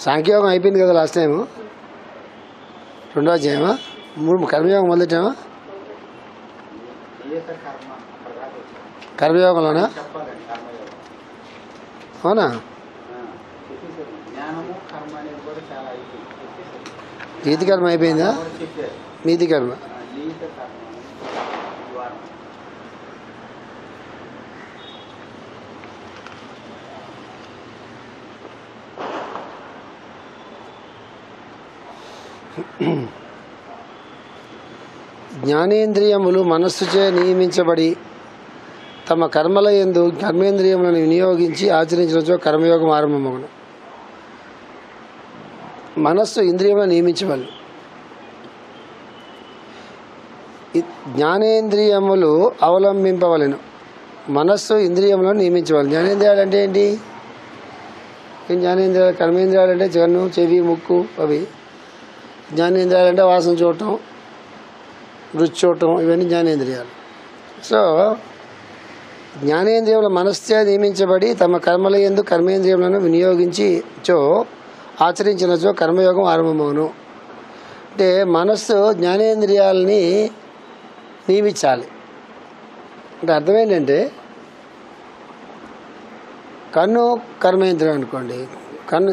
సాంఖ్యయోగం అయిపోయింది కదా last time, రెండో అధ్యాయమా, కర్మయోగం మొదలెట్టామా? కర్మయోగంలోనా? అవునా? నీతి కర్మ అయిపోయిందా? నీతి కర్మ జ్ఞానేంద్రియములు మనస్సుచే నియమించబడి తమ కర్మల యందు కర్మేంద్రియములను వినియోగించి ఆచరించినచో కర్మయోగం ఆరంభమగును. మనస్సు ఇంద్రియములను నియమించవలెను. జ్ఞానేంద్రియములు అవలంబింపవలెను. మనస్సు ఇంద్రియములను నియమించవలెను. జ్ఞానేంద్రియాలు అంటే ఏంటి? జ్ఞానేంద్రియాలు, కర్మేంద్రియాలు అంటే కన్ను, చెవి, ముక్కు అవి. జ్ఞానేంద్రియాలు అంటే వాసన చూడటం, రుచి చూడటం, ఇవన్నీ జ్ఞానేంద్రియాలు. సో జ్ఞానేంద్రియముల మనస్సే నియమించబడి తమ కర్మల యందు కర్మేంద్రియములను వినియోగించిచో ఆచరించినచో కర్మయోగం ఆరంభమవును. అంటే మనస్సు జ్ఞానేంద్రియాలని నియమించాలి. అంటే అర్థం ఏంటంటే, కన్ను కర్మేంద్రియం అనుకోండి, కన్ను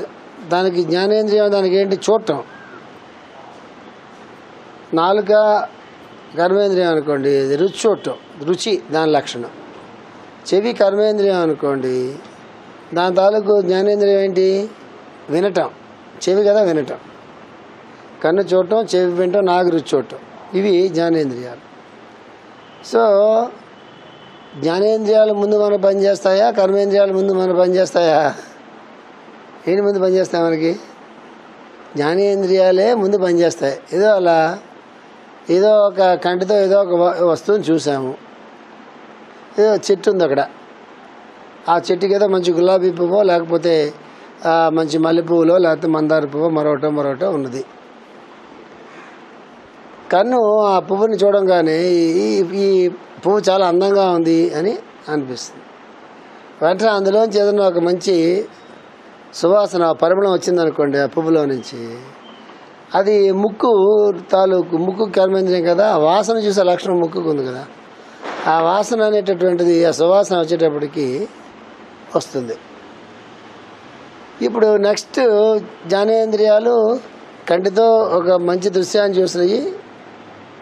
దానికి జ్ఞానేంద్రియం, దానికి ఏంటి? చూడటం. నాలుక కర్మేంద్రియం అనుకోండి, రుచి చూడటం, రుచి దాని లక్షణం. చెవి కర్మేంద్రియం అనుకోండి, దాని తాలూకు జ్ఞానేంద్రియం ఏంటి? వినటం. చెవి కదా వినటం, కన్ను చూడటం, చెవి వినటం, నాలుగు రుచి చూడటం, ఇవి జ్ఞానేంద్రియాలు. సో జ్ఞానేంద్రియాలు ముందు మనం పనిచేస్తాయా, కర్మేంద్రియాలు ముందు మనం పనిచేస్తాయా? ఏంటి ముందు పనిచేస్తాయి మనకి? జ్ఞానేంద్రియాలే ముందు పనిచేస్తాయి. ఏదో అలా ఏదో ఒక కంటితో ఏదో ఒక వస్తువుని చూసాము, ఏదో చెట్టు ఉంది అక్కడ, ఆ చెట్టుకి ఏదో మంచి గులాబీ పువ్వో లేకపోతే మంచి మల్లె పువ్వులో లేకపోతే మందార పువ్వు మరొకటో ఉన్నది. కన్ను ఆ పువ్వుని చూడంగానే ఈ పువ్వు చాలా అందంగా ఉంది అని అనిపిస్తుంది. వెంటనే అందులోంచి ఏదైనా ఒక మంచి సువాసన, పరిమళం వచ్చిందనుకోండి ఆ పువ్వులో నుంచి, అది ముక్కు తాలూకు, ముక్కు కర్మేంద్రియం కదా, ఆ వాసన చూసే లక్షణం ముక్కుకు ఉంది కదా, ఆ వాసన అనేటటువంటిది ఆ సువాసన వచ్చేటప్పటికి వస్తుంది. ఇప్పుడు నెక్స్ట్ జ్ఞానేంద్రియాలు కంటితో ఒక మంచి దృశ్యాన్ని చూసినాయి,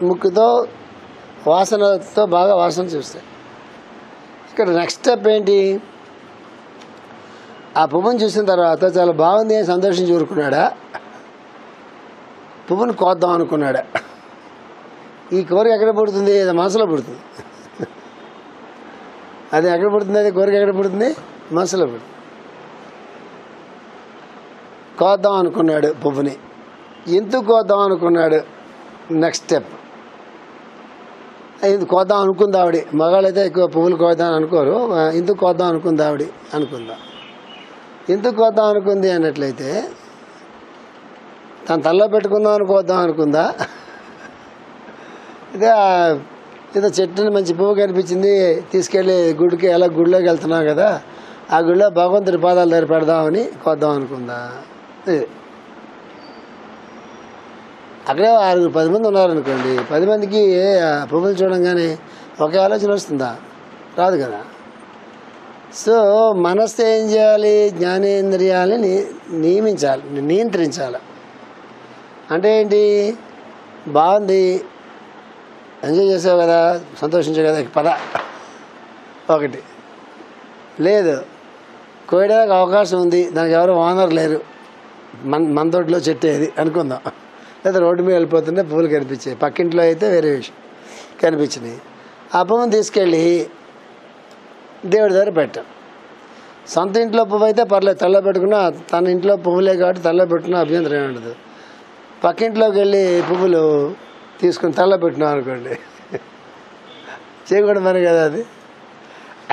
ముక్కుతో వాసనతో బాగా వాసన చూస్తాయి. ఇక్కడ నెక్స్ట్ స్టెప్ ఏంటి? ఆ పువ్వుని చూసిన తర్వాత చాలా బాగుంది అని సంతోషించి ఊరుకున్నాడా, పువ్వుని కోద్దాం అనుకున్నాడా? ఈ కోరిక ఎక్కడ పుడుతుంది? అది మనసులో పుడుతుంది. అది ఎక్కడ పుడుతుంది? అది కోరిక ఎక్కడ పుడుతుంది? మనసులో పుడుతుంది. కోద్దాం అనుకున్నాడు పువ్వుని. ఎందుకు కోద్దాం అనుకున్నాడు? Next step. ఇది కోద్దాం అనుకుంది ఆవిడ. మగాళ్ళైతే ఎక్కువ పువ్వులు కోద్దాం అనుకోరు. ఎందుకు కోద్దాం అనుకుంది ఆవిడ అనుకుందా? ఎందుకు కోద్దాం అనుకుంది అన్నట్లయితే, తను తల్లో పెట్టుకుందాం అని కోద్దాం అనుకుందా? ఇదే ఏదో చెట్టుని మంచి పువ్వు కనిపించింది, తీసుకెళ్ళి గుడికి, ఎలా గుడిలోకి వెళ్తున్నాం కదా, ఆ గుడిలో భగవంతుడి పాదాల దగ్గర పెడదామని కోద్దాం అనుకుందా? అక్కడే 6-10 మంది ఉన్నారనుకోండి, 10 మందికి పువ్వులు చూడంగానే ఒకే ఆలోచన వస్తుందా? రాదు కదా. సో మనస్సు ఏం చేయాలి? జ్ఞానేంద్రియాలని నియమించాలి, నియంత్రించాలి. అంటే ఏంటి? బాగుంది, ఎంజాయ్ చేసావు కదా, సంతోషించావు కదా, పద. ఒకటి లేదు, కోయడానికి అవకాశం ఉంది, దానికి ఎవరు ఓనర్ లేరు, మన తోటలో చెట్టు ఏది అనుకుందాం, లేదా రోడ్డు మీద వెళ్ళిపోతుంటే పువ్వులు కనిపించాయి, పక్కింట్లో అయితే వేరే విషయం కనిపించినాయి. ఆ పువ్వుని తీసుకెళ్ళి దేవుడి దగ్గర పెట్టాం. సొంత ఇంట్లో పువ్వు అయితే పర్లేదు, తల్లో పెట్టుకున్నా, తన ఇంట్లో పువ్వులే కాబట్టి తల్లో పెట్టుకున్నా అభ్యంతరం ఏమి ఉండదు. పక్కింట్లోకి వెళ్ళి పువ్వులు తీసుకుని తల్లో పెట్టినాం అనుకోండి, చేయకూడదు మరి కదా. అది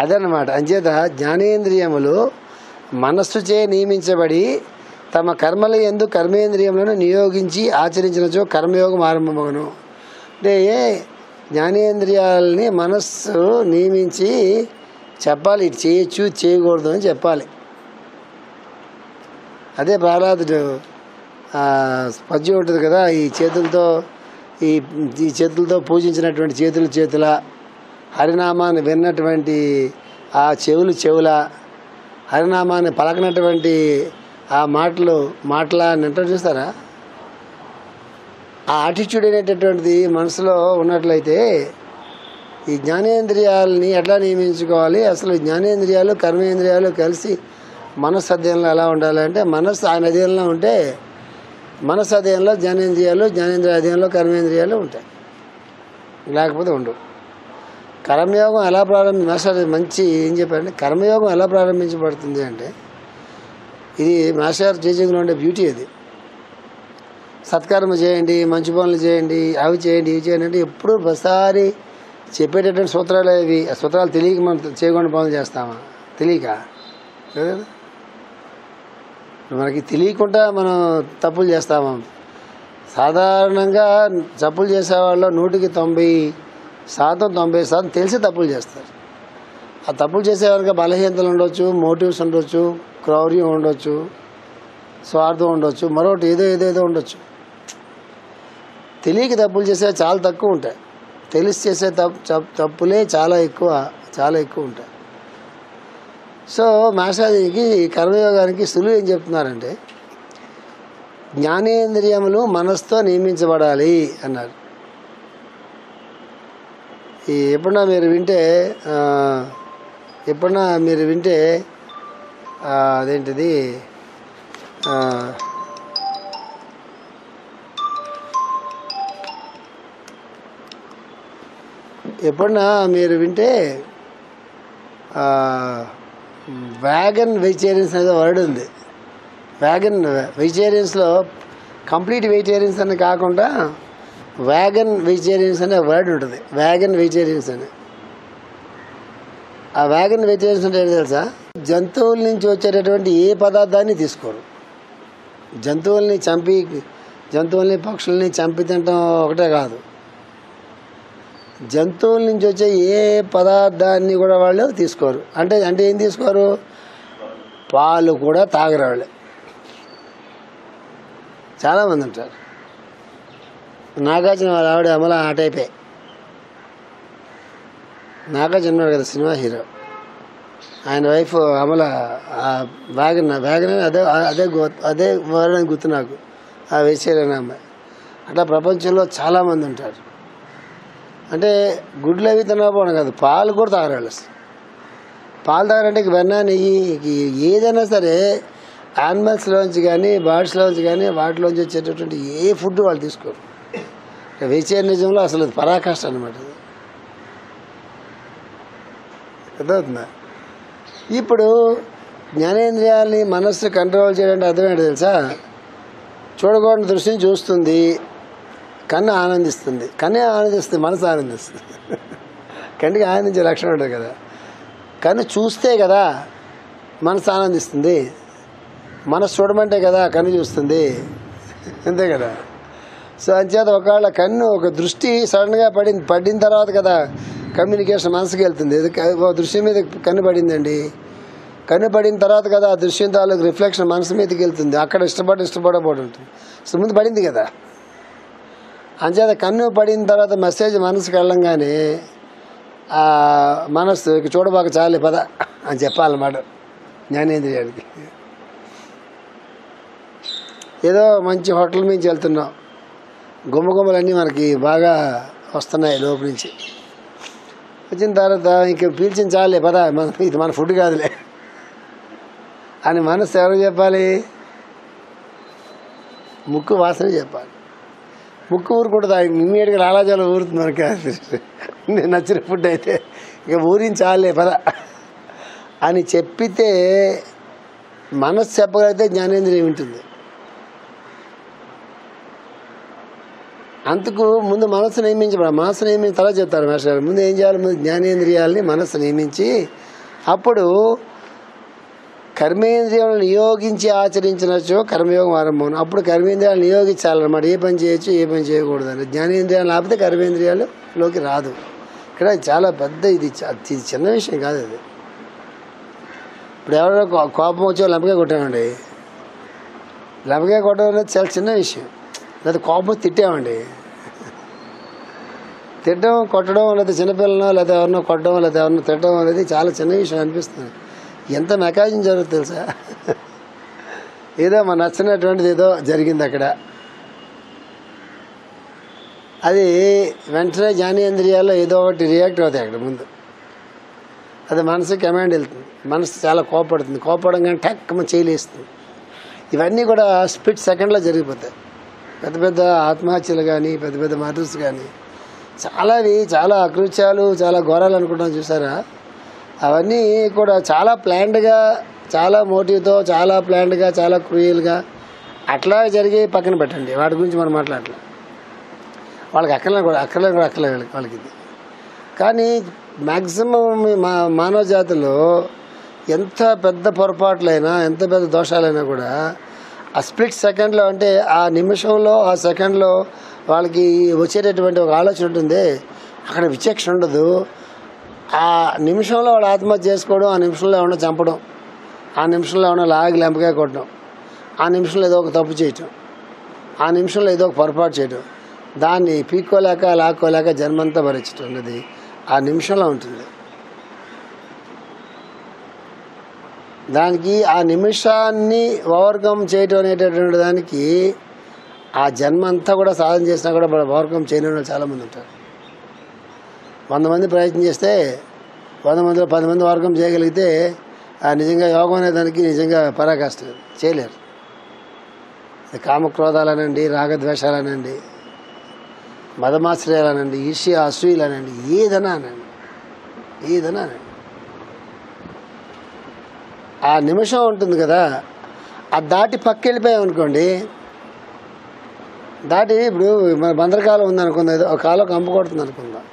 అదన్నమాట. అంచేత జ్ఞానేంద్రియములు మనస్సుచే నియమించబడి తమ కర్మల యందు కర్మేంద్రియములను నియోగించి ఆచరించినచో కర్మయోగం ఆరంభమగును. అంటే జ్ఞానేంద్రియాలని మనస్సు నియమించి చెప్పాలి, ఇది చేయొచ్చు చేయకూడదు అని చెప్పాలి. అదే ప్రహ్లాదుడు పద్యం ఉంటుంది కదా, ఈ చేతులతో ఈ చేతులతో పూజించినటువంటి చేతుల హరినామాన్ని విన్నటువంటి ఆ చెవుల హరినామాన్ని పలకనటువంటి ఆ మాటల నింట చూస్తారా? ఆ యాటిట్యూడ్ అనేటటువంటిది మనసులో ఉన్నట్లయితే ఈ జ్ఞానేంద్రియాలని ఎట్లా నియమించుకోవాలి, అసలు జ్ఞానేంద్రియాలు కర్మేంద్రియాలు కలిసి మనస్సు అధ్యయనంలో ఎలా ఉండాలి అంటే, మనస్సు ఆయన అధ్యయనంలో ఉంటే మనస్సు అధ్యయనంలో జ్ఞానేంద్రియాలు, జ్ఞానేంద్రియ అధ్యయనంలో కర్మేంద్రియాలు ఉంటాయి, లేకపోతే ఉండవు. కర్మయోగం ఎలా మాస్టర్ మంచి ఏం చెప్పారంటే, కర్మయోగం ఎలా ప్రారంభించబడుతుంది అంటే, ఇది మాస్టర్ టీచింగ్లో ఉండే బ్యూటీ. అది సత్కర్మ చేయండి, మంచి పనులు చేయండి, అవి చేయండి, ఇవి చేయండి అంటే ఎప్పుడు ప్రతిసారి చెప్పేటటువంటి సూత్రాలు ఇవి. ఆ సూత్రాలు తెలియక మనం చేయకుండా పనులు చేస్తామా? తెలియక కదా, మనకి తెలియకుండా మనం తప్పులు చేస్తామా? సాధారణంగా తప్పులు చేసేవాళ్ళు 100కి 90% తెలిసి తప్పులు చేస్తారు. ఆ తప్పులు చేసేవారికి బలహీనతలు ఉండొచ్చు, మోటివ్స్ ఉండొచ్చు, క్రౌర్యం ఉండొచ్చు, స్వార్థం ఉండొచ్చు, మరొకటి ఏదో ఉండొచ్చు. తెలియక తప్పులు చేసే చాలా తక్కువ ఉంటాయి, తెలిసి చేసే తప్పులే చాలా ఎక్కువ ఉంటాయి. సో మాస్టర్జీకి కర్మయోగానికి సులువు ఏం చెప్తున్నారంటే, జ్ఞానేంద్రియములు మనసుతో నియమించబడాలి అన్నారు. ఎప్పుడన్నా మీరు వింటే అదేంటిది ఎప్పుడన్నా మీరు వింటే వ్యాగన్ వెజిటేరియన్స్ అనేది వర్డ్ ఉంది. వ్యాగన్ వెజిటేరియన్స్లో కంప్లీట్ వెజిటేరియన్స్ అని కాకుండా వ్యాగన్ వెజిటేరియన్స్ అనే వర్డ్ ఉంటుంది. వ్యాగన్ వెజిటేరియన్స్ అని. ఆ వ్యాగన్ వెజిటేరియన్స్ అంటే ఏంటి తెలుసా? జంతువుల నుంచి వచ్చేటటువంటి ఏ పదార్థాన్ని తీసుకోరు. జంతువుల్ని పక్షుల్ని చంపి తినటం ఒకటే కాదు, జంతువుల నుంచి వచ్చే ఏ పదార్థాన్ని కూడా వాళ్ళు తీసుకోరు. అంటే ఏం తీసుకోరు? పాలు కూడా తాగరు వాళ్ళు. చాలామంది ఉంటారు. నాగార్జున వాళ్ళ ఆవిడ అమల ఆ టైపే. నాగార్జున ఉన్నాడు కదా సినిమా హీరో, ఆయన వైఫ్ అమల వ్యాగన్ అదే వర్ణం గుర్తు నాకు, ఆ వెజిటేరియన్ అమ్మాయి. అట్లా ప్రపంచంలో చాలామంది ఉంటారు. అంటే గుడ్లు అవి తినకపోవడం కాదు, పాలు కూడా తాగరాళ్ళు. పాలు తాగారంటే వెన్న, నెయ్యి, ఏదైనా సరే యానిమల్స్లోంచి కానీ బర్డ్స్లోంచి కానీ వాటిలోంచి వచ్చేటటువంటి ఏ ఫుడ్ వాళ్ళు తీసుకోరు. వెజిటేరియనిజంలో అసలు పరాకాష్ట అనమాట. అర్థమవుతుందా? ఇప్పుడు జ్ఞానేంద్రియాలని మనస్సు కంట్రోల్ చేయడానికి అర్థమేంటి తెలుసా? చూడకూడని దృష్టిని చూస్తుంది, కన్ను ఆనందిస్తుంది, మనసు ఆనందిస్తుంది. కంటికి ఆనందించే లక్షణం ఉంటుంది కదా. కన్ను చూస్తే కదా మనసు ఆనందిస్తుంది, మనసు చూడమంటే కదా కన్ను చూస్తుంది, అంతే కదా. సో అంచేత ఒకవేళ కన్ను ఒక దృష్టి సడన్గా పడిన తర్వాత కదా కమ్యూనికేషన్ మనసుకి వెళ్తుంది. దృశ్యం మీద కన్ను పడిందండి, కన్ను పడిన తర్వాత కదా ఆ దృశ్యం తాలూకు రిఫ్లెక్షన్ మనసు మీదకి వెళ్తుంది. అక్కడ ఇష్టపడబోడు ఉంటుంది. సో ముందు పడింది కదా. అంచేత కన్ను పడిన తర్వాత మెసేజ్ మనసుకి వెళ్ళంగానే మనస్సు ఇక చూడబాక చాలే పద అని చెప్పాలన్నమాట జ్ఞానేంద్రియానికి. ఏదో మంచి హోటల్ నుంచి వెళ్తున్నాం, గుమ్మగుమ్మలన్నీ మనకి బాగా వస్తున్నాయి లోపు నుంచి. వచ్చిన తర్వాత ఇంక పీల్చిన చాలే పద, ఇది మన ఫుడ్ కాదులే అని మనసు ఎవరు చెప్పాలి? ముక్కు వాసన చెప్పాలి. ముక్కు ఊరుకుంటుంది, ఇమ్మీడియట్గా లాలాజాలు ఊరుతుంది మనకి. నేను నచ్చిన ఫుడ్ అయితే ఇక ఊరించాలే పద అని చెప్పితే మనసు చెప్పగలిగితే జ్ఞానేంద్రియం ఉంటుంది. అందుకు ముందు మనసు నియమించబడాలి. మనసు నియమించిన తర్వాత చెప్తారు మాస్టర్. ముందు ఏం చేయాలి? ముందు జ్ఞానేంద్రియాలని మనసు నియమించి అప్పుడు కర్మేంద్రియాలను నియోగించి ఆచరించినచో కర్మయోగం ఆరంభం. అప్పుడు కర్మేంద్రియాలు నియోగించాలన్నమాట. ఏ పని చేయొచ్చు, ఏ పని చేయకూడదు అని. జ్ఞానేంద్రియాలు ఆపితే కర్మేంద్రియాలులోకి రాదు. ఇక్కడ చాలా పెద్ద ఇది చిన్న విషయం కాదు అది. ఇప్పుడు ఎవరైనా కోపం వచ్చి లంపగా కొట్టామండి, లెంపకాయ కొట్టడం అనేది చాలా చిన్న విషయం. లేదా కోపం తిట్టామండి, తిట్టడం కొట్టడం, లేదా చిన్నపిల్లనో లేదా ఎవరినో కొట్టడం లేదా ఎవరినో తిట్టడం అనేది చాలా చిన్న విషయం అనిపిస్తుంది. ఎంత మెకానిజం జరుగుతుంది తెలుసా? ఏదో మన నచ్చినటువంటిది ఏదో జరిగింది అక్కడ, అది వెంటనే జ్ఞానేంద్రియాల్లో ఏదో ఒకటి రియాక్ట్ అవుతాయి అక్కడ ముందు. అది మనసుకి కమాండ్ వెళ్తుంది, మనసు చాలా కోపడుతుంది, కోపడం కానీ టక్ చేయలేస్తుంది. ఇవన్నీ కూడా స్ప్లిట్ సెకండ్లో జరిగిపోతాయి. పెద్ద పెద్ద ఆత్మహత్యలు కానీ పెద్ద పెద్ద మర్డర్స్ కానీ చాలా అకృత్యాలు, చాలా ఘోరాలు అనుకుంటాం చూసారా, అవన్నీ కూడా చాలా ప్లాన్డ్గా, చాలా మోటివ్తో, చాలా ప్లాన్డ్గా, చాలా క్రూయల్గా అట్లా జరిగి పక్కన పెట్టండి. వాటి గురించి మనం మాట్లాడలేదు, వాళ్ళకి అక్కర్లేదు వాళ్ళకి ఇది. కానీ మ్యాక్సిమం మానవ జాతిలో ఎంత పెద్ద పొరపాట్లైనా, ఎంత పెద్ద దోషాలైనా కూడా ఆ స్ప్లిట్ సెకండ్లో, అంటే ఆ నిమిషంలో, ఆ సెకండ్లో వాళ్ళకి వచ్చేటటువంటి ఒక ఆలోచన ఉంటుంది. అక్కడ విచక్షణ ఉండదు. ఆ నిమిషంలో వాడు ఆత్మహత్య చేసుకోవడం, ఆ నిమిషంలో ఏమన్నా చంపడం, ఆ నిమిషంలో ఏమన్నా లాగి లెంపకాయ కొట్టడం, ఆ నిమిషంలో ఏదో ఒక తప్పు చేయటం, ఆ నిమిషంలో ఏదో ఒక పొరపాటు చేయటం, దాన్ని పీక్కోలేక లాక్కోలేక జన్మంతా భరించటం అన్నది ఆ నిమిషంలో ఉంటుంది. దానికి ఆ నిమిషాన్ని ఓవర్కమ్ చేయటం అనేటటువంటి దానికి ఆ జన్మ అంతా కూడా సాధన చేసినా కూడా ఓవర్కమ్ చేయని వాళ్ళు చాలామంది ఉంటారు. 100 మంది ప్రయత్నం చేస్తే 100 మందిలో 10 మంది ఓవర్కమ్ చేయగలిగితే నిజంగా యోగం అనే దానికి నిజంగా పరాకాష్ట చేయలేరు. కామక్రోధాలనండి, రాగద్వేషాలనండి, మదమాశ్రయాలనండి, ఈర్ష్య అసూయలనండి, ఏదైనా అనండి. ఆ నిమిషం ఉంటుంది కదా, అది దాటి పక్క వెళ్ళిపోయాం అనుకోండి, దాటి ఇప్పుడు మన బందరకాలం ఉందనుకుందాం, ఏదో ఒక కాలం కంపు కొడుతుంది అనుకుందాం.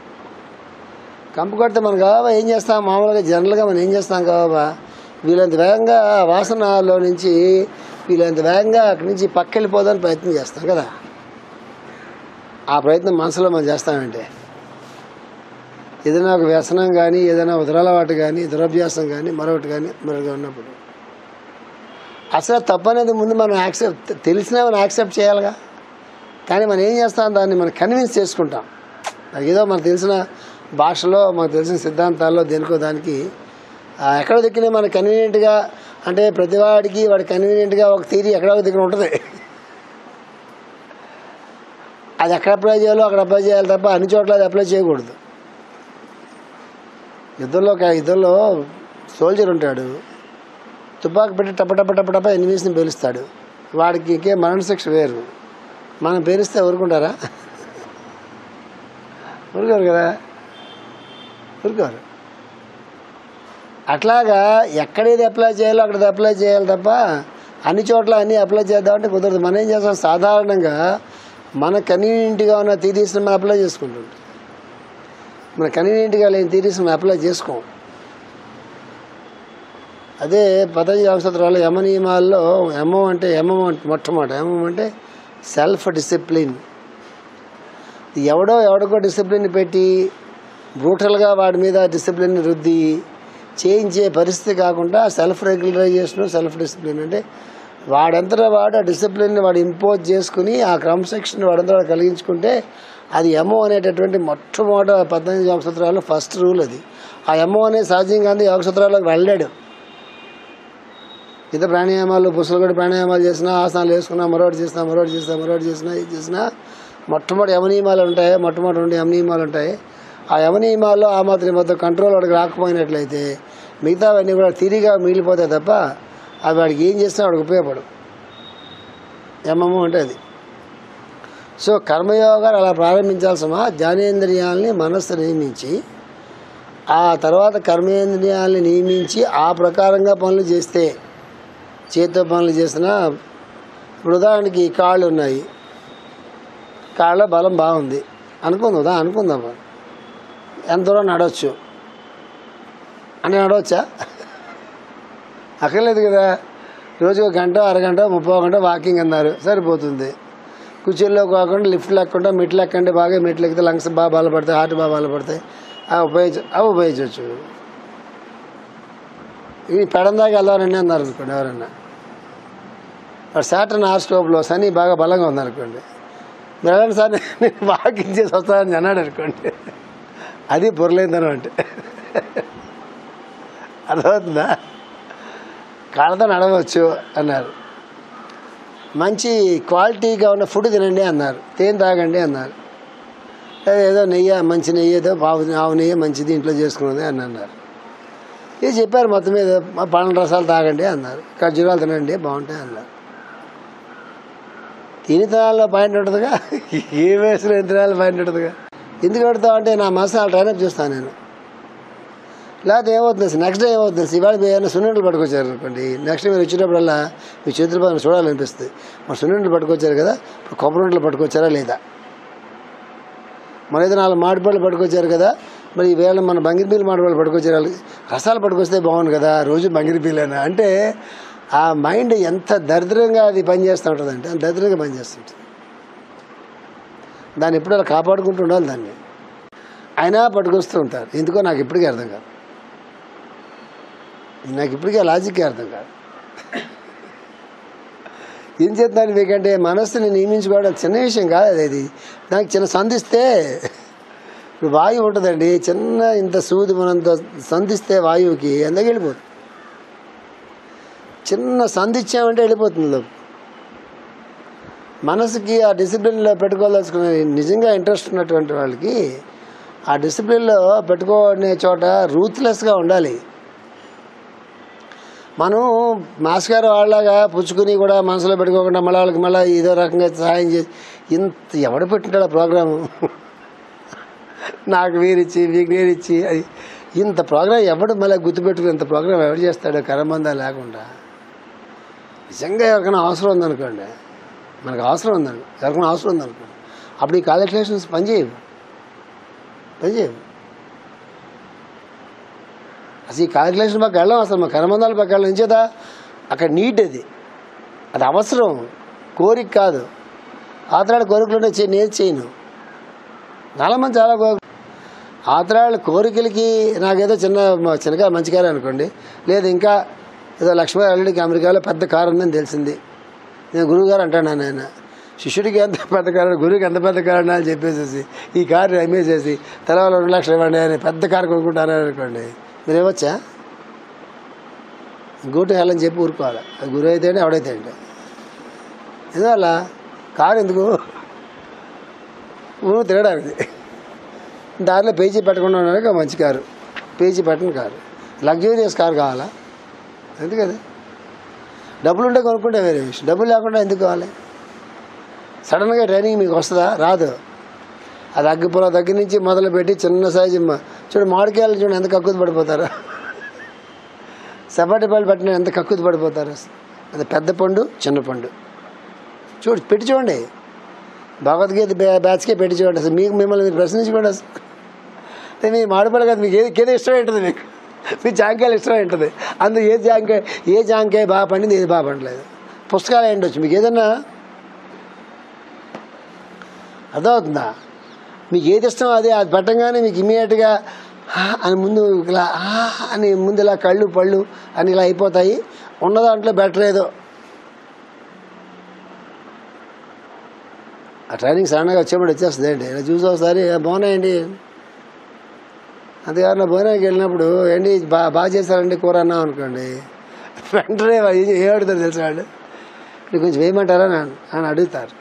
కంపు కొడితే మనం కావా ఏం చేస్తాం, మామూలుగా జనరల్గా మనం ఏం చేస్తాం కావా, వీళ్ళంత వేగంగా వాసనలో నుంచి వీళ్ళంత వేగంగా అక్కడి నుంచి పక్క వెళ్ళిపోదాని ప్రయత్నం చేస్తాం కదా. ఆ ప్రయత్నం మనసులో మనం చేస్తామంటే ఏదైనా ఒక వ్యసనం కానీ, ఏదైనా ఉదరలవాటు కానీ, దురభ్యాసం కానీ, మరొకటి ఉన్నప్పుడు అసలు తప్పు అనేది ముందు మనం తెలిసినా మనం యాక్సెప్ట్ చేయాలిగా. కానీ మనం ఏం చేస్తాం, దాన్ని మనం కన్విన్స్ చేసుకుంటాం. ఏదో మనకు తెలిసిన భాషలో, మనకు తెలిసిన సిద్ధాంతాల్లో దేనికో దానికి ఎక్కడో దిక్కునే మనకు కన్వీనియంట్గా, అంటే ప్రతివాడికి వాడి కన్వీనియంట్గా ఒక థియరీ ఎక్కడో దిక్కున ఉంటుంది. అది ఎక్కడ అప్లై చేయాలో అక్కడ అప్లై చేయాలి తప్ప అన్ని చోట్ల అది అప్లై చేయకూడదు. యుద్ధంలో సోల్జర్ ఉంటాడు, తుపాకు పెట్టి టప ఎనిమిస్ని పేలుస్తాడు. వాడికి ఇంకే మరణశిక్ష వేరు. మనం పేలిస్తే ఊరుకుంటారా? ఊరుకోరు కదా, ఊరుకోరు. అట్లాగా ఎక్కడేది అప్లై చేయాలో అక్కడ అప్లై చేయాలి తప్ప అన్ని చోట్ల అన్నీ అప్లై చేద్దామంటే కుదరదు. మనం ఏం చేస్తాం, సాధారణంగా మన కన్వీనియంట్గా ఉన్న థీరీస్ని మనం అప్లై చేసుకుంటుంటాం. మన కన్వీనియంట్గా లేని థీరీస్ని మనం అప్లై చేసుకోం. అదే పతంజలి యోగసూత్రాల్లో యమ నియమాల్లో యమం అంటే సెల్ఫ్ డిసిప్లిన్. ఎవడికో డిసిప్లిన్ పెట్టి బ్రూటల్గా వాడి మీద డిసిప్లిన్ రుద్ది చేయించే పరిస్థితి కాకుండా సెల్ఫ్ రెగ్యులరైజేషన్, సెల్ఫ్ డిసిప్లిన్ అంటే వాడంతటా వాడు ఆ డిసిప్లిన్ని వాడు ఇంపోజ్ చేసుకుని ఆ క్రమశిక్షణ వాడంతటా కలిగించుకుంటే అది యమం అనేటటువంటి మొట్టమొదట పతంజలి యోగసూత్రాల్లో ఫస్ట్ రూల్ అది. ఆ యమం అనేది సహజంగా యోగసూత్రాల్లోకి వెళ్ళాడు. ఇతర ప్రాణాయామాలు, పుస్తకం ప్రాణాయామాలు చేసినా, ఆసనాలు వేసుకున్నా, మరొకటి చేసినా మొట్టమొదటి యమనియమాలు ఉంటాయి. మొట్టమొదటి 2 యమనియమాలు ఉంటాయి. ఆ యమనియమాల్లో ఆ మాత్రం కంట్రోల్ వాడికి రాకపోయినట్లయితే మిగతావన్నీ కూడా తిరిగా మిగిలిపోతాయి తప్ప అవి వాడికి ఏం చేసినా వాడికి ఉపయోగపడు. యమము అంటే అది. సో కర్మయోగాలు అలా ప్రారంభించాల్సిన జ్ఞానేంద్రియాలని మనస్సు నియమించి, ఆ తర్వాత కర్మేంద్రియాలని నియమించి ఆ ప్రకారంగా పనులు చేస్తే, చేతితో పనులు చేసినా, ఇప్పుడు ఉదాహరణకి కాళ్ళు ఉన్నాయి, కాళ్ళ బలం బాగుంది అనుకుందాం, ఎంత దూరం నడవచ్చు అంటే నడవచ్చా? అక్కర్లేదు కదా. రోజు 1 గంట, అరగంట, 30 గంట వాకింగ్ అన్నారు, సరిపోతుంది. కుర్చీల్లో కాకుండా లిఫ్ట్లు ఎక్కకుండా మెట్లు ఎక్కండి, బాగా మెట్లు ఎక్కితే లంగ్స్ బాగా బలపడతాయి, హార్ట్ బాగా బలపడతాయి, అవి ఉపయోగించవచ్చు. ఇది పెడం దాకా వెళ్దామని అన్నారు అనుకోండి ఎవరన్నా, సాటర్న్ హార్స్కోప్లో శని బాగా బలంగా ఉందనుకోండి, మీరు వెళ్ళండి సార్ నేను వాకింగ్ చేసి వస్తానని అన్నాడు అనుకోండి, అది పొరలేదనం అంటే. అర్థమవుతుందా? కాళ్ళతో నడవచ్చు అన్నారు. మంచి క్వాలిటీగా ఉన్న ఫుడ్ తినండి అన్నారు, తేనె తాగండి అన్నారు, ఏదో నెయ్యి మంచి నెయ్యి ఏదో ఆవు నెయ్యి మంచిది ఇంట్లో చేసుకున్నది అని అన్నారు. ఇది చెప్పారు. మొత్తం మీద పండ్ల రసాలు తాగండి అన్నారు, ఖర్జూరాలు తినండి బాగుంటాయి అన్నారు. తిని తినాల్లో పాయింట్ ఉంటుందిగా, ఏ వయసులో ఎన్ని తినాలో పాయింట్ ఉంటుందిగా. ఎందుకు పెడతావు అంటే నా మనసు ట్రైనప్ చూస్తాను నేను. లేకపోతే ఏమవుతుంది, నెక్స్ట్ డే ఏమవుతుంది, ఇవాళ ఏమైనా సున్నుండలు పట్టుకొచ్చారు అనుకోండి, నెక్స్ట్ మీరు వచ్చేటప్పుడల్లా మీ చేతుల పైన చూడాలనిపిస్తుంది. మరి సున్నుండలు పట్టుకొచ్చారు కదా, ఇప్పుడు కొబ్బరి ఉండలు పట్టుకొచ్చారా లేదా, మన ఏదో 4 మామిడిపళ్ళు పట్టుకొచ్చారు కదా, మరి ఈవేళ మన బంగిరిపీలు మామిడిపళ్ళు పట్టుకొచ్చారు, రసాలు పట్టుకొస్తే బాగుంది కదా, రోజు బంగిరిపీలేనా అంటే ఆ మైండ్ ఎంత దరిద్రంగా అది పనిచేస్తూ ఉంటుందంటే అంత దరిద్రంగా పనిచేస్తుంటుంది. దాన్ని ఎప్పుడు అలా కాపాడుకుంటూ ఉండాలి దాన్ని. అయినా పట్టుకొస్తూ ఉంటారు. ఎందుకో నాకు ఇప్పటికీ అర్థం కాదు, నాకు ఇప్పటికీ లాజిక్కే అర్థం కాదు. ఏం చేద్దాను మీకంటే మనస్సుని నియమించుకోవడం చిన్న విషయం కాదు అది. దానికి చిన్న సంధిస్తే, ఇప్పుడు వాయువు ఉంటుందండి, చిన్న ఇంత సూది మనంత సంధిస్తే వాయువుకి ఎందుకు వెళ్ళిపోతుంది, చిన్న సంధించామంటే వెళ్ళిపోతుంది. మనసుకి ఆ డిసిప్లిన్లో పెట్టుకోవాల్సుకునే నిజంగా ఇంట్రెస్ట్ ఉన్నటువంటి వాళ్ళకి ఆ డిసిప్లిన్లో పెట్టుకునే చోట రూత్లెస్గా ఉండాలి. మనం మాస్ గారు వాళ్ళలాగా పుచ్చుకుని కూడా మనసులో పెట్టుకోకుండా మళ్ళీ వాళ్ళకి మళ్ళీ ఏదో రకంగా సహాయం చేసి ఇంత ఎవడు పెట్టింటాడు ఆ ప్రోగ్రాము, నాకు వీరిచ్చి మీకు నేరిచ్చి అది ఇంత ప్రోగ్రాం ఎవడు మళ్ళీ గుర్తుపెట్టుకుని ఇంత ప్రోగ్రాం ఎవరు చేస్తాడు కరమందా లేకుండా. నిజంగా ఎవరికైనా అవసరం ఉందనుకోండి, మనకు అవసరం ఉందండి, ఎవరికైనా అవసరం ఉందనుకోండి, అప్పుడు ఈ క్యాలిక్యులేషన్స్ పనిచేయవు. అసలు ఈ క్యాలిక్యులేషన్ పక్క వెళ్ళాం, అసలు మా కరమందాల పక్క వెళ్ళం ఎంచేదా, అక్కడ నీట్ అది అవసరం, కోరిక కాదు. ఆతరాళ్ళ కోరికలు నేను చేయను, చాలామంది చాలా ఆతరాళ్ళ కోరికలకి నాకేదో చిన్నగా మంచి కారు అనుకోండి, లేదు ఇంకా ఏదో లక్ష్మీ అల్లుడికి అమెరికాలో పెద్ద కారు ఉందని తెలిసింది, నేను గురువుగారు అంటాను ఆయన శిష్యుడికి ఎంత పెద్ద కారు, గురువుకి ఎంత పెద్ద కారు అని చెప్పేసేసి ఈ కారు అమ్మేసేసి తర్వాత 2 లక్షలు ఇవ్వండి అని పెద్ద కారు కొనుక్కుంటారని అనుకోండి, మీరు ఇవ్వచ్చా? గోటు హెల్లని చెప్పి ఊరుకోవాలి. అది గురువు అయితే అండి ఎవడైతే అండి ఎందువల్ల కారు ఎందుకు ఊరు తిరగడానికి, దారిలో పేజీ పెట్టకుండా ఉండడానికి మంచి కారు, పేజీ పెట్టని కారు, లగ్జూరియస్ కారు కావాలా, ఎందుకది డబ్బులు ఉంటే కొనుక్కుంటే వేరే విషయం, డబ్బులు లేకుండా ఎందుకు కావాలి? సడన్గా ట్రైనింగ్ మీకు వస్తుందా? రాదు. అది అగ్గిపుల దగ్గర నుంచి మొదలుపెట్టి చిన్న సైజు చూడు, మామిడికాయలు చూడండి ఎంత కక్కుతు పడిపోతారు, సపాటి పళ్ళు పెట్టిన ఎంత కక్కుతు పడిపోతారు. అది పెద్ద పండు చిన్న పండు పెట్టి చూడండి, భగవద్గీత బ్యాచ్కే పెట్టి చూడండి. అసలు మిమ్మల్ని మీరు ప్రశ్నించుకోండి, అసలు మీ మామిడిపళ్ళు కాదు, మీకు ఏదో ఇష్టమై ఉంటుంది, మీ జాంకాయలు ఇష్టమై ఉంటుంది. అందులో ఏ జాంకాయ బాగా పండింది, ఏది బాగా పండలేదు. పుస్తకాలు ఏంటి వచ్చి మీకు ఏదన్నా అర్థమవుతుందా? మీకు ఏది ఇష్టం అది పెట్టంగానే మీకు ఇమీడియట్గా అని ముందు ఇలా అని ముందు ఇలా కళ్ళు పళ్ళు అని ఇలా అయిపోతాయి. ఉన్న దాంట్లో బెటర్ ఏదో ఆ ట్రైనింగ్ సడన్గా వచ్చేప్పుడు వచ్చేస్తుంది అండి. ఇలా చూసి ఒకసారి బాగున్నాయండి, అంతేకాదు నా భోజనానికి వెళ్ళినప్పుడు ఏంటి బాగా చేశారండి కూర అన్నాం అనుకోండి, వెంటనే ఏం అడుగుతారు తెలుసా వాళ్ళు, మీరు కొంచెం వేయమంటారా అని అడుగుతారు.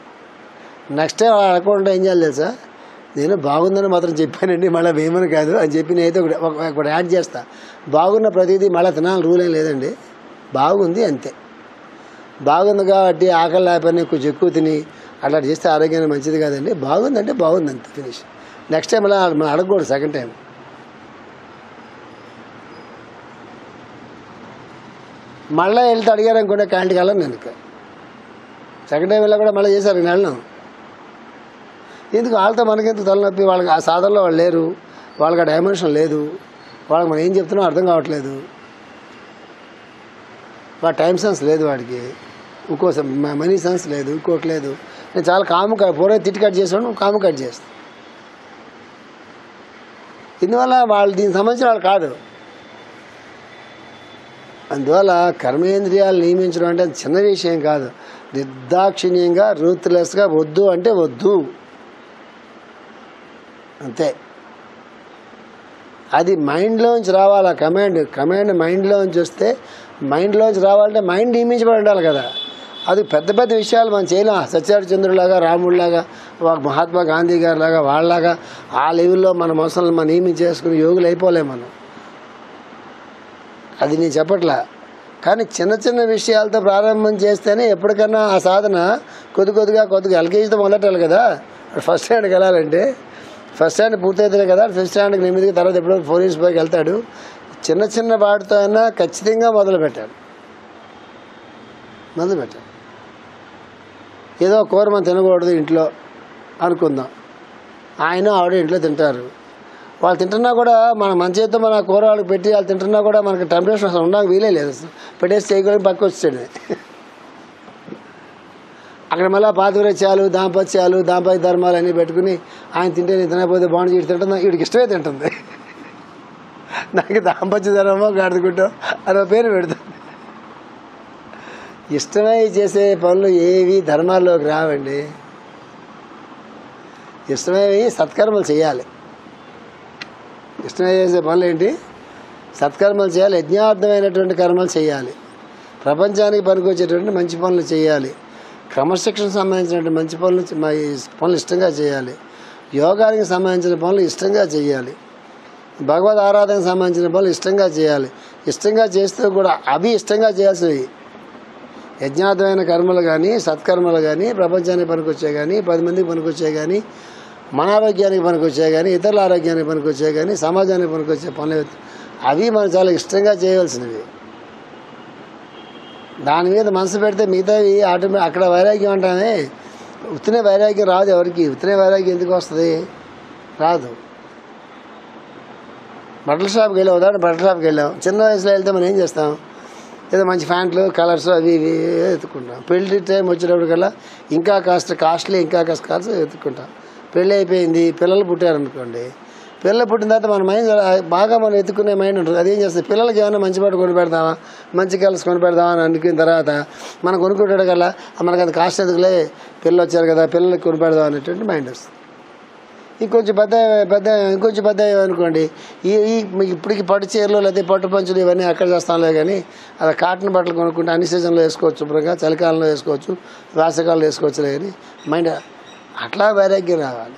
నెక్స్ట్ టైం వాళ్ళు అడగకుండా ఏం చేయాలి తెలుసా, నేను బాగుందని మాత్రం చెప్పానండి, మళ్ళీ వేయమని కాదు అని చెప్పి నేనైతే ఒకటి యాడ్ చేస్తా. బాగున్న ప్రతిదీ మళ్ళీ తినాలని రూల్ ఏం లేదండి, బాగుంది అంతే. బాగుంది కాబట్టి ఆకలి లేకపోయినా కొంచెం ఎక్కువ తిని అట్లా చేస్తే ఆరోగ్యానికి మంచిది కాదండి. బాగుందంటే బాగుంది అంతే, ఫినిష్. నెక్స్ట్ టైం అలా మనం అడగకూడదు. సెకండ్ టైం మళ్ళీ వెళ్తే అడిగారు అనుకుంటే క్యాంటీన్కి వెళ్ళను నేను. సెకండ్ టైం వెళ్ళా కూడా మళ్ళీ చేశారు, నేను వెళ్ళను. ఎందుకు వాళ్ళతో మనకెందుకు తలనొప్పి, వాళ్ళకి ఆ సాధనలో వాళ్ళు లేరు, వాళ్ళకి ఆ డైమెన్షన్ లేదు, వాళ్ళకి మనం ఏం చెప్తున్నామో అర్థం కావట్లేదు, వాడి టైం సెన్స్ లేదు, వాడికి ఇంకో మనీ సెన్స్ లేదు, ఇంకోటి లేదు. నేను చాలా కాము పూర్వం తిట్టి కట్ చేసాను, కాము కట్ చేస్తాను. ఇందువల్ల వాళ్ళు దీనికి సంబంధించిన వాళ్ళు కాదు. అందువల్ల కర్మేంద్రియాలు నియమించడం అంటే చిన్న విషయం కాదు. నిర్దాక్షిణ్యంగా రూత్లెస్గా వద్దు అంటే వద్దు అంతే. అది మైండ్లోంచి రావాలి. ఆ కమాండ్ మైండ్లోంచి వస్తే, మైండ్లోంచి రావాలంటే మైండ్ నియమించబడి ఉండాలి కదా. అది పెద్ద పెద్ద విషయాలు మనం చేయలేం. సత్యహరిచంద్రులాగా, రాముడిలాగా, మహాత్మా గాంధీ గారిలాగా, వాళ్ళలాగా ఆ లెవెల్లో మన మనసులను మనం నియమించేసుకుని యోగులు అయిపోలేం మనం. అది నేను చెప్పట్లా. కానీ చిన్న చిన్న విషయాలతో ప్రారంభం చేస్తేనే ఎప్పటికన్నా ఆ సాధన కొద్దిగా ఎల్కేజీతో మొదలెట్టాలి కదా. ఫస్ట్ స్టాండ్కి వెళ్ళాలంటే ఫస్ట్ స్టాండ్ పూర్తయితేనే కదా ఫస్ట్ స్టాండ్కి నెమ్మదిగా, తర్వాత ఎప్పుడో 4 years పైకి వెళ్తాడు. చిన్న వాటితో అయినా ఖచ్చితంగా మొదలు పెట్టాలి. ఏదో కూర మనం తినకూడదు ఇంట్లో అనుకుందాం, ఆయన ఆవిడ ఇంట్లో తింటారు. వాళ్ళు తింటున్నా కూడా మన చేతితో మన కూర వాళ్ళకి పెట్టి వాళ్ళు తింటున్నా కూడా మనకి టెంపరేచర్ అసలు ఉండడానికి వీలే లేదు. పెట్టేసి చేయకూడదు పక్క వచ్చాడు. అక్కడ మళ్ళీ పాతివ్రత్యాలు, దాంపత్య ధర్మాలు అన్నీ పెట్టుకుని ఆయన తింటే నేను తినకపోతే బాగుంది, వీడు తింటుంది, వీడికి ఇష్టమే తింటుంది. నాకు దాంపత్య ధర్మమో గాడుకుంటాం అనే పేరు పెడుతుంది. ఇష్టమై చేసే పనులు ఏవి ధర్మాల్లోకి రావండి. ఇష్టమై సత్కర్మలు చేయాలి. ఇష్టమై చేసే పనులు ఏంటి? సత్కర్మలు చేయాలి, యజ్ఞార్థమైనటువంటి కర్మలు చేయాలి, ప్రపంచానికి పనికొచ్చేటువంటి మంచి పనులు చేయాలి, క్రమశిక్షణకు సంబంధించినటువంటి మంచి పనులు ఇష్టంగా చేయాలి, యోగానికి సంబంధించిన పనులు ఇష్టంగా చేయాలి, భగవద్ ఆరాధనకు సంబంధించిన పనులు ఇష్టంగా చేయాలి. ఇష్టంగా చేస్తూ కూడా అవి ఇష్టంగా చేయాల్సినవి. యజ్ఞార్థమైన కర్మలు కానీ, సత్కర్మలు కానీ, ప్రపంచానికి పనికొచ్చే కానీ, 10 మందికి పనికొచ్చే కానీ, మన ఆరోగ్యానికి పనికొచ్చే కానీ, ఇతరుల ఆరోగ్యానికి పనికొచ్చే కానీ, సమాజానికి పనికొచ్చే పనులు అవి మనం చాలా ఇష్టంగా చేయవలసినవి. దాని మీద మనసు పెడితే మిగతావి అక్కడ వైరాగ్యం అంటానే, ఉత్తనే వైరాగ్యం రాదు ఎవరికి. ఉత్తనే వైరాగ్యం ఎందుకు వస్తుంది? రాదు. బట్టల షాప్కి వెళ్ళాం, ఉదాహరణ బట్టల షాప్కి వెళ్ళాం. చిన్న వయసులో వెళ్తే మనం ఏం చేస్తాం? ఏదో మంచి ప్యాంట్లు, కలర్స్ అవి ఇవి ఎత్తుకుంటాం. పెళ్లి టైం వచ్చేటప్పటికల్లా ఇంకా కాస్త కాస్ట్లీ, ఇంకా కాస్త కాస్త ఎత్తుకుంటాం. పెళ్ళి అయిపోయింది, పిల్లలు పుట్టారనుకోండి, పిల్లలు పుట్టిన తర్వాత మన మైండ్ బాగా మనం ఎత్తుకునే మైండ్ ఉంటుంది. అదేం చేస్తుంది? పిల్లలకి ఏమైనా మంచి పాటు కొని పెడతామా, మంచి కలర్స్ కొని పెడతామా అని అనుకున్న తర్వాత మనం కొనుక్కుంటాడు కల్లా మనకు అది కాస్ట్ ఎందుకులే, పిల్లలు వచ్చారు కదా పిల్లలకి కొని పెడదాం అనేటువంటి మైండ్ వస్తుంది. ఇంకొంచెం పెద్ద అనుకోండి, ఇప్పటికి పట్టు చీరలు లేదా పట్టు పంచులు ఇవన్నీ ఎక్కడ చేస్తాంలే కానీ అది కాటన్ బట్టలు కొనుక్కుంటే అన్ని సీజన్లో వేసుకోవచ్చు, శుభ్రంగా చలికాలంలో వేసుకోవచ్చు, వేసవికాలంలో వేసుకోవచ్చులే కానీ మైండ్ అట్లా వైరాగ్యం రావాలి.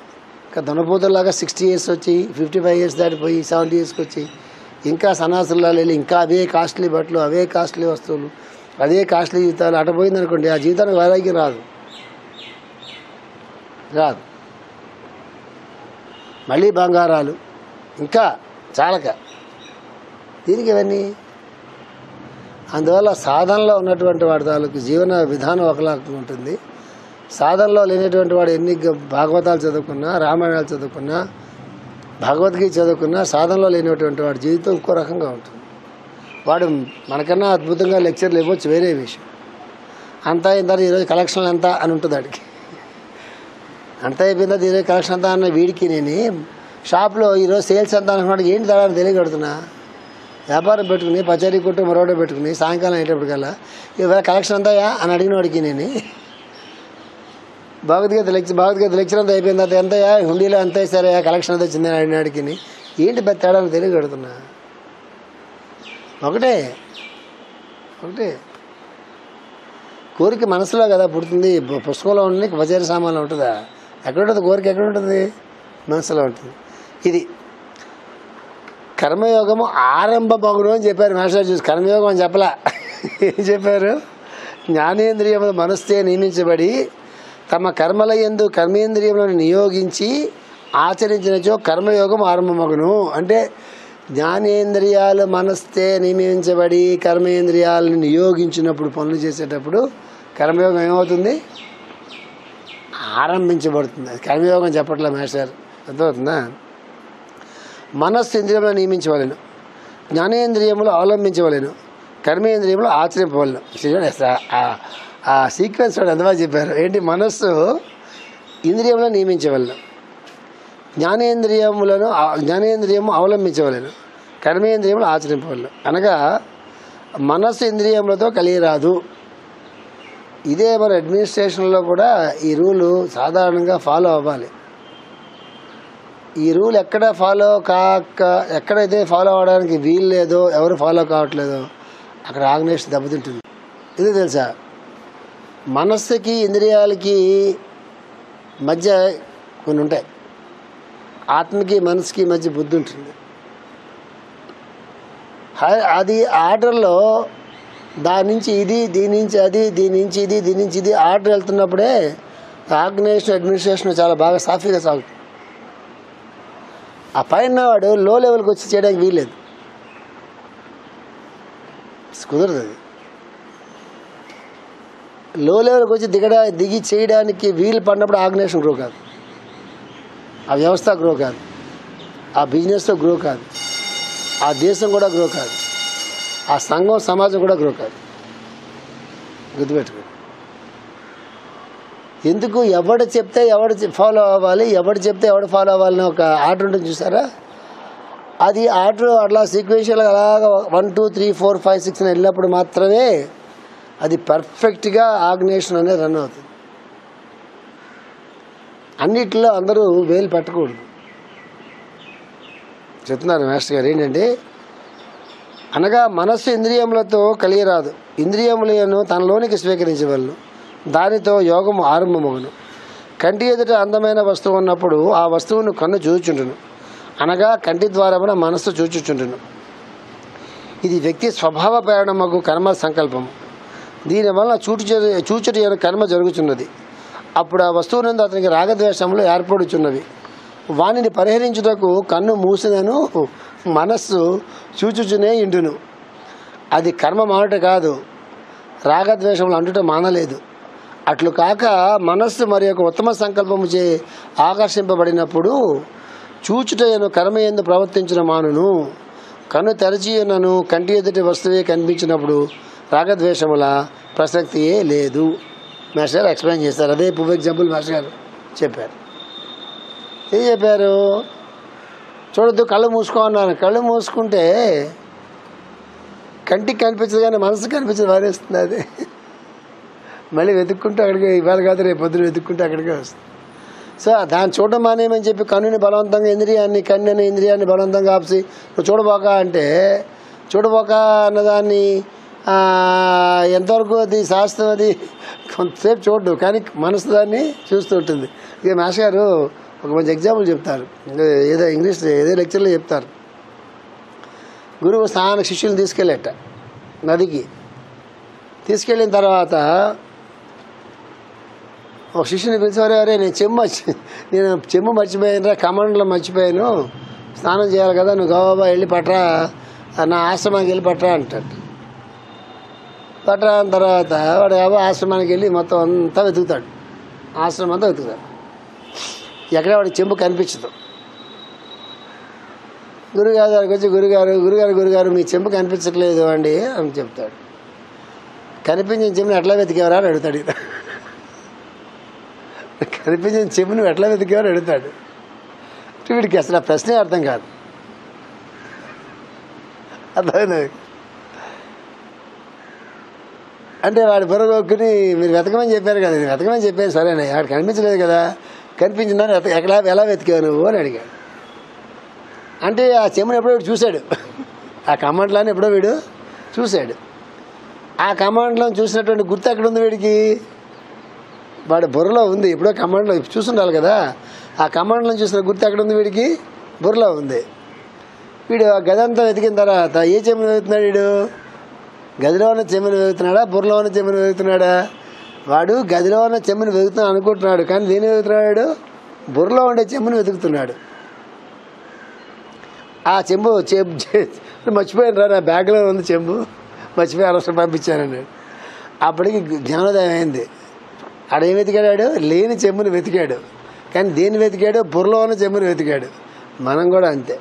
ఇంకా దునపోతులాగా 60 years వచ్చి 55 years దాటిపోయి 70 yearsకి వచ్చి ఇంకా సన్నాసుల్లో వెళ్ళి ఇంకా అవే కాస్ట్లీ బట్టలు, అవే కాస్ట్లీ వస్తువులు, అదే కాస్ట్లీ జీవితాలు అటపోయింది అనుకోండి, ఆ జీవితానికి వైరాగ్యం రాదు. మళ్ళీ బంగారాలు ఇంకా చాలక దీనికి ఇవన్నీ. అందువల్ల సాధనలో ఉన్నటువంటి వాడి తాలూకు జీవన విధానం ఒకలాగా ఉంటుంది. సాధనలో లేనటువంటి వాడు ఎన్ని భాగవతాలు చదువుకున్నా, రామాయణాలు చదువుకున్నా, భగవద్గీత చదువుకున్నా, సాధనలో లేనటువంటి వాడి జీవితం ఇంకో రకంగా ఉంటుంది. వాడు మనకన్నా అద్భుతంగా లెక్చర్లు ఇవ్వచ్చు, వేరే విషయం. అంతా అయిన తర్వాత ఈరోజు కలెక్షన్లు ఎంత అని ఉంటుంది వాడికి. అంతా అయిపోయిన తర్వాత ఈరోజు కలెక్షన్ అంతా అన్న వీడికి నేను షాప్లో ఈరోజు సేల్స్ అంతా అనుకున్నాడు. ఏంటి తేడా తెలియగడుతున్నా? వ్యాపారం పెట్టుకుని పచారీ కొట్టు మరోడో పెట్టుకుని సాయంకాలం అయ్యేటప్పటికల్లా ఇవాళ కలెక్షన్ అంతాయా అని అడిగిన వాడికి నేను భగవద్గీత లెక్చర్ అంతా అయిపోయిన తర్వాత ఎంతయా హుండీలో ఎంత వేసారా, కలెక్షన్ అంతా వచ్చిందని అడిగినాడికి ఏంటి పెద్ద తేడా తెలియగడుతున్నా? ఒకటే కోరిక మనసులో కదా పుడుతుంది. పుస్తకంలో ఉండి పచారీ సామాన్లో ఉంటుందా? ఎక్కడ ఉంటుంది కోరిక? ఎక్కడ ఉంటుంది? మనసులో ఉంటుంది. ఇది కర్మయోగము ఆరంభ మగుడు అని చెప్పారు మాస్టర్. చూసి కర్మయోగం అని చెప్పలా. ఏం చెప్పారు? జ్ఞానేంద్రియముల మనస్తే నియమించబడి తమ కర్మల యందు కర్మేంద్రియములను నియోగించి ఆచరించినచో కర్మయోగం ఆరంభమగును. అంటే జ్ఞానేంద్రియాలు మనస్తే నియమించబడి కర్మేంద్రియాలను నియోగించినప్పుడు, పనులు చేసేటప్పుడు కర్మయోగం ఏమవుతుంది? ఆరంభించబడుతుంది. కర్మయోగం చెప్పట్లే మాస్టర్, అర్థమవుతుందా? మనస్సు ఇంద్రియములను నియమించవలను, జ్ఞానేంద్రియములు అవలంబించవలను, కర్మేంద్రియములు ఆచరింపవలను. ఆ సీక్వెన్స్ వాడు ఎంతవా చెప్పారు. ఏంటి? మనస్సు ఇంద్రియములను నియమించవలను, జ్ఞానేంద్రియము అవలంబించవలను, కర్మేంద్రియములు ఆచరింపవలను. అనగా మనస్సు ఇంద్రియములతో కలిగి రాదు. ఇదే మన అడ్మినిస్ట్రేషన్లో కూడా ఈ రూలు సాధారణంగా ఫాలో అవ్వాలి. ఈ రూల్ ఎక్కడ ఫాలో ఎక్కడైతే ఫాలో అవడానికి వీలు లేదో, ఎవరు ఫాలో కావట్లేదో అక్కడ ఆర్గనైజేషన్ దెబ్బతింటుంది. ఇది తెలుసా, మనస్సుకి ఇంద్రియాలకి మధ్య కొన్ని ఉంటాయి, ఆత్మకి మనసుకి మధ్య బుద్ధి ఉంటుంది. అది ఆర్డర్లో దాని నుంచి ఇది, దీని నుంచి అది, దీని నుంచి ఇది, దీని నుంచి ఇది ఆర్డర్ వెళ్తున్నప్పుడే ఆర్గనైజేషన్ అడ్మినిస్ట్రేషన్ చాలా బాగా సాఫీగా సాగుతుంది. ఆ పైన వాడు లో లెవెల్కి వచ్చి చేయడానికి వీల్లేదు, కుదరదు. అది లో లెవెల్కి వచ్చి దిగి చేయడానికి వీలు పడినప్పుడు ఆర్గనైజేషన్ గ్రో కాదు, ఆ వ్యవస్థ గ్రో కాదు, ఆ బిజినెస్లో గ్రో కాదు, ఆ దేశం కూడా గ్రో కాదు, ఆ సంఘం సమాజం కూడా గ్రో కాదు. గుర్తుపెట్టుకో. ఎందుకు ఎవడు చెప్తే ఎవడు ఫాలో అవ్వాలి, ఎవడు చెప్తే ఎవడు ఫాలో అవ్వాలని ఒక ఆర్డర్ ఉంటుంది చూసారా, అది ఆర్డర్ అట్లా సీక్వెన్షియల్గా అలాగా 1 2 3 4 5 6 అని వెళ్ళినప్పుడు మాత్రమే అది పర్ఫెక్ట్గా ఆర్గనైజేషన్ అనేది రన్ అవుతుంది. అన్నిటిలో అందరూ వేలు పెట్టకూడదు. చెప్తున్నారు మాస్టర్ గారు ఏంటంటే, అనగా మనస్సు ఇంద్రియములతో కలిగి రాదు, ఇంద్రియములను తనలోనికి స్వీకరించవలను, దానితో యోగము ఆరంభమగును. కంటి ఎదుట అందమైన వస్తువు ఉన్నప్పుడు ఆ వస్తువును కన్ను చూచుచుండును, అనగా కంటి ద్వారమున మనస్సు చూచుచుండును. ఇది వ్యక్తి స్వభావ ప్రేరణమగు కర్మ సంకల్పము. దీనివలన చూచుటి కర్మ జరుగుతున్నది. అప్పుడు ఆ వస్తువునందు అతనికి రాగద్వేషములు ఏర్పడుచున్నవి. వానిని పరిహరించుటకు కన్ను మూసినను మనస్సు చూచుచునే ఇండును. అది కర్మ మానుట కాదు, రాగద్వేషములు అంటుట మానలేదు. అట్లు కాక మనస్సు మరి యొక్క ఉత్తమ సంకల్పము చే ఆకర్షింపబడినప్పుడు చూచుటయను కర్మయందు ప్రవర్తించిన మానును. కన్ను తెరచియునను కంటి ఎదుటి వస్తువే కనిపించినప్పుడు రాగద్వేషముల ప్రసక్తియే లేదు. మాస్టర్ గారు ఎక్స్ప్లెయిన్ చేస్తారు. అదే పువ్వు ఎగ్జాంపుల్ మాస్టర్ గారు చెప్పారు. ఏం చెప్పారు, చూడొద్దు కళ్ళు మూసుకో అన్నాను. కళ్ళు మూసుకుంటే కంటికి కనిపించదు కానీ మనసు కనిపించదు, వారేస్తుంది. అది మళ్ళీ వెతుక్కుంటూ అక్కడికి, ఇవాళ కాదు రేపు పొద్దున వెతుక్కుంటూ అక్కడికే వస్తుంది. సో దాన్ని చూడడం మానేమని చెప్పి కన్నుని బలవంతంగా కన్నుని ఇంద్రియాన్ని బలవంతంగా ఆపసి నువ్వు చూడబోక అంటే, చూడబోక అన్నదాన్ని ఎంతవరకు అది శాస్త్రం, అది కొంతసేపు చూడడు కానీ మనసు దాన్ని చూస్తూ ఉంటుంది. ఇక మాస్టర్ గారు ఒక మంచి ఎగ్జాంపుల్ చెప్తారు, ఏదో ఇంగ్లీష్ ఏదో లెక్చర్లో చెప్తారు. గురువు స్నానానికి శిష్యులను తీసుకెళ్ళేట నదికి. తీసుకెళ్ళిన తర్వాత ఒక శిష్యుని పిలిచేవారు, అరే నేను చెమ్ము మర్చిపోయాను, కమండలో మర్చిపోయాను, స్నానం చేయాలి కదా, నువ్వు గబాబా వెళ్ళి పట్రా, నా ఆశ్రమానికి వెళ్ళి పట్రా అంటాడు. పట్రా అన్న తర్వాత వాడు ఆశ్రమానికి వెళ్ళి మొత్తం అంతా వెతుకుతాడు, ఆశ్రమం అంతా వెతుకుతాడు. ఎక్కడ వాడికి చెంబు కనిపించదు. గురుగారు దగ్గరికి వచ్చి, గురుగారు మీ చెంబు కనిపించట్లేదు అండి అని చెప్తాడు. కనిపించిన చెంబుని ఎట్లా వెతికేవరా అని అడుగుతాడు. కనిపించిన చెంబుని ఎట్లా వెతికేవని అడుగుతాడు. వీడికి అసలు ఆ ప్రశ్నే అర్థం కాదు. అర్థమైంది అంటే వాడి బుర్రగొక్కుని మీరు వెతకమని చెప్పారు కదా, నేను వెతకమని చెప్పాను సరేనా, వాడు కనిపించలేదు కదా, కనిపించిందని ఎలా వెతికావు నువ్వు అని అడిగాడు. అంటే ఆ చెంబుని ఎప్పుడో వీడు చూశాడు, ఆ కమాండ్లాన్ని ఎప్పుడో వీడు చూశాడు. ఆ కమాండ్లో చూసినటువంటి గుర్తు ఎక్కడ ఉంది వీడికి, వాడి బుర్రలో ఉంది. ఎప్పుడో కమాండ్లో చూసుండాలి కదా, ఆ కమాండ్లో చూసిన గుర్తు ఎక్కడ ఉంది వీడికి, బుర్రలో ఉంది. వీడు ఆ గదంతా వెతికిన తర్వాత ఏ చెంబుని వెతుకుతున్నాడు వీడు, గదిలో ఉన్న చెంబుని వెతుకుతున్నాడా, బుర్రలో ఉన్న చెంబుని వెతుకుతున్నాడా? వాడు గదిలో ఉన్న చెంబుని వెతుకుతున్నాడు అనుకుంటున్నాడు, కానీ దేని వెతుకుతున్నాడు, బుర్రలో ఉండే చెంబుని వెతుకుతున్నాడు. ఆ చెంబు మర్చిపోయాను రా, నా బ్యాగ్లో ఉంది చెంబు, మర్చిపోయి అవసరం పంపించానన్నాడు. అప్పటికి జ్ఞానోదయం అయింది. ఆడేం వెతికాడు, లేని చెంబుని వెతికాడు, కానీ దేన్ని వెతికాడు, బుర్రలో ఉన్న చెంబుని వెతికాడు. మనం కూడా అంతే,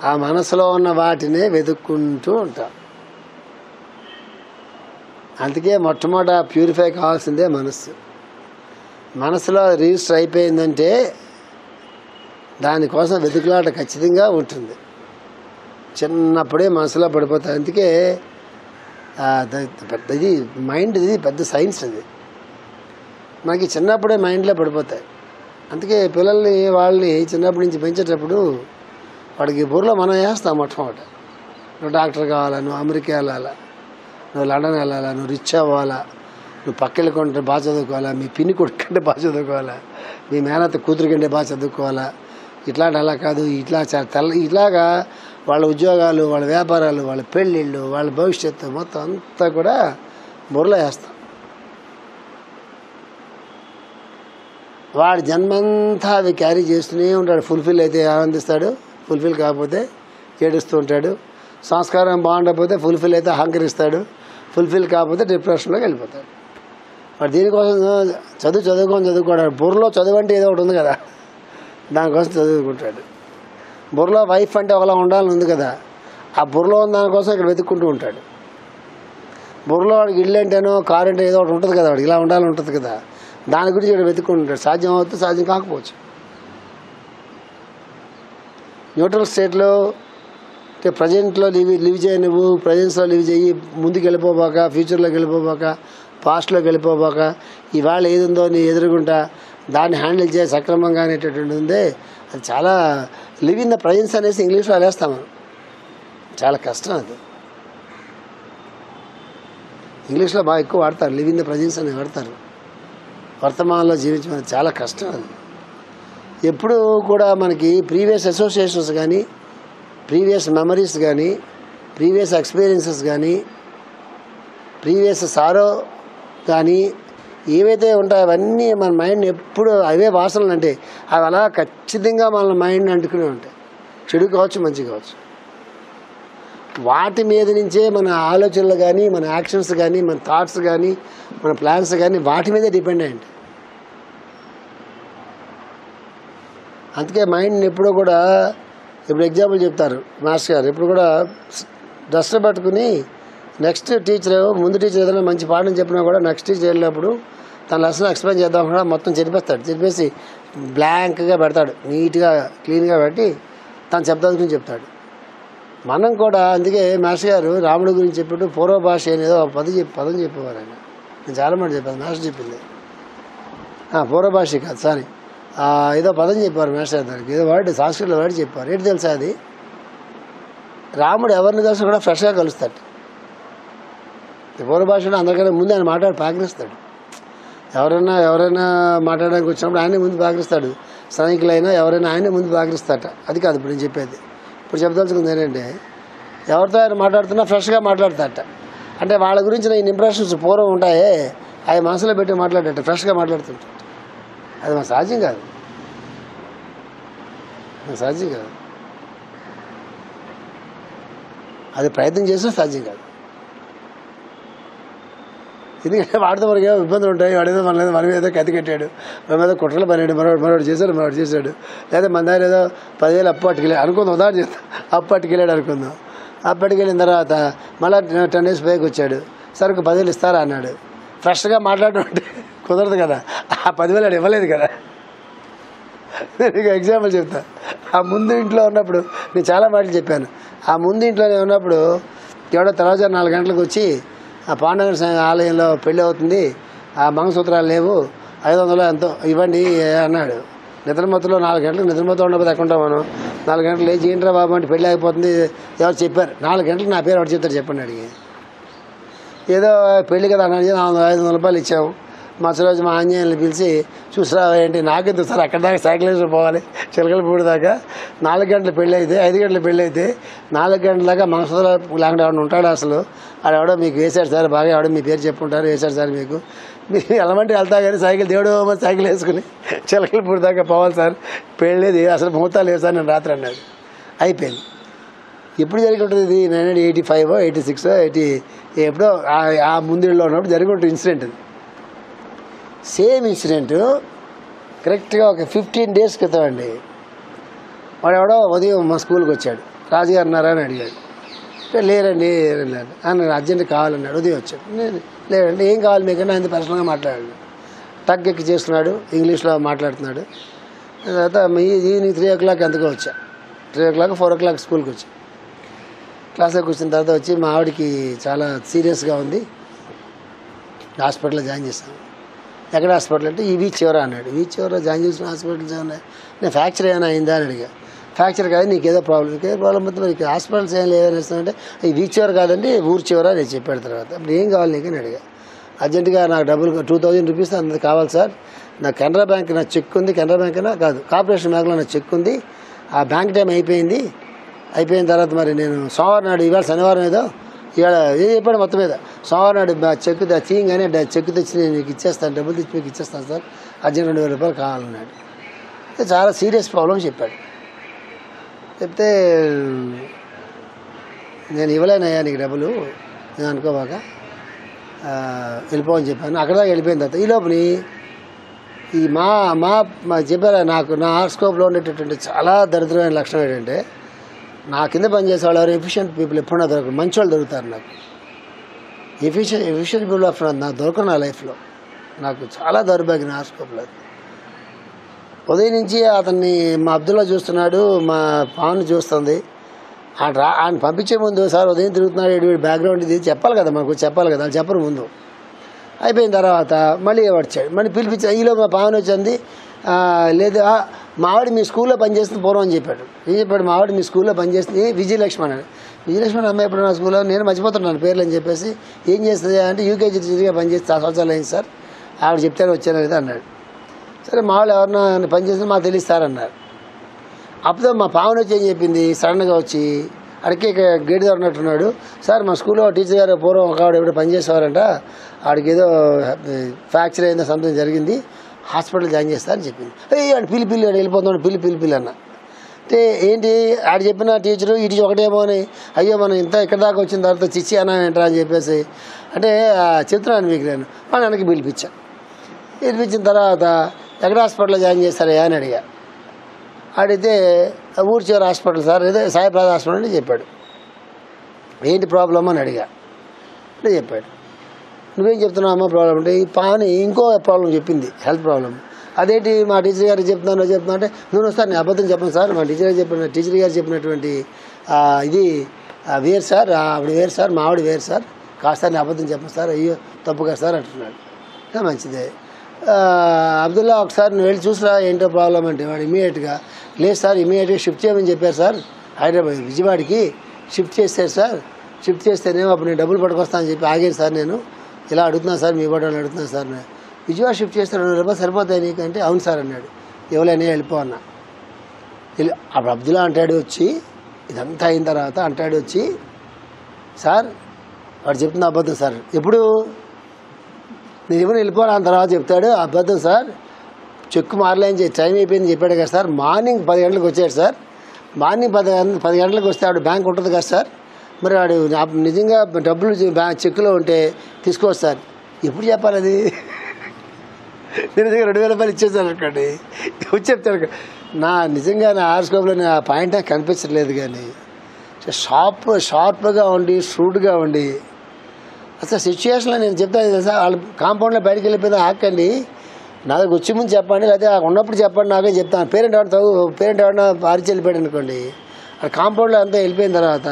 ఆ మనసులో ఉన్న వాటినే వెతుక్కుంటూ ఉంటాం. అందుకే మొట్టమొదట ప్యూరిఫై కావాల్సిందే మనస్సు. మనసులో రిజిస్టర్ అయిపోయిందంటే దానికోసం వెతుకులాట ఖచ్చితంగా ఉంటుంది. చిన్నప్పుడే మనసులో పడిపోతాయి. అందుకే ఇది మైండ్, ఇది పెద్ద సైన్స్. అది మనకి చిన్నప్పుడే మైండ్లో పడిపోతాయి. అందుకే పిల్లల్ని వాళ్ళని చిన్నప్పటి నుంచి పెంచేటప్పుడు వాడికి బుర్రలో మనం వేస్తాం మొట్టమొదట. నువ్వు డాక్టర్ కావాలా, నువ్వు అమెరికా వెళ్ళాలా, నువ్వు లండన్ వెళ్ళాలా, నువ్వు రిచ్ అవ్వాలా, నువ్వు పక్కకి కొంటే బాగా చదువుకోవాలా, మీ పిన్ని కొడుకు కంటే బాగా చదువుకోవాలా, మీ మేనత్త కూతురు కంటే బాగా చదువుకోవాలా, ఇట్లాంటి అలా కాదు, ఇట్లా ఇట్లాగా వాళ్ళ ఉద్యోగాలు, వాళ్ళ వ్యాపారాలు, వాళ్ళ పెళ్ళిళ్ళు, వాళ్ళ భవిష్యత్తు మొత్తం అంతా కూడా బుర్రలో వేస్తాం. వాడి జన్మంతా అవి క్యారీ చేస్తూనే ఉంటాడు. ఫుల్ఫిల్ అయితే ఆనందిస్తాడు, ఫుల్ఫిల్ కాకపోతే ఏడుస్తూ ఉంటాడు. సంస్కారం బాగుండకపోతే ఫుల్ఫిల్ అయితే అహంకరిస్తాడు, ఫుల్ఫిల్ కాకపోతే డిప్రెషన్లోకి వెళ్ళిపోతాడు. వాడు దీనికోసం చదువుకోవడం. బుర్రలో చదువు అంటే ఏదో ఒకటి ఉంది కదా, దానికోసం చదువుకుంటాడు. బుర్రలో వైఫ్ అంటే ఒకలా ఉండాలని ఉంది కదా, ఆ బుర్రలో ఉన్న దానికోసం ఇక్కడ వెతుక్కుంటూ ఉంటాడు. బుర్రలో వాడికి ఇల్లు అంటేనో కారు అంటే ఏదో ఒకటి ఉంటుంది కదా, వాడికి ఇలా ఉండాలని ఉంటుంది కదా, దాని గురించి ఇక్కడ వెతుక్కుంటుంటాడు. సాధ్యం అవుతుంది, సాధ్యం కాకపోవచ్చు. న్యూట్రల్ స్టేట్లో అంటే ప్రజెంట్లో లివ్ చేయి, నువ్వు ప్రజెన్స్లో లివ్ చేయి, ముందుకు వెళ్ళిపోబాక, ఫ్యూచర్లోకి వెళ్ళిపోబాక, పాస్ట్లోకి వెళ్ళిపోబాక, ఇవాళ ఏది ఉందో నీ ఎదురుగుంటా దాన్ని హ్యాండిల్ చేయ సక్రమంగా అనేటటువంటి ఉందే, అది చాలా లివ్ ఇన్ ద ప్రజెన్స్ అనేసి ఇంగ్లీష్లో వేస్తాం మనం. చాలా కష్టం అది. ఇంగ్లీష్లో బాగా ఎక్కువ వాడతారు, లివ్ ఇన్ ద ప్రజెన్స్ అని వాడతారు. వర్తమానంలో జీవించడం చాలా కష్టం అది. ఎప్పుడు కూడా మనకి ప్రీవియస్ అసోసియేషన్స్ కానీ, ప్రీవియస్ మెమరీస్ కానీ, ప్రీవియస్ ఎక్స్పీరియన్సెస్ కానీ, ప్రీవియస్ సారో కానీ ఏవైతే ఉంటాయో అవన్నీ మన మైండ్ ఎప్పుడు అవే వాసనలు అంటే అవి అలా ఖచ్చితంగా మన మైండ్ అంటుకునే ఉంటాయి. చెడు కావచ్చు, మంచి కావచ్చు. వాటి మీద నుంచే మన ఆలోచనలు కానీ, మన యాక్షన్స్ కానీ, మన థాట్స్ కానీ, మన ప్లాన్స్ కానీ వాటి మీదే డిపెండ్ అయ్యి ఉంటాయి. అందుకే మైండ్ని ఎప్పుడూ కూడా, ఇప్పుడు ఎగ్జాంపుల్ చెప్తారు మాస్టర్ గారు, ఎప్పుడు కూడా డస్టర్ పట్టుకుని నెక్స్ట్ టీచర్, ముందు టీచర్ ఏదైనా మంచి పాఠం చెప్పినా కూడా నెక్స్ట్ టీచర్ వెళ్ళినప్పుడు తన లెసన్ ఎక్స్ప్లెయిన్ చేద్దాం కూడా మొత్తం చెరిపేస్తాడు. చెరిపేసి బ్లాంక్గా పెడతాడు, నీట్గా క్లీన్గా పెట్టి తను చెప్తాను చెప్తాడు. మనం కూడా అందుకే మాస్టర్ గారు రాముడి గురించి చెప్పినట్టు పూర్వ భాష అనేదో పదం చెప్పేవారు ఆయన. నేను చాలా మాట చెప్పాను, మాస్టర్ చెప్పింది పూర్వ భాష కాదు, సారీ, ఏదో పదం చెప్పారు మాస్టర్ దానికి, ఏదో వర్డ్ సంస్కృతిలో వర్డ్ చెప్పారు. ఏంటి తెలుసా అది? రాముడు ఎవరిని కలిసి కూడా ఫ్రెష్గా కలుస్తాడు. పూర్వ భాషలో అందరికన్నా ముందు ఆయన పలకరిస్తాడు. ఎవరైనా మాట్లాడడానికి వచ్చినప్పుడు ఆయనే ముందు పలకరిస్తాడు. సైనికులైనా ఎవరైనా ఆయనే ముందు పలకరిస్తాట. అది కాదు ఇప్పుడు నేను చెప్పేది. ఇప్పుడు చెప్పదలుచుకుంది ఏంటంటే, ఎవరితో ఆయన మాట్లాడుతున్నా ఫ్రెష్గా మాట్లాడతాట. అంటే వాళ్ళ గురించిన ఈ ఇంప్రెషన్స్ పూర్వం ఉంటాయే, అవి మనసులో పెట్టి మాట్లాడేట, ఫ్రెష్గా మాట్లాడుతుంటాడు. అది మన సాధ్యం కాదు, సాధ్యం కాదు. అది ప్రయత్నం చేసినా సాధ్యం కాదు. ఎందుకంటే వాడితో మనకి ఏమో ఇబ్బందులు ఉంటాయి. వాడేదో మన ఏదో కత్తి కట్టాడు, మన మీద కుట్రలు పన్నాడు, మరొకటి చేశాడు. లేదా మన దగ్గర ఏదో 10,000 అప్పు పట్టుకెళ్ళాడు అనుకుందాం, ఉదాహరణ చేస్తాం. అప్పు పట్టుకెళ్ళాడు అనుకుందాం. అప్పు పట్టుకెళ్ళిన తర్వాత మళ్ళీ 10 days పైకి వచ్చాడు, సరుకు 10,000 ఇస్తారా అన్నాడు. ఫ్రెష్గా మాట్లాడడం అంటే కుదరదు కదా, ఆ 10,000 వాడు ఇవ్వలేదు కదా. నేను ఎగ్జాంపుల్ చెప్తా. ఆ ముందు ఇంట్లో ఉన్నప్పుడు నేను చాలా మాటలు చెప్పాను. ఆ ముందు ఇంట్లోనే ఉన్నప్పుడు ఎవడో తర్వాత 4 గంటలకు వచ్చి, ఆ పాండవ ఆలయంలో పెళ్ళి అవుతుంది, ఆ మంగళసూత్రాలు లేవు, 500 ఎంతో ఇవ్వండి అన్నాడు. నిద్రమత్తులో 4 గంటలకు నిద్రమత్తులో ఉండకపోతే ఎక్కడ ఉంటాం మనం? 4 గంటలు లేచి ఏంట్రా బాబు అంటే పెళ్ళి అయిపోతుంది ఎవరు చెప్పారు? 4 గంటలకు నా పేరు ఎవరు చెప్తారు చెప్పండి అడిగి. ఏదో పెళ్ళి కదా అన్నాడు, 500 రూపాయలు ఇచ్చాము. మరుసటి మా ఆంజనేయులు పిలిచి చూసిరా ఏంటి, నాకెందుకు సార్ అక్కడ దాకా సైకిల్ వేసి పోవాలి చిలకలపూడి దాకా. 4 గంటల పెళ్ళి అయితే, 5 గంటల పెళ్ళి అయితే 4 గంటల దాకా మనసులో లేకుండా ఎవడ ఉంటాడు అసలు. అది ఎవడో మీకు వేసాడు సార్, బాగా ఎవడో మీ పేరు చెప్పుకుంటారు, వేసాడు సార్ మీకు, మీరు ఎలాంటి వెళ్తా కానీ సైకిల్ దేవుడు సైకిల్ వేసుకుని చిలకలపూడి దాకా పోవాలి సార్, పెళ్ళేది అసలు ముహూర్తాలు వేసారు నేను రాత్రి అన్నాడు. అయిపోయింది. ఎప్పుడు జరిగి ఉంటుంది ఇది? 1985, 86, 80 ఎప్పుడో ఆ ముందులో ఉన్నప్పుడు జరిగి ఉంటుంది ఇన్సిడెంట్. అది సేమ్ ఇన్సిడెంట్ కరెక్ట్గా ఒక 15 days క్రితం అండి. వాడు ఎవడో ఉదయం మా స్కూల్కి వచ్చాడు, రాజుగారు ఉన్నారా అని అడిగాడు. లేరండి అన్నాడు, అర్జెంట్ కావాలన్నాడు. ఉదయం వచ్చాడు, లేదండి ఏం కావాలి మీకన్నా ఆయన పర్సనల్గా మాట్లాడాడు. టక్ ఎక్కి చేస్తున్నాడు, ఇంగ్లీష్లో మాట్లాడుతున్నాడు. తర్వాత ఈవినింగ్ 3 o'clock ఎంతకో వచ్చా, 3 o'clock 4 o'clock స్కూల్కి వచ్చా. క్లాస్లో కూర్చున్న తర్వాత వచ్చి మా ఆవిడకి చాలా సీరియస్గా ఉంది, హాస్పిటల్లో జాయిన్ చేస్తాను. ఎక్కడ హాస్పిటల్ అంటే ఈ వీచ్ చివర అన్నాడు. వీచ్ చివర జాయిన్ చేసిన హాస్పిటల్స్ ఏమన్నా, నేను ఫ్రాక్చర్ ఏమైనా అయిందా అని అడిగా. ఫ్రాక్చర్ కాదు, నీకేదో ప్రాబ్లం. నీకేదో ప్రాబ్లం మొత్తం మరి హాస్పిటల్స్ ఏం లేదని ఇస్తానంటే ఈ వీచ్ చివర కాదండి ఊరు చివర నేను చెప్పాడు. తర్వాత అప్పుడు ఏం కావాలి నీకు అని అడిగా. అర్జెంటుగా నాకు డబ్బులు 2000 రూపీస్ అంత కావాలి సార్, నాకు కెనరా బ్యాంక్ నా చెక్ ఉంది, కెనరా బ్యాంక్ అయినా కాదు కార్పొరేషన్ బ్యాంక్లో నా చెక్ ఉంది, ఆ బ్యాంక్ టైం అయిపోయింది. అయిపోయిన తర్వాత మరి నేను సోమవారం నాడు, ఇవాళ శనివారం ఏదో ఇవాళ ఏది చెప్పాడు మొత్తం మీద, సోమవారం నాడు చెక్ తీయంగానే చెక్ తెచ్చి నేను మీకు ఇచ్చేస్తాను, డబ్బులు తెచ్చి మీకు ఇచ్చేస్తాను సార్, అర్జెంట్ 2000 రూపాయలు కావాలన్నాడు. చాలా సీరియస్ ప్రాబ్లం చెప్పాడు. చెప్తే నేను ఇవ్వలేనయ్యా నీకు డబ్బులు, నేను అనుకోబాక వెళ్ళిపోవని చెప్పాను. అక్కడ దాకా వెళ్ళిపోయిన తర్వాత ఈ లోపలి ఈ మా చెప్పారా నాకు నా హార్స్కోప్లో ఉండేటటువంటి చాలా దరిద్రమైన లక్షణం ఏంటంటే, నా కింద పనిచేసే వాళ్ళు ఎవరు ఎఫిషియెంట్ పీపుల్ ఎప్పుడన్నా దొరకరు, మంచి వాళ్ళు దొరుకుతారు నాకు. ఎఫిషియెంట్ పీపుల్ ఆఫ్ నాకు దొరకరు నా లైఫ్లో. నాకు చాలా దౌర్భాగ్యం హార్స్కోప్లో. ఉదయం నుంచి అతన్ని మా అబ్దుల్లా చూస్తున్నాడు, మా పాను చూస్తుంది. ఆయన పంపించే ముందు సార్ ఉదయం తిరుగుతున్నాడు, వీడి బ్యాక్గ్రౌండ్ ఇది చెప్పాలి కదా, మనకు చెప్పాలి కదా, వాళ్ళు చెప్పరు ముందు. అయిపోయిన తర్వాత మళ్ళీ వచ్చాడు, మళ్ళీ పిలిపించాడు. ఈలో మా పావని వచ్చింది, లేదు మా ఆవిడ మీ స్కూల్లో పనిచేస్తుంది పూర్వం అని చెప్పాడు. ఏం చెప్పాడు, మా ఆవిడ మీ స్కూల్లో పనిచేస్తుంది విజయలక్ష్మి అన్నాడు. విజయలక్ష్మి అమ్మాయి ఎప్పుడు నా స్కూల్లో, నేను మర్చిపోతున్నాను పేర్లు అని చెప్పేసి, ఏం చేస్తుంది అంటే యూకేజీ టీచర్గా పనిచేస్తే 6 సంవత్సరాలు అయింది సార్, ఆవిడ చెప్తాను వచ్చాను లేదా అన్నాడు. సరే మా వాళ్ళు ఎవరన్నా పనిచేస్తే మాకు తెలుస్తారన్నారు. అప్పుడు మా పావని వచ్చి ఏం చెప్పింది, సడన్గా వచ్చి అడిగే గేట్ దగ్గర ఉన్నట్టున్నాడు, సార్ మా స్కూల్లో టీచర్ గారు పూర్వం ఒక ఆవిడ ఎప్పుడు పనిచేసేవారంట, ఆడికి ఏదో ఫ్రాక్చర్ అయిందో సంథింగ్ జరిగింది, హాస్పిటల్ జాయిన్ చేస్తారని చెప్పింది. ఆడు పిల్లి ఆడు వెళ్ళిపోతున్నాడు, పిల్లి అన్న. అంటే ఏంటి ఆడు చెప్పిన టీచరు ఈ టీచర్ ఒకటేమో అని, అయ్యో మనం ఇంత ఇక్కడ దాకా వచ్చిన తర్వాత చిచ్చి అన్నా ఏంట్రా అని చెప్పేసి అంటే చెప్తున్నాను మీకు. నేను మన వెనక్కి పిలిపించిన తర్వాత ఎక్కడ హాస్పిటల్లో జాయిన్ చేస్తారయ్యా అని అడిగా. అడిగితే ఊరు చివరి హాస్పిటల్ సార్, ఏదో సాయిప్రసాద్ హాస్పిటల్ అని చెప్పాడు. ఏంటి ప్రాబ్లమ్ అని అడిగా అంటే చెప్పాడు. నువ్వేం చెప్తున్నావు అమ్మ ప్రాబ్లం అంటే, ఈ పాని ఇంకో ప్రాబ్లం చెప్పింది, హెల్త్ ప్రాబ్లం. అదేంటి మా టీచర్ గారు చెప్తున్నా అంటే, నువ్వు వస్తాను నేను అబద్ధం చెప్పను సార్, మా టీచర్ గారు చెప్పినటువంటి ఇది వేరు సార్, ఆవిడ వేరు సార్, మా ఆవిడ వేరు సార్, కాస్త నేను అబద్ధం చెప్పను సార్, అయ్యో తప్పు కదా సార్ అంటున్నాడు. మంచిదే అబ్దుల్లా, ఒకసారి నువ్వు వెళ్ళి చూసిరా ఏంటో ప్రాబ్లం అంటే, వాడు ఇమీడియట్గా లేదు సార్, ఇమీడియట్గా షిఫ్ట్ చేయమని చెప్పారు సార్, హైదరాబాద్ విజయవాడకి షిఫ్ట్ చేశారు సార్, షిఫ్ట్ చేస్తేనేమో అప్పుడు నేను డబ్బులు పట్టుకొస్తానని చెప్పి ఆగాను సార్, నేను ఇలా అడుగుతున్నాను సార్, మీ బట్టలు అడుగుతున్నాను సార్, విజయవాడ షిఫ్ట్ చేస్తే 200 రూపాయలు సరిపోతాయి నీకు అంటే, అవును సార్ అన్నాడు. ఎవరైనా వెళ్ళిపో అన్నా. అప్పుడు అబ్దుల్లా అంటాడు వచ్చి, ఇదంతా అయిన తర్వాత అంటాడు వచ్చి, సార్ వాడు చెప్తున్న అబద్ధం సార్, ఎప్పుడు నేను ఎవరు వెళ్ళిపోవాలి అని తర్వాత చెప్తాడు, అబద్ధం సార్, చెక్కు మారలేని టైం అయిపోయింది చెప్పాడు కదా సార్, మార్నింగ్ 10 గంటలకు వచ్చాడు సార్, మార్నింగ్ 10 గంటలకు వస్తే ఆవిడ బ్యాంక్ ఉంటుంది కదా సార్, మరి వాడు నిజంగా డబ్బులు చెక్కులో ఉంటే తీసుకోవచ్చు సార్. ఎప్పుడు చెప్పాలి అది, నేను నిజంగా 2000 రూపాయలు ఇచ్చేసాను అనుకోండి, వచ్చి చెప్తాను. నిజంగా నా హార్స్కోప్లో ఆ పాయింట్ నాకు కనిపించట్లేదు, కానీ షార్ప్గా ఉండి షూట్గా ఉండి అసలు సిచ్యువేషన్లో నేను చెప్తాను తెలుసా, వాళ్ళు కాంపౌండ్లో బయటకు వెళ్ళిపోయిందా ఆకండి, నా దగ్గర వచ్చి ముందు చెప్పండి, లేకపోతే ఉన్నప్పుడు చెప్పండి, నాకే చెప్తాను. పేరెంట్ ఎవరైనా పారిచి వెళ్ళిపోయాడు అనుకోండి, ఆ కాంపౌండ్లో అంతా వెళ్ళిపోయిన తర్వాత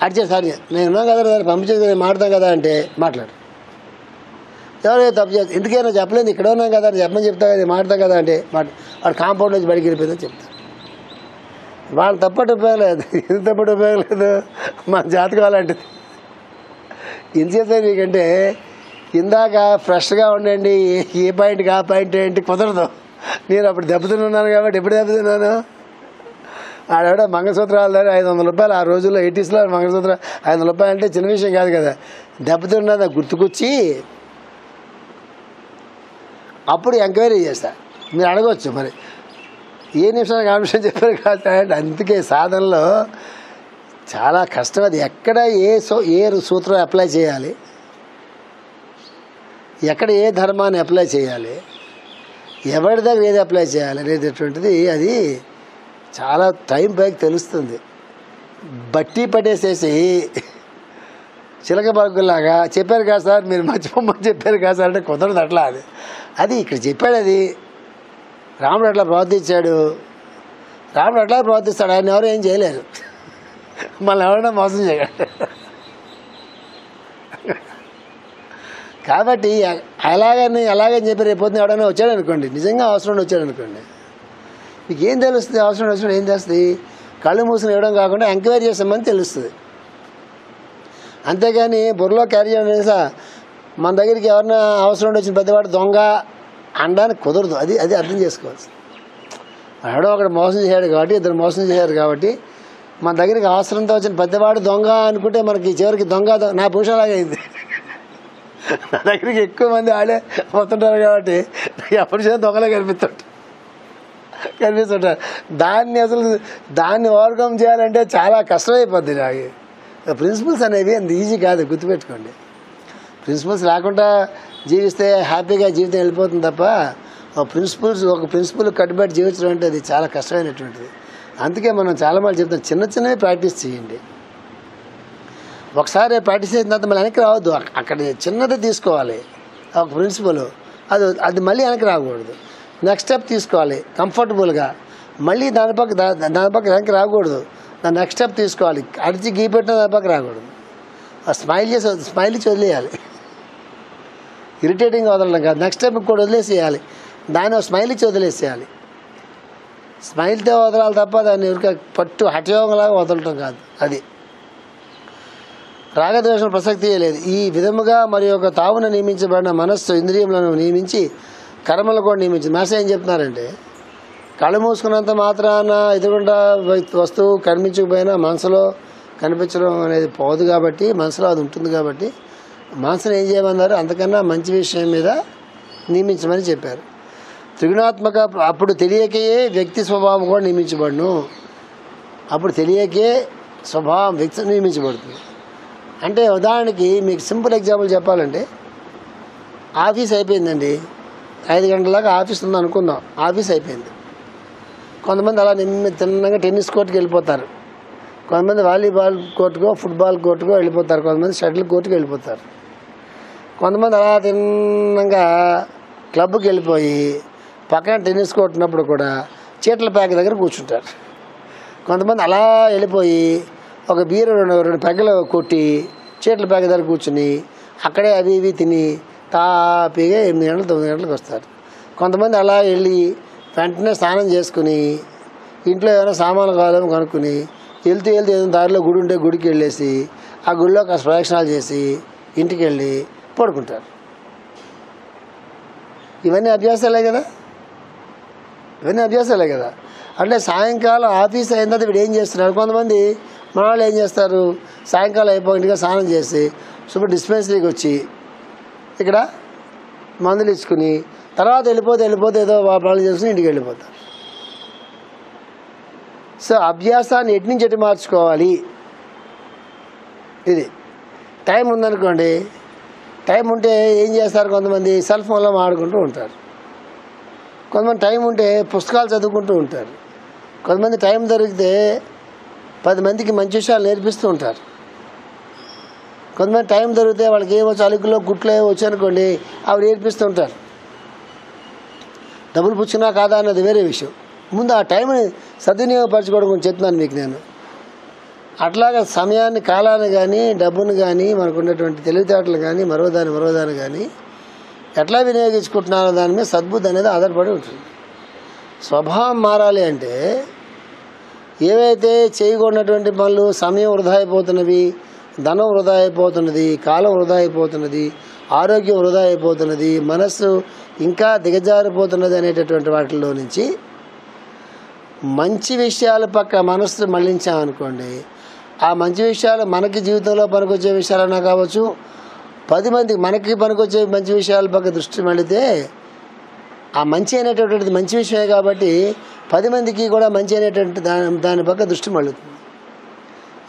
అడిచాను సార్, నేను ఉన్నాను కదా దాన్ని పంపించేది, నేను మాట్లాడతాను కదా అంటే మాట్లాడు, ఎవరో తప్పు చేస్తాను, ఎందుకైనా చెప్పలేదు ఇక్కడ ఉన్నాం కదా అని చెప్పమని చెప్తా కదా, మాట్లాడతాం కదా అంటే వాడు కాంపౌండ్ నుంచి బయటకు వెళ్ళిపోయిందని చెప్తాను. వాళ్ళు తప్పటి ఉపయోగం లేదు, ఎందుకు తప్పటి ఉపయోగం లేదు, మన జాతకం అలాంటిది. ఏం చేస్తాను నీకంటే, ఇందాక ఫ్రెష్గా ఉండండి, ఏ పాయింట్కి ఆ పాయింట్ ఏంటి కుదరదు. నేను అప్పుడు దెబ్బతిన్నాను కాబట్టి, ఎప్పుడు దెబ్బతిన్నాను, ఆడవిడ మంగళసూత్రాలు దగ్గర 500 రూపాయలు, ఆ రోజుల్లో 80sలో మంగళసూత్రం 500 రూపాయలు అంటే చిన్న విషయం కాదు కదా. దెబ్బతిన్నది గుర్తుకొచ్చి అప్పుడు ఎంక్వైరీ చేస్తా. మీరు అడగవచ్చు మరి ఏ నిమిషానికి ఆ విషయం చెప్పారు కాదు అంటే, అందుకే సాధనలో చాలా కష్టం. అది ఎక్కడ ఏ సూత్రం అప్లై చేయాలి, ఎక్కడ ఏ ధర్మాన్ని అప్లై చేయాలి, ఎవరి దగ్గర ఏది అప్లై చేయాలి అనేటటువంటిది అది చాలా టైం పైకి తెలుస్తుంది. బట్టి పట్టేసేసి చిలక బగ్గులాగా చెప్పారు కదా సార్, మీరు మర్చిపోమని చెప్పారు కదా సార్ అంటే కుదరదు. అట్లా అది ఇక్కడ చెప్పాడు. అది రాముడు అట్లా ప్రవర్తించాడు, రాముడు అట్లా ప్రవర్తిస్తాడు, ఆయన ఎవరు ఏం చేయలేరు. మళ్ళీ ఎవరైనా మోసం చేయగలడు. కాబట్టి అలాగని చెప్పి రేపొద్దున ఎవడైనా వచ్చాడు అనుకోండి, నిజంగా అవసరం వచ్చాడు అనుకోండి, మీకు ఏం తెలుస్తుంది? అవసరం వచ్చినప్పుడు ఏం చేస్తుంది? కళ్ళు మూసుకుని ఇవ్వడం కాకుండా ఎంక్వైరీ చేసామని తెలుస్తుంది. అంతేగాని బుర్రలో క్యారీ చేయడం తెలుసా, మన దగ్గరికి ఎవరైనా అవసరం వచ్చిన పెద్దవాడు దొంగ అనడానికి కుదరదు. అది అది అర్థం చేసుకోవచ్చు. ఎవడో ఒకడు మోసం చేశాడు కాబట్టి, ఇద్దరు మోసం చేశారు కాబట్టి, మన దగ్గరికి అవసరంతో వచ్చిన పెద్దవాడు దొంగ అనుకుంటే మనకి చివరికి దొంగ నా పురుషలాగా అయింది. నా దగ్గరికి ఎక్కువ మంది ఆడే వస్తుంటారు కాబట్టి ఎప్పుడు చేసిన దొంగలే కనిపిస్తుంటారు. దాన్ని ఓవర్కమ్ చేయాలంటే చాలా కష్టమైపోద్ది. నాకు ప్రిన్సిపల్స్ అనేవి అంత ఈజీ కాదు, గుర్తుపెట్టుకోండి. ప్రిన్సిపల్స్ లేకుండా జీవిస్తే హ్యాపీగా జీవితం వెళ్ళిపోతుంది తప్ప ఒక ప్రిన్సిపల్ కట్టుబడి జీవించడం అంటే అది చాలా కష్టమైనటువంటిది. అందుకే మనం చాలామంది చెప్తాం, చిన్నవి ప్రాక్టీస్ చేయండి. ఒకసారి ప్రాక్టీస్ చేసిన తర్వాత మళ్ళీ వెనక్కి రావద్దు. అక్కడ చిన్నది తీసుకోవాలి ఒక ప్రిన్సిపల్, అది మళ్ళీ వెనక్కి రాకూడదు. నెక్స్ట్ స్టెప్ తీసుకోవాలి కంఫర్టబుల్గా, మళ్ళీ దాని పక్క వెనక్కి రాకూడదు. దాని నెక్స్ట్ స్టెప్ తీసుకోవాలి, అడిచి గీ పెట్టిన దాని పక్క రాకూడదు. స్మైల్ ఇచ్చి వదిలేయాలి, ఇరిటేటింగ్ వదలడం కాదు. నెక్స్ట్ స్టెప్ కూడా వదిలేసేయాలి, దాన్ని స్మైల్ ఇచ్చి వదిలేసేయాలి. స్మైల్తో వదలాలి తప్ప దాన్ని ఎవరికి పట్టు హఠయోగంలాగా వదలటం కాదు. అది రాగద్వేషం ప్రసక్తి లేదు. ఈ విధముగా మరి ఒక తావున నియమించబడిన మనస్సు ఇంద్రియములను నియమించి కర్మలు కూడా నియమించింది. మాస్టర్ ఏం చెప్తున్నారంటే, కళ్ళు మూసుకున్నంత మాత్రాన ఎదురుగుండా వస్తువు కనిపించకపోయినా మనసులో కనిపించడం అనేది పోదు కాబట్టి, మనసులో అది ఉంటుంది కాబట్టి మనసును ఏం చేయమన్నారు? అంతకన్నా మంచి విషయం మీద నియమించమని చెప్పారు. త్రిగుణాత్మక అప్పుడు తెలియకే వ్యక్తి స్వభావం కూడా నియమించబడును. అప్పుడు తెలియకే స్వభావం వ్యక్తి నియమించబడుతుంది. అంటే ఉదాహరణకి మీకు సింపుల్ ఎగ్జాంపుల్ చెప్పాలంటే, ఆఫీస్ అయిపోయిందండి, 5 గంటల దాకా ఆఫీస్ ఉంది అనుకుందాం. ఆఫీస్ అయిపోయింది. కొంతమంది అలా తిన్నగా టెన్నిస్ కోర్టుకి వెళ్ళిపోతారు, కొంతమంది వాలీబాల్ కోర్టుకో ఫుట్బాల్ కోర్టుకో వెళ్ళిపోతారు, కొంతమంది షటిల్ కోర్టుకు వెళ్ళిపోతారు, కొంతమంది అలా తిన్నగా క్లబ్కి వెళ్ళిపోయి పక్కన టెన్నిస్ కోర్టు ఉన్నప్పుడు కూడా చీట్ల ప్యాక్ దగ్గర కూర్చుంటారు. కొంతమంది అలా వెళ్ళిపోయి ఒక బీరు 2 పెగ్గలు కొట్టి చీట్ల ప్యాక్ దగ్గర కూర్చుని అక్కడే అవి ఇవి తిని తాపీగా 8 గంటలు 9 గంటలకు వస్తారు. కొంతమంది అలా వెళ్ళి వెంటనే స్నానం చేసుకుని ఇంట్లో ఏమైనా సామాన్లు కావాలేమో కనుక్కుని వెళ్తూ ఏదైనా దారిలో గుడి ఉంటే గుడికి వెళ్ళేసి ఆ గుడిలో కాస్త ప్రదక్షిణాలు చేసి ఇంటికి వెళ్ళి పడుకుంటారు. ఇవన్నీ అభ్యాసాలే కదా. అంటే సాయంకాలం ఆఫీస్ అయిన తర్వాత వీడు ఏం చేస్తున్నారు? కొంతమంది మన వాళ్ళు ఏం చేస్తారు, సాయంకాలం అయిపోయిందిగా స్నానం చేసి సూపర్ డిస్పెన్సరీకి వచ్చి ఇక్కడ మందులు ఇచ్చుకుని తర్వాత వెళ్ళిపోతే ఏదో ప్రాబ్లం చేసుకుని ఇంటికి వెళ్ళిపోతారు. సో అభ్యాసాన్ని ఎటు నుంచి ఎటు మార్చుకోవాలి? ఇది టైం ఉందనుకోండి, టైం ఉంటే ఏం చేస్తారు? కొంతమంది సెల్ ఫోన్లో ఆడుకుంటూ ఉంటారు, కొంతమంది టైం ఉంటే పుస్తకాలు చదువుకుంటూ ఉంటారు, కొంతమంది టైం దొరికితే 10 మందికి మంచి విషయాలు నేర్పిస్తూ ఉంటారు, కొంతమంది టైం దొరికితే వాళ్ళకి ఏమొచ్చు అలుగులో గుట్లో వచ్చి అనుకోండి అవి నేర్పిస్తూ ఉంటారు. డబ్బులు పుచ్చుకున్నా కాదా అన్నది వేరే విషయం. ముందు ఆ టైంని సద్వినియోగపరచుకోవడం గురించి చెప్తున్నాను మీకు నేను. అట్లాగా సమయాన్ని, కాలాన్ని కానీ డబ్బును కానీ మనకు ఉన్నటువంటి తెలివితేటలు కానీ మరోదాన్ని కానీ ఎట్లా వినియోగించుకుంటున్నారో దాని మీద సద్బుద్ధి అనేది ఆధారపడి ఉంటుంది. స్వభావం మారాలి అంటే ఏవైతే చేయకూడనటువంటి పనులు, సమయం వృధా అయిపోతున్నవి, ధనం వృధా అయిపోతున్నది, కాలం వృధా అయిపోతున్నది, ఆరోగ్యం వృధా అయిపోతున్నది, మనస్సు ఇంకా దిగజారిపోతున్నది అనేటటువంటి వాటిల్లో నుంచి మంచి విషయాల పక్క మనస్సు మళ్లించామనుకోండి, ఆ మంచి విషయాలు మనకి జీవితంలో పనికొచ్చే విషయాలన్నా కావచ్చు, 10 మందికి మనకి పనికొచ్చే మంచి విషయాల పక్క దృష్టి మళ్ళితే ఆ మంచి అనేటటువంటిది మంచి విషయమే కాబట్టి 10 మందికి కూడా మంచి అనేటువంటి దాని పక్క దృష్టి మళ్ళుతుంది.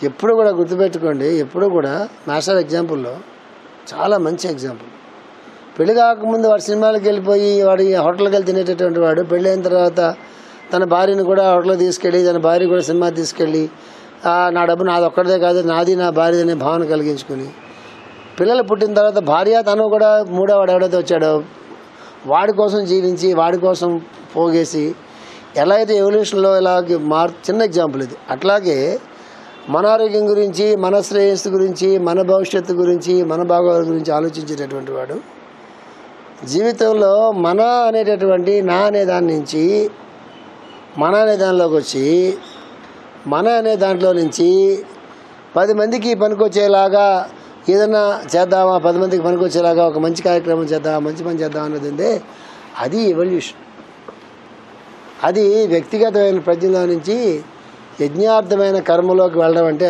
ఎప్పుడు కూడా గుర్తుపెట్టుకోండి, ఎప్పుడు కూడా మాస్టర్ ఎగ్జాంపుల్లో చాలా మంచి ఎగ్జాంపుల్. పెళ్లి కాకముందు వాడు సినిమాలకు వెళ్ళిపోయి వాడి హోటల్కి వెళ్ళి తినేటటువంటి వాడు పెళ్ళైన తర్వాత తన భార్యను కూడా హోటల్కి తీసుకెళ్ళి, తన భార్య కూడా సినిమా తీసుకెళ్ళి నా డబ్బు నాది ఒక్కడిదే కాదు, నాది నా భార్య అనే భావన కలిగించుకుని, పిల్లలు పుట్టిన తర్వాత భార్య తను కూడా మూడో వాడు ఎవడైతే వచ్చాడో వాడి కోసం జీవించి వాడి కోసం పోగేసి ఎలా అయితే ఎవల్యూషన్లో ఇలా చిన్న ఎగ్జాంపుల్ ఇది. అట్లాగే మన ఆరోగ్యం గురించి, మన శ్రేయస్సు గురించి, మన భవిష్యత్తు గురించి, మన భాగవతం గురించి ఆలోచించేటటువంటి వాడు జీవితంలో మన అనేటటువంటి నా అనే దాని నుంచి మన అనే దానిలోకి వచ్చి మన అనే దాంట్లో నుంచి 10 మందికి పనికొచ్చేలాగా ఏదైనా చేద్దామా, 10 మందికి పనికొచ్చేలాగా ఒక మంచి కార్యక్రమం చేద్దామా, మంచి పని చేద్దాం అన్నది ఉందే, అది ఎవల్యూషన్. అది వ్యక్తిగతమైన ప్రజ్ఞలో నుంచి యజ్ఞార్థమైన కర్మలోకి వెళ్ళడం అంటే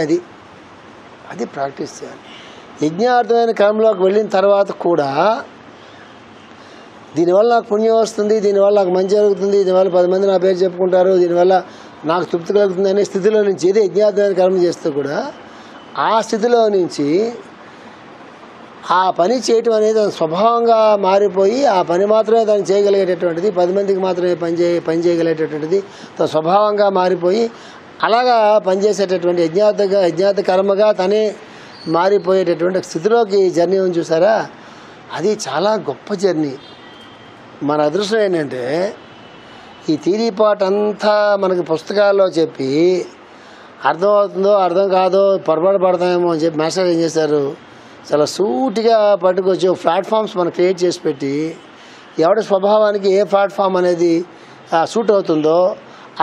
అది ప్రాక్టీస్ చేయాలి. యజ్ఞార్థమైన కర్మలోకి వెళ్ళిన తర్వాత కూడా దీనివల్ల నాకు పుణ్యం వస్తుంది, దీనివల్ల నాకు మంచి జరుగుతుంది, దీనివల్ల 10 మంది నా పేరు చెప్పుకుంటారు, దీనివల్ల నాకు తృప్తి కలుగుతుంది అనే స్థితిలో నుంచి ఏదో యజ్ఞార్థమైన కర్మ చేస్తూ కూడా ఆ స్థితిలో నుంచి ఆ పని చేయటం అనేది స్వభావంగా మారిపోయి ఆ పని మాత్రమే దాన్ని చేయగలిగేటటువంటిది, 10 మందికి మాత్రమే పని చేయగలిగేటటువంటిది స్వభావంగా మారిపోయి అలాగా పనిచేసేటటువంటి యజ్ఞార్థ కర్మగా తనే మారిపోయేటటువంటి స్థితిలోకి జర్నీ ఉంది చూసారా, అది చాలా గొప్ప జర్నీ. మన అదృష్టం ఏంటంటే ఈ థియరీ పార్ట్ అంతా మనకి పుస్తకాల్లో చెప్పి అర్థమవుతుందో అర్థం కాదో పొరపాటు పడతామేమో అని చెప్పి మాస్టర్ ఏం చేశారు, చాలా సూటిగా పట్టుకొచ్చి ప్లాట్ఫామ్స్ మనం క్రియేట్ చేసి పెట్టి ఎవడి స్వభావానికి ఏ ప్లాట్ఫామ్ అనేది సూట్ అవుతుందో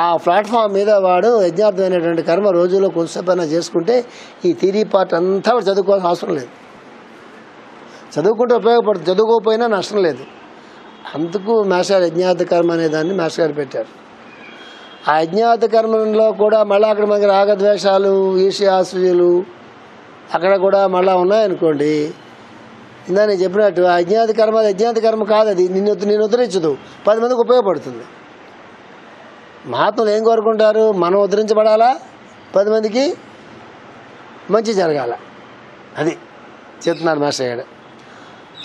ఆ ప్లాట్ఫామ్ మీద వాడు యజ్ఞార్థమైనటువంటి కర్మ రోజుల్లో కొంచెంసేపైనా చేసుకుంటే ఈ థియరీ పార్ట్ అంతా వాడు చదువుకోవాల్సిన అవసరం లేదు. చదువుకుంటే ఉపయోగపడుతుంది, చదువుకోకపోయినా నష్టం లేదు. అందుకు మాస్టర్ యజ్ఞార్థ కర్మ అనే దాన్ని మాస్టర్ గారు పెట్టారు. ఆ యజ్ఞార్థ కర్మలో కూడా మళ్ళీ అక్కడ మనకి రాగద్వేషాలు, ఈర్ష్యాసూయలు అక్కడ కూడా మళ్ళీ ఉన్నాయనుకోండి, ఇందా నేను చెప్పినట్టు ఆ యజ్ఞార్థ కర్మ కాదు, అది నేను ఉద్ధరించదు, 10 మందికి ఉపయోగపడుతుంది. మహాత్ములు ఏం కోరుకుంటారు, మనం ఉద్ధరించబడాలా, 10 మందికి మంచి జరగాల, అది చెప్తున్నారు మాస్టర్ గారు.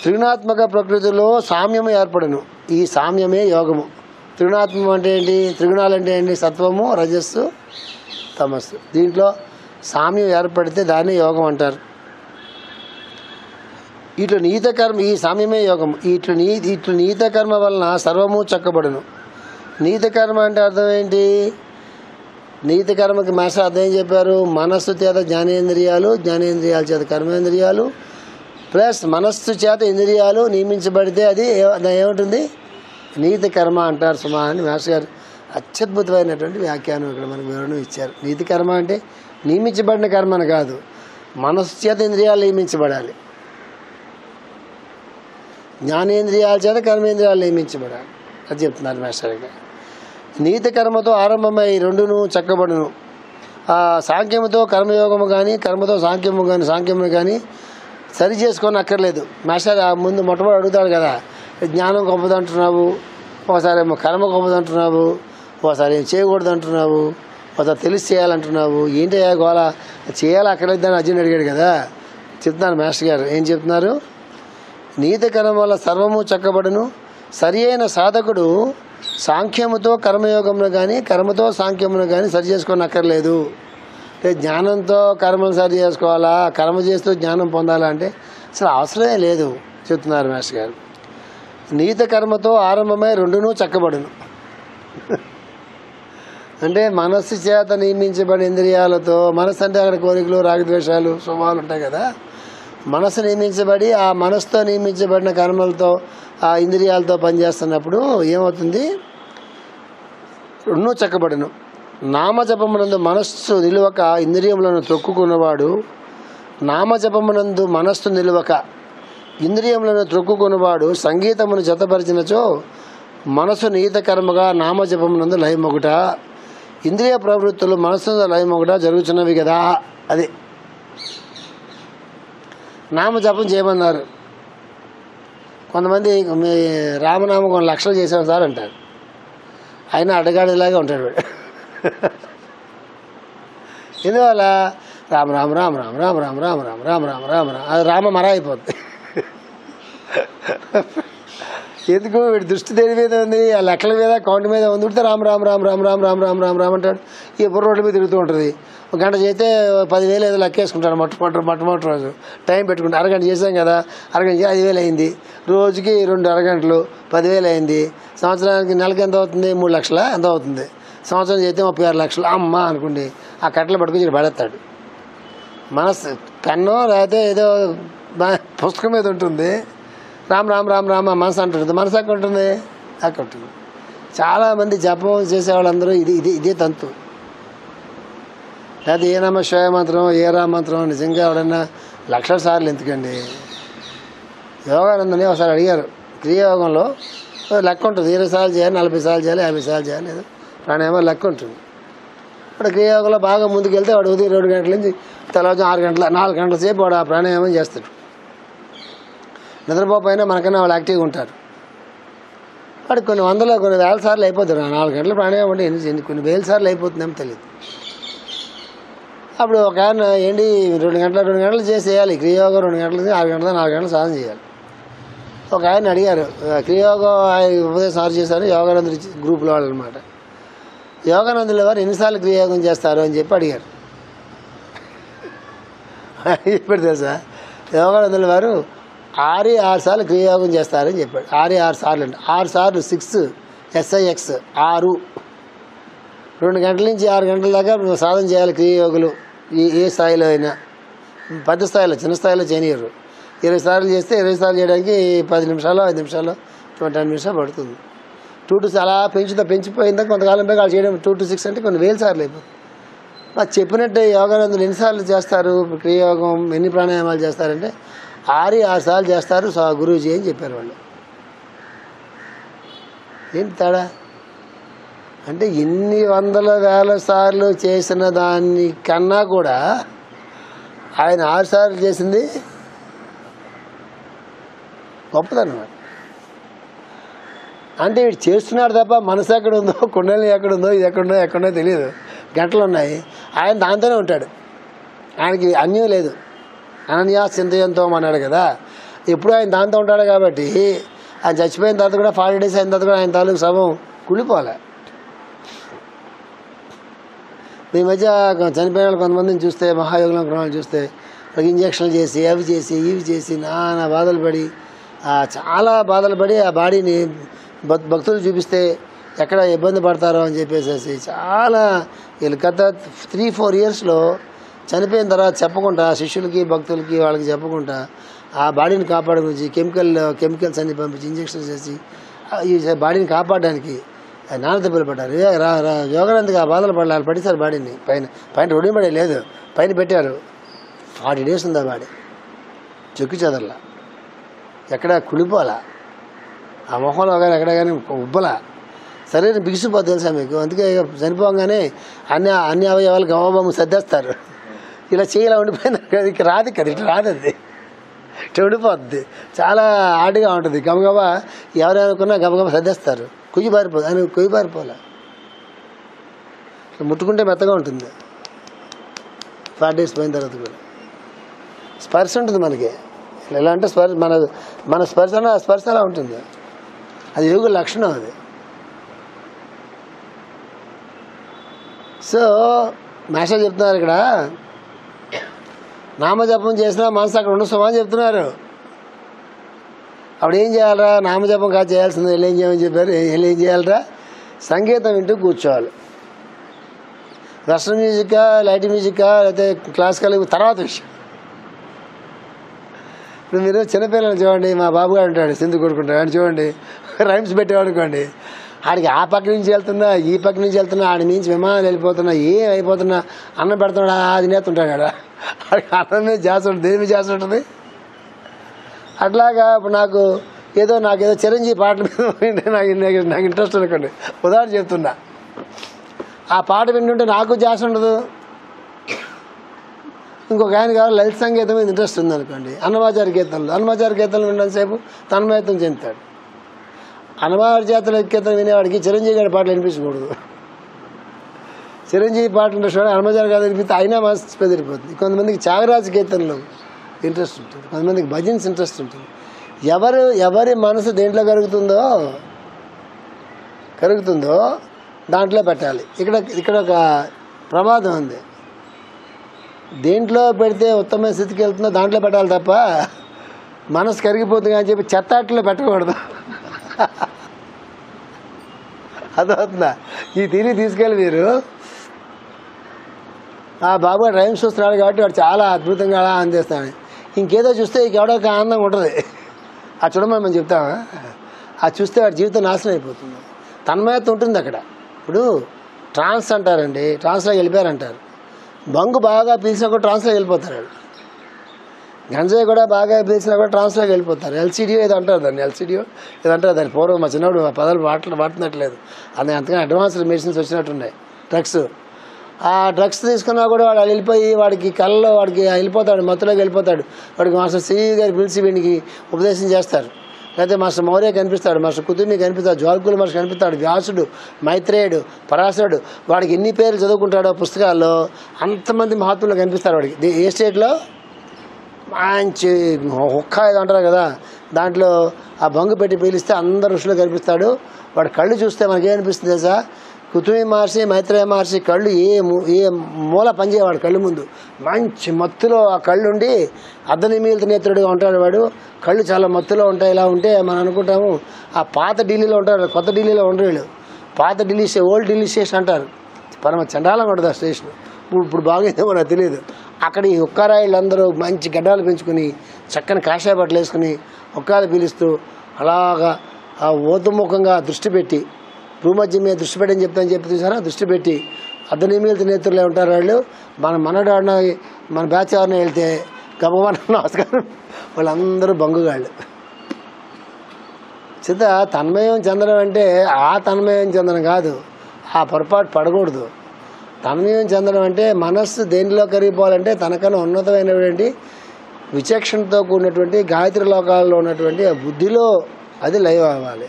త్రిగుణాత్మక ప్రకృతిలో సామ్యము ఏర్పడను, ఈ సామ్యమే యోగము. త్రిగుణాత్మకం అంటే ఏంటి, త్రిగుణాలు అంటే ఏంటి, సత్వము, రజస్సు, తమస్సు. దీంట్లో సామ్యం ఏర్పడితే దాన్ని యోగం అంటారు. ఇట్లు నీత కర్మ, ఈ సామ్యమే యోగం. ఇట్లు నీత కర్మ వలన సర్వము చక్కబడును. నీత కర్మ అంటే అర్థం ఏంటి, నీత కర్మకి మాస్టర్ అర్థం ఏం చెప్పారు, మనస్సు చేత జ్ఞానేంద్రియాలు, జ్ఞానేంద్రియాల చేత కర్మేంద్రియాలు ప్లస్ మనస్సు చేత ఇంద్రియాలు నియమించబడితే అది ఏముంటుంది, నీతి కర్మ అంటారు సుమా అని మాస్టర్ గారు అత్యద్భుతమైనటువంటి వ్యాఖ్యానం ఇక్కడ మనకు వివరణ ఇచ్చారు. నీతి కర్మ అంటే నియమించబడిన కర్మను కాదు, మనస్సు చేత ఇంద్రియాలు నియమించబడాలి, జ్ఞానేంద్రియాల చేత కర్మేంద్రియాలు నియమించబడాలి, అది చెప్తున్నారు మాస్టర్ గారు. నీతి కర్మతో ఆరంభమై రెండును చక్కబడును. సాంఖ్యముతో కర్మయోగము కానీ కర్మతో సాంఖ్యమును కానీ సరి చేసుకొని అక్కర్లేదు. మాస్టర్ ముందు మొట్టమొదటి అడుగుతాడు కదా, జ్ఞానం గొప్పదంటున్నావు, ఒకసారి ఏమో కర్మ గొప్పదంటున్నావు, ఒకసారి ఏం చేయకూడదు అంటున్నావు, ఒకసారి తెలిసి చేయాలంటున్నావు, ఏంటి గోళ చేయాలి అక్కర్లేదని అర్జున్ అడిగాడు కదా. చెప్తున్నారు మాస్టర్ గారు ఏం చెప్తున్నారు, నీతి కర్మ వల్ల సర్వము చక్కబడును. సరి అయిన సాధకుడు సాంఖ్యముతో కర్మయోగమును కానీ కర్మతో సాంఖ్యమును కానీ సరి చేసుకొని అక్కర్లేదు. అంటే జ్ఞానంతో కర్మను సరి చేసుకోవాలా, కర్మ చేస్తూ జ్ఞానం పొందాలా అంటే అసలు అవసరమే లేదు చెప్తున్నారు మాస్టర్ గారు. నీత కర్మతో ఆరంభమై రెండును చక్కబడును. అంటే మనస్సు చేత నియమించబడిన ఇంద్రియాలతో, మనస్సు అంటే అక్కడ కోరికలు, రాగద్వేషాలు, స్వభావాలు ఉంటాయి కదా, మనస్సు నియమించబడి ఆ మనస్సుతో నియమించబడిన కర్మలతో ఆ ఇంద్రియాలతో పనిచేస్తున్నప్పుడు ఏమవుతుంది, రెండూ చక్కబడును. నామజపమునందు మనస్సు నిలువక ఇంద్రియములను త్రొక్కుకున్నవాడు, నామజపమునందు మనస్సు నిలువక ఇంద్రియములను త్రొక్కుకున్నవాడు సంగీతమును జతపరిచినచో మనసు నీత కర్మగా నామజపమునందు లయమొగుట, ఇంద్రియ ప్రవృత్తులు మనస్సు లయమొగుట జరుగుతున్నవి కదా. అది నామజపం చేయమన్నారు. కొంతమంది మీ రామనామం కొన్ని లక్షలు చేసాం సార్ అంటారు, ఆయన అడగాడిలాగా ఉంటాడు వాడు. ఎందువల్ల రామ రామ రామ రామ రామ రామ రామ రామ రామ రామ రామ రామ అది రామ మర అయిపోద్ది. ఎందుకు వీడి దృష్టి దేని మీద ఉంది, ఆ లెక్కల మీద కౌంట్ మీద ఉంది. ఉడితే రామ రామ రామ రామ రామ రామ రామ రామ రామ అంటాడు. ఈ రోడ్ల మీద తిరుగుతూ ఉంటుంది. ఒక గంట చేస్తే 10,000 ఏదో లెక్కేసుకుంటాడు. మొట్టమొదటి రోజు టైం పెట్టుకుంటాడు. అరగంట చేసాం కదా, అరగంట 5,000 అయింది. రోజుకి 2 అరగంటలు 10,000 అయింది. సంవత్సరానికి నెలకి ఎంత అవుతుంది, 3 లక్షల ఎంత అవుతుంది. సంవత్సరం చేస్తే 36 లక్షలు అమ్మ అనుకోండి. ఆ కట్టలు పట్టుకుని పడేస్తాడు. మనసు పెన్నో లేకపోతే ఏదో పుస్తకం మీద ఉంటుంది, రామ్ రామ్ రామ్ రామ్ మనసు అంటుంది. మనసు ఎక్కడ ఉంటుంది? అక్కడ ఉంటుంది. చాలామంది జపం చేసేవాళ్ళందరూ ఇదే తంతు. లేకపోతే ఏ నమ శివాయ మంత్రం, ఏ రామ మంత్రం నిజంగా ఎవడన్నా లక్షల సార్లు ఎందుకండి? యోగానందని ఒకసారి అడిగారు, క్రియాయోగంలో లెక్క ఉంటుంది, 20 సార్లు చేయాలి, 40 సార్లు చేయాలి, 50 సార్లు చేయాలి, ఏదో ప్రాణాయామం లెక్క ఉంటుంది. ఇప్పుడు క్రియాయోగంలో బాగా ముందుకెళ్తే వాడు ఉదయం 2 గంటల నుంచి తెల్లవారు 4 గంటల సేపు వాడు ఆ ప్రాణాయామం చేస్తాడు. నిద్రపోయినా మనకన్నా వాళ్ళు యాక్టివ్గా ఉంటారు. వాడు కొన్ని వేల సార్లు అయిపోతారు. 4 గంటల ప్రాణాయామం అంటే కొన్ని వేల సార్లు అయిపోతుందేమో తెలియదు. అప్పుడు ఒక ఆయన ఏంటి 2 గంటలు చేసేయాలి క్రియాయోగం, 2 గంటల నుంచి 6 గంటల 4 గంటలు సాధన చేయాలి. ఒక ఆయన అడిగారు, క్రియాయోగం ఉపదేశం సార్ చేశారు యోగానందులు గ్రూప్లో వాళ్ళు అనమాట. యోగానందుల వారు ఎన్నిసార్లు క్రియాయోగం చేస్తారు అని చెప్పి అడిగారు. ఇప్పుడు తెలుసా, యోగానందుల వారు 6 సార్లు క్రియాయోగం చేస్తారని చెప్పాడు. 6 సార్లు అంటే 6 సార్లు 6 SIX 6. 2 గంటల నుంచి 6 గంటల దాకా సాధన చేయాలి క్రియాయోగులు. ఏ స్థాయిలో అయినా, పెద్ద స్థాయిలో చిన్న స్థాయిలో చేయనియరు. 20 సార్లు చేస్తే 20 సార్లు చేయడానికి 10 నిమిషాలు 5 నిమిషాలు 10 నిమిషాలు పడుతుంది. 2 to 6 అలా పెంచిపోయిందా కొంతకాలం పైకి వాళ్ళు చేయడం 2 to 6 అంటే కొన్ని వేల సార్లు అయిపోతుంది. నాకు చెప్పినట్టు యోగానందులు ఎన్నిసార్లు చేస్తారు క్రియాయోగం, ఎన్ని ప్రాణాయామాలు చేస్తారంటే 6 సార్లు చేస్తారు గురూజీ అని చెప్పారు వాళ్ళు. ఏంటి తేడా అంటే ఎన్ని వందల వేల సార్లు చేసిన దానికన్నా కూడా ఆయన 6 సార్లు చేసింది గొప్పదన్నమాట. అంటే వీడు చేస్తున్నాడు తప్ప మనసు ఎక్కడుందో, కుండలి ఎక్కడుందో, ఇది ఎక్కడుందో తెలియదు. గంటలు ఉన్నాయి, ఆయన దాంతోనే ఉంటాడు. ఆయనకి అన్యం లేదు. అనన్యా చింతయంతో అన్నాడు కదా, ఎప్పుడు ఆయన దాంతో ఉంటాడు. కాబట్టి ఆయన చచ్చిపోయిన తర్వాత కూడా 40 days అయిన తర్వాత కూడా ఆయన తాలూకు శవం కుళ్ళిపోలే. ఈ మధ్య చనిపోయిన వాళ్ళు కొంతమందిని చూస్తే, మహాయోగుల క్రమాలు చూస్తే ఇంజక్షన్లు చేసి అవి చేసి ఇవి చేసి నానా బాధలు పడి, చాలా బాధలు పడి ఆ బాడీని భక్తులు చూపిస్తే ఎక్కడ ఇబ్బంది పడతారో అని చెప్పేసి చాలా వీళ్ళు గత 3-4 yearsలో చనిపోయిన తర్వాత చెప్పకుండా శిష్యులకి భక్తులకి వాళ్ళకి చెప్పకుండా ఆ బాడీని కాపాడే గురించి కెమికల్స్ అన్ని పంపించి ఇంజక్షన్స్ చేసి ఈ బాడీని కాపాడడానికి నాన్న దెబ్బలు పడ్డారు. యోగానందకి ఆ బాధలు పడాలి, వాళ్ళు పడేశారు బాడీని. పైన రొడి పడే లేదు, పైన పెట్టారు. 40 days ఉంది ఆ బాడీ, చెక్కు చెదరలా, ఎక్కడ కుళ్ళిపోలా, ఆ మొహంలో కానీ ఎక్కడ కానీ ఉబ్బలా, శరీరం బిగిసిపోద్ది తెలుసా మీకు. అందుకే చనిపోగానే అన్ని అవయవాలు గమబొమ్మ సర్దేస్తారు. ఇలా చేయాల ఉండిపోయిన ఇక రాదు కదా, ఇట్లా రాదు, అది ఇట్లా ఉండిపోద్ది. చాలా ఆడిగా ఉంటుంది. గబగబా ఎవరేమనుకున్నా గబగబా సర్దేస్తారు. కుయ్యి పారిపోదు, ఆయన కుయ్యి పారిపోలే, ముట్టుకుంటే మెత్తగా ఉంటుంది. 40 days పోయిన తర్వాత కూడా స్పర్శ ఉంటుంది మనకి. ఎలా అంటే మన స్పర్శ అలా ఉంటుంది. అది యోగుల లక్షణం అది. సో మాస్టర్ చెప్తున్నారు ఇక్కడ, నామజపం చేసినా మనసు అక్కడ ఉండదు అని చెప్తున్నారు. అప్పుడు ఏం చేయాలరా, నామజపం కాదు చేయాల్సింది, ఏం చేయమని చెప్పారు. ఏం చేయాలరా, సంగీతం వింటూ కూర్చోవాలి. వెస్ట్రన్ మ్యూజికా, లైట్ మ్యూజికా, లేకపోతే క్లాసికల్ తర్వాత విషయం. ఇప్పుడు మీరు చిన్నపిల్లలు చూడండి, మా బాబు గారు ఉంటాడు, సింధు కొడుకుంటాడు, ఆయన చూడండి రైమ్స్ పెట్టేవాడు అనుకోండి, ఆడికి ఆ పక్క నుంచి వెళ్తున్నా ఈ పక్క నుంచి వెళ్తున్నా, ఆడి నుంచి విమానాలు వెళ్ళిపోతున్నా, ఏం అయిపోతున్నా, అన్నం పెడుతున్నాడు, అది నేతుంటాడు ఆడ. ఆడికి అన్నం మీద జాస్ ఉంటుంది, దేని మీద జాస్ ఉంటుంది. అట్లాగా ఇప్పుడు నాకు ఏదో చిరంజీవి పాటల మీద నాకు ఇంట్రెస్ట్ అనుకోండి, ఉదాహరణ చెప్తున్నా, ఆ పాట వింటుంటే నాకు జాస్ ఉండదు. ఇంకొక ఆయన కావాలి లలిత సంగీతం మీద ఇంట్రెస్ట్ ఉందనుకోండి, అన్నమాచార్య కీర్తనలు విన్నంతసేపు తన్మయత్వం చెందుతాడు. అన్నమాచార్య కీర్తన వినేవాడికి చిరంజీవి గారి పాటలు వినిపించకూడదు. చిరంజీవి పాటలు ఇంట్రెస్ట్ వాడు అన్నమాచార్య గారు వినిపిస్తే అయినా మనసు పెదిరిపోతుంది. కొంతమందికి త్యాగరాజ కీర్తనలు ఇంట్రెస్ట్ ఉంటుంది, కొంతమందికి భజన్స్ ఇంట్రెస్ట్ ఉంటుంది. ఎవరి మనసు దేంట్లో కరుగుతుందో దాంట్లో పెట్టాలి. ఇక్కడ ఒక ప్రమాదం ఉంది. దేంట్లో పెడితే ఉత్తమ స్థితికి వెళ్తుందో దాంట్లో పెట్టాలి తప్ప మనసు కరిగిపోతుంది అని చెప్పి చెత్తాట్లో పెట్టకూడదు. అదవుతుందా? ఈ తీరి తీసుకెళ్ళి మీరు ఆ బాబు రైమ్స్ చూస్తున్నాడు కాబట్టి వాడు చాలా అద్భుతంగా అలా అందిస్తాడు. ఇంకేదో చూస్తే ఇంకెవడో ఒక ఆనందంగా ఉంటుంది. అది చూడమని మనం చెప్తామా? అది చూస్తే వాడి జీవితం నాశనం అయిపోతుంది. తన్మయత్వం ఉంటుంది అక్కడ. ఇప్పుడు ట్రాన్స్ అంటారండి, ట్రాన్స్లోకి వెళ్ళిపోయారంటారు. బంగు బాగా పీల్చినా కూడా ట్రాన్స్లోకి వెళ్ళిపోతారు. గంజాయి కూడా బాగా పీల్చినా కూడా ట్రాన్స్లోకి వెళ్ళిపోతారు. ఎల్సీడీఓ ఏదో అంటారు దాన్ని, ఎల్సీడీఓ ఏదో అంటారు దాన్ని. పూర్వం మా చిన్నప్పుడు మా పదాలు వాడుతున్నట్లేదు. అది అంతగా అడ్వాన్స్డ్ మెడిసిన్స్ వచ్చినట్టున్నాయి డ్రగ్స్. ఆ డ్రగ్స్ తీసుకున్నా కూడా వాడు వెళ్ళిపోయి వాడికి కళ్ళలో వాడికి వెళ్ళిపోతాడు, మత్తులోకి వెళ్ళిపోతాడు. వాడికి మాస్టర్ సి గారు పిలిచి వీడికి ఉపదేశం చేస్తారు. లేకపోతే మాస్టర్ మౌర్య కనిపిస్తాడు, మాస్టర్ కుతుమి కనిపిస్తాడు, జ్వాల్కులు మాస్టర్ కనిపిస్తాడు, వ్యాసుడు, మైత్రేయుడు, పరాశరుడు. వాడికి ఎన్ని పేర్లు చదువుకుంటాడో పుస్తకాల్లో అంతమంది మహాత్ములు కనిపిస్తారు వాడికి. ఏ స్టేట్లో మంచి ఒక్క ఇది అంటారు కదా, దాంట్లో ఆ బంగు పెట్టి పీలిస్తే అందరు ఋషులు కనిపిస్తాడు. వాడి కళ్ళు చూస్తే మనకేమనిపిస్తుంది తెలుసా? కుతుమి మహర్షి, మైత్రేయ మహర్షి కళ్ళు ఏ మూల పనిచేయవాడు కళ్ళు ముందు. మంచి మత్తులో ఆ కళ్ళు ఉండి అర్ధనిమీలిత నేత్రుడిగా ఉంటాడు వాడు. కళ్ళు చాలా మత్తులో ఉంటాయి. ఇలా ఉంటే మనం అనుకుంటాము ఆ పాత ఢిల్లీలో ఉంటారు, కొత్త ఢిల్లీలో ఉండరు వీళ్ళు. పాత ఢిల్లీ ఓల్డ్ ఢిల్లీ స్టేషన్ అంటారు. పరమ చండాలంగా ఉంటుంది ఆ స్టేషన్. ఇప్పుడు బాగైందేమో నాకు తెలియదు. అక్కడ ఈ ఒక్కరాయిళ్ళు అందరూ మంచి గడ్డాలు పెంచుకుని చక్కని కాషాయ బట్టలు వేసుకుని ఒక్కాలు పీలుస్తూ అలాగా ఆ ఓతుముఖంగా దృష్టి పెట్టి, భూమధ్య మీద దృష్టి పెట్టని చెప్తాను చెప్పి చూసారా, దృష్టి పెట్టి అర్ధనిమీలిత నేత్రులే ఉంటారు వాళ్ళు. మనడు ఆడిన మన బ్యాచ్ ఎవరిని వెళ్తే గమవన నమస్కారం, వాళ్ళందరూ బంగుగాళ్ళు. చిత తన్మయం చెందడం అంటే ఆ తన్మయం చెందడం కాదు, ఆ పొరపాటు పడకూడదు. తన్మయం చెందడం అంటే మనస్సు దేనిలో కరిగిపోవాలంటే తనకన్నా ఉన్నతమైనటువంటి విచక్షణతో కూడినటువంటి గాయత్రి లోకాల్లో ఉన్నటువంటి ఆ బుద్ధిలో అది లైవ్ అవ్వాలి.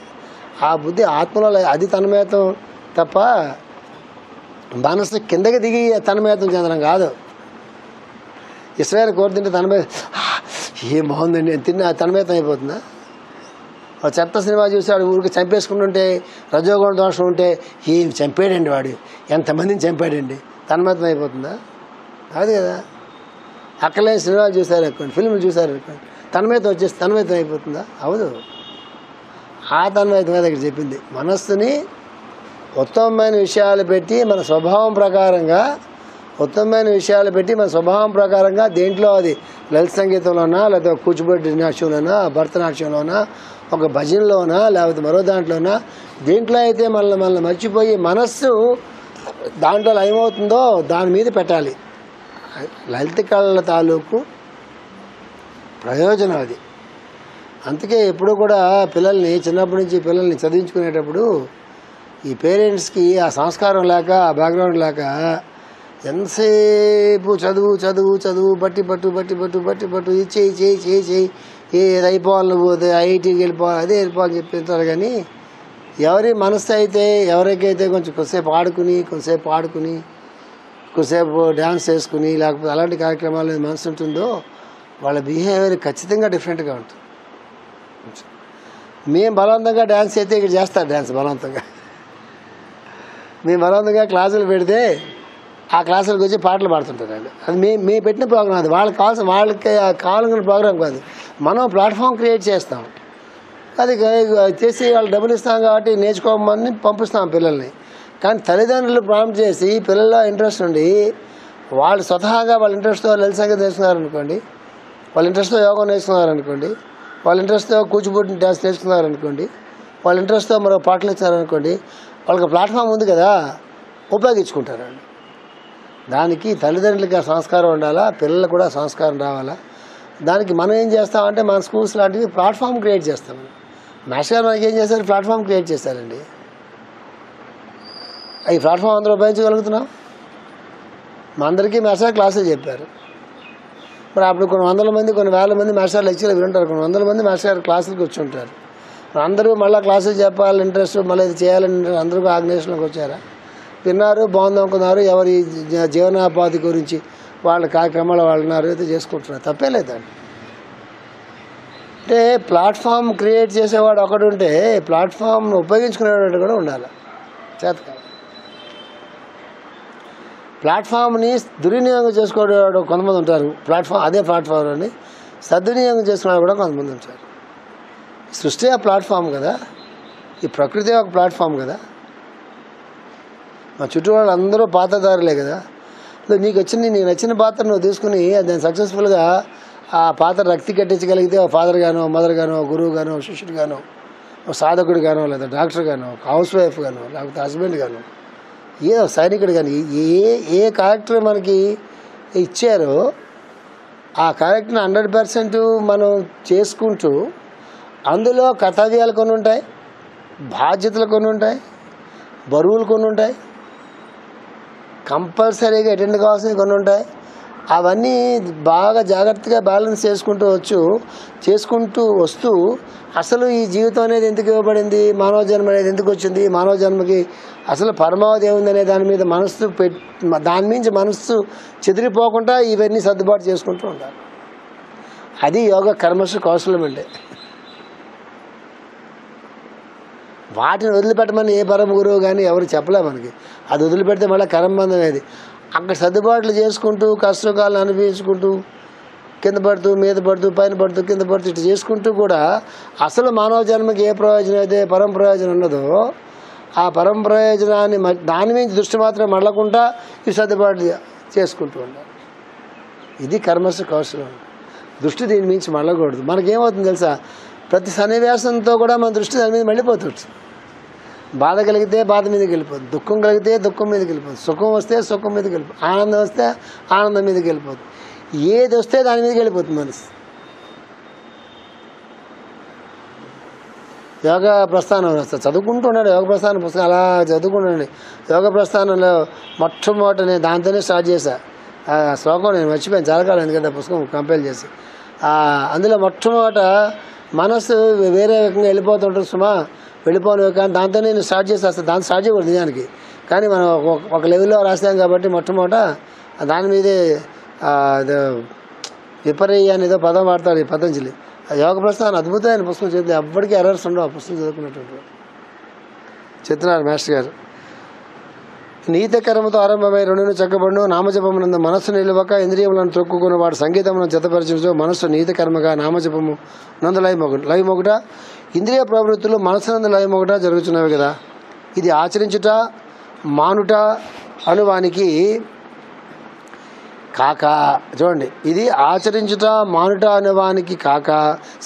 ఆ బుద్ధి ఆత్మలో అది తన్మయత్వం తప్ప మనసు కిందకి దిగి తన్మయత్వం చెందడం కాదు. ఇష్టమైన కూర తింటే తన్మయ ఏం బాగుందండి తిన్న తన్మయత్వం అయిపోతుందా? చెత్త సినిమా చూసాడు ఊరికి చంపేసుకుంటుంటే రజోగుణ దోషం ఉంటే ఏం చంపాడండి వాడు, ఎంతమందిని చంపాడండి, తన్మయత్వం అయిపోతుందా? కాదు కదా. అక్కలేని సినిమాలు చూసారనుకోండి, ఫిల్మ్లు చూసారనుకోండి, తన్మయత్వం వచ్చేసి తన్మయత్వం అయిపోతుందా? అవదు. ఆ తన్మయత్వం మీద ఇక్కడ చెప్పింది. మనస్సుని ఉత్తమమైన విషయాలు పెట్టి మన స్వభావం ప్రకారంగా మన స్వభావం ప్రకారంగా దేంట్లో అది లలిత సంగీతంలోనా, లేకపోతే కూచిపూడి నాట్యంలోనా, భరతనాట్యంలోనా, ఒక భజనలోనా, లేకపోతే మరో దాంట్లోనా, దేంట్లో అయితే మనల్ని మర్చిపోయి మనస్సు దాంట్లో ఏమవుతుందో దాని మీద పెట్టాలి. లలిత కళల తాలూకు ప్రయోజనం అది. అందుకే ఎప్పుడు కూడా చిన్నప్పటి నుంచి పిల్లల్ని చదివించుకునేటప్పుడు ఈ పేరెంట్స్కి ఆ సంస్కారం లేక, ఆ బ్యాక్గ్రౌండ్ లేక ఎంతసేపు చదువు పట్టు ఇది చేయి ఏది అయిపోవాలి, నువ్వు ఐఐటీకి వెళ్ళిపోవాలి, అదే వెళ్ళిపోవాలని చెప్తారు. కానీ ఎవరి మనసు అయితే ఎవరికైతే కొంచెంసేపు ఆడుకుని కొంచెంసేపు డ్యాన్స్ చేసుకుని లేకపోతే అలాంటి కార్యక్రమాలు మనసు ఉంటుందో వాళ్ళ బిహేవియర్ ఖచ్చితంగా డిఫరెంట్గా ఉంటుంది. మేము బలవంతంగా డ్యాన్స్ అయితే ఇక్కడ చేస్తారు, డ్యాన్స్ బలవంతంగా మేము బలవంతంగా క్లాసులు పెడితే ఆ క్లాసులకు వచ్చి పాటలు పాడుతుంటారు వాళ్ళు. అది మేము పెట్టిన ప్రోగ్రాం, అది వాళ్ళకి కావాలనుకున్న ప్రోగ్రాం కాదు. మనం ప్లాట్ఫామ్ క్రియేట్ చేస్తాం, అది చేసి వాళ్ళు డబ్బులు ఇస్తాం కాబట్టి నేర్చుకోమని పంపిస్తాం పిల్లల్ని. కానీ తల్లిదండ్రులు ప్రాంప్ట్ చేసి పిల్లల్లో ఇంట్రెస్ట్ ఉండి వాళ్ళు స్వతహాగా వాళ్ళ ఇంట్రెస్ట్తో లలిత సంగీతం నేర్చుకున్నారనుకోండి, వాళ్ళ ఇంట్రెస్ట్తో యోగం నేర్చుకున్నారనుకోండి, వాళ్ళ ఇంట్రెస్ట్తో కూచిపూడి డ్యాన్స్ నేర్చుకున్నారనుకోండి, వాళ్ళ ఇంట్రెస్ట్తో మరో పాటలు ఇచ్చారనుకోండి, వాళ్ళకి ప్లాట్ఫామ్ ఉంది కదా, ఉపయోగించుకుంటారు వాళ్ళు. దానికి తల్లిదండ్రులకి ఆ సంస్కారం ఉండాలా, పిల్లలకు కూడా సంస్కారం రావాలా. దానికి మనం ఏం చేస్తామంటే మన స్కూల్స్ లాంటివి ప్లాట్ఫామ్ క్రియేట్ చేస్తాం. మాస్టర్ గారు మనకి ఏం చేశారు, ప్లాట్ఫామ్ క్రియేట్ చేశారండి. ఈ ప్లాట్ఫామ్ అందరూ ఉపయోగించగలుగుతున్నాం. మా అందరికీ మాస్టర్ క్లాసులు చెప్పారు. మరి అప్పుడు కొన్ని వందల మంది, కొన్ని వేల మంది మాస్టర్ లెక్చర్లు వింటారు, కొన్ని వందల మంది మాస్టర్ గారు క్లాసులకు వచ్చి ఉంటారు. అందరూ మళ్ళీ క్లాసులు చెప్పాలని ఇంట్రెస్ట్, మళ్ళీ ఇది చేయాలని అందరూ ఆర్గనైజేషన్లోకి వచ్చారా, విన్నారు, బాగుంది అనుకున్నారు, ఎవరి జీవనోపాధి గురించి వాళ్ళ కార్యక్రమాలు వాళ్ళు ఉన్నారు, అయితే చేసుకుంటున్నారు, తప్పే లేదండి. అంటే ప్లాట్ఫామ్ క్రియేట్ చేసేవాడు ఒకడు ఉంటే ప్లాట్ఫామ్ను ఉపయోగించుకునేవాడు కూడా ఉండాలి. చేత ప్లాట్ఫామ్ని దుర్వినియోగం చేసుకోవడం కొంతమంది ఉంటారు. అదే ప్లాట్ఫామ్ని సద్వినియోగం చేసుకునేవాడు కూడా కొంతమంది ఉంటారు. సృష్టి ఆ ప్లాట్ఫామ్ కదా, ఈ ప్రకృతి ఒక ప్లాట్ఫామ్ కదా, మా చుట్టూ వాళ్ళు అందరూ పాతదారులే కదా. నీకు నచ్చిన పాత్ర నువ్వు తీసుకుని దాన్ని సక్సెస్ఫుల్గా ఆ పాత్ర రక్తి కట్టించగలిగితే ఒక ఫాదర్ గానో మదర్ గానో గురువు గానో శిష్యుడు గానో ఒక సాధకుడు గానో లేదా డాక్టర్ గానో ఒక హౌస్ వైఫ్ గానో లేకపోతే హస్బెండ్ గానో ఏదో సైనికుడు కానీ ఏ క్యారెక్టర్ మనకి ఇచ్చారో ఆ క్యారెక్టర్ని 100% మనం చేసుకుంటూ అందులో కర్తవ్యాలు కొన్ని ఉంటాయి, బాధ్యతలు కొన్ని ఉంటాయి, బరువులు కొన్ని ఉంటాయి, కంపల్సరీగా అటెండ్ కావాల్సినవి కొన్ని ఉంటాయి. అవన్నీ బాగా జాగ్రత్తగా బ్యాలెన్స్ చేసుకుంటూ వస్తూ అసలు ఈ జీవితం అనేది ఎందుకు ఇవ్వబడింది, మానవ జన్మ అనేది ఎందుకు వచ్చింది, మానవ జన్మకి అసలు పరమావధి ఏముందనే దాని మీద దాని నుంచి మనస్సు చెదిరిపోకుండా ఇవన్నీ సర్దుబాటు చేసుకుంటూ ఉండాలి. అది యోగ కర్మసు కౌశలం అంటే. వాటిని వదిలిపెట్టమని ఏ పరమ గురువు కానీ ఎవరు చెప్పలే మనకి. అది వదిలిపెడితే మళ్ళీ కర్మబంధం అనేది. అక్కడ సర్దుబాట్లు చేసుకుంటూ కష్టకాలను అనిపించుకుంటూ కింద పడుతూ మీద పడుతూ పైన పడుతూ కింద పడుతూ ఇటు చేసుకుంటూ కూడా అసలు మానవ జన్మకి ఏ ప్రయోజనం అయితే పరమ ప్రయోజనం ఉన్నదో ఆ పరమ ప్రయోజనాన్ని దాని నుంచి దృష్టి మాత్రం మళ్ళకుండా ఈ సర్దుబాటు చేసుకుంటూ ఉండాలి. ఇది కర్మసు కౌశలం. దృష్టి దీని మించి మళ్ళకూడదు. మనకేమవుతుంది తెలుసా, ప్రతి సన్నివేశంతో కూడా మన దృష్టి దాని మీద మళ్ళీపోతుంది. బాధ కలిగితే బాధ మీదకి వెళ్ళిపోతుంది, దుఃఖం కలిగితే దుఃఖం మీదకి వెళ్ళిపోతుంది, సుఖం వస్తే సుఖం మీదకి వెళ్ళిపోతుంది, ఆనందం వస్తే ఆనందం మీదకి వెళ్ళిపోతుంది. ఏది వస్తే దాని మీదకి వెళ్ళిపోతుంది మనసు. యోగ ప్రస్థానం వస్తుంది చదువుకుంటూ ఉన్నాడు. యోగ ప్రస్థానం పుస్తకం అలా చదువుకుంటానండి. యోగ ప్రస్థానంలో మొట్టమొదట నేను దాంతోనే స్టార్ట్ చేశా. ఆ శ్లోకం నేను మర్చిపోయాను చాలా కాలం, ఎందుకంటే పుస్తకం కంపేర్ చేసి. అందులో మొట్టమొదట మనసు వేరే రకంగా వెళ్ళిపోతుంటుంది సుమా, వెళ్ళిపోను కానీ దాంతోనే నేను స్టార్ట్ చేసి అసలు దాన్ని స్టార్ట్ చేయకూడదు నిజానికి. కానీ మనం ఒక లెవెల్లో రాసాం కాబట్టి మొట్టమొదట దాని మీదే విపరీయ అనేదో పదం వాడతాడు ఈ పతంజలి. యోగ ప్రస్థానం అద్భుతమైన పుస్తకం చదివితే ఎప్పటికీ ఎర్రర్స్ ఉండవు ఆ పుస్తకం చదువుకున్నటువంటి చెప్తున్నారు మాస్టర్ గారు. నీతకర్మతో ఆరంభమై రెండును చక్కబడును నామజపమునందు మనస్సు నిలువక ఇంద్రియములను తొక్కుకున్న వాడు సంగీతములను జతపరచు మనస్సు నీతకర్మగా నామజపము నందు లయమొకట ఇంద్రియ ప్రవృత్తులు మనస్సునందు లయమొకట జరుగుతున్నవి కదా. ఇది ఆచరించుట మానుట అనువానికి కాక, చూడండి, ఇది ఆచరించుట మానుట అనువానికి కాక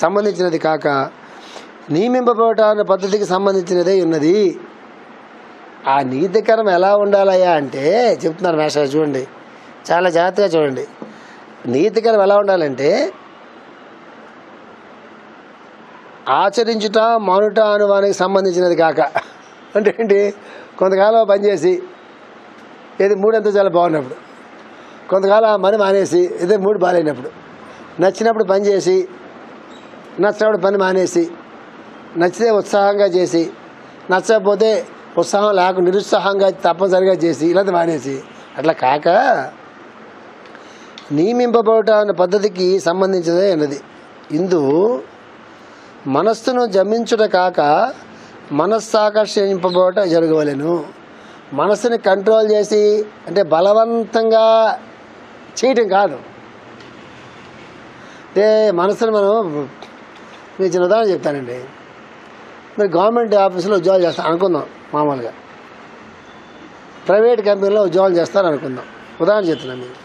సంబంధించినది కాక నియమింపబడట అనే పద్ధతికి సంబంధించినదే ఉన్నది. ఆ నీతికరం ఎలా ఉండాలయ్యా అంటే చెప్తున్నారు మాస్టర్. చూడండి, చాలా జాగ్రత్తగా చూడండి. నీతికరం ఎలా ఉండాలంటే ఆచరించుట మానుట అనువానికి సంబంధించినది కాక అంటే ఏంటి, కొంతకాలం పనిచేసి ఏది మూడంతా చాలా బాగున్నప్పుడు, కొంతకాలం పని మానేసి ఇదే మూడు బాగాలేనప్పుడు, నచ్చినప్పుడు పని చేసి నచ్చినప్పుడు పని మానేసి, నచ్చితే ఉత్సాహంగా చేసి, నచ్చకపోతే ఉత్సాహం లేకుండా నిరుత్సాహంగా తప్పనిసరిగా చేసి ఇలాంటి మానేసి, అట్లా కాక నియమింపబడట అనే పద్ధతికి సంబంధించినదే అన్నది. ఇందు మనస్సును జమించుట కాక మనస్సాకర్షింపబడట జరగవలెను. మనస్సుని కంట్రోల్ చేసి అంటే బలవంతంగా చేయటం కాదు. అంటే మనసుని మనం మీకు చిన్న ఉదాహరణ చెప్తానండి. మీరు గవర్నమెంట్ ఆఫీసులో ఉద్యోగాలు చేస్తారు అనుకుందాం, మామూలుగా ప్రైవేట్ కంపెనీలో ఉద్యోగాలు చేస్తారు అనుకుందాం, ఉదాహరణ చెప్తున్నాను. మీరు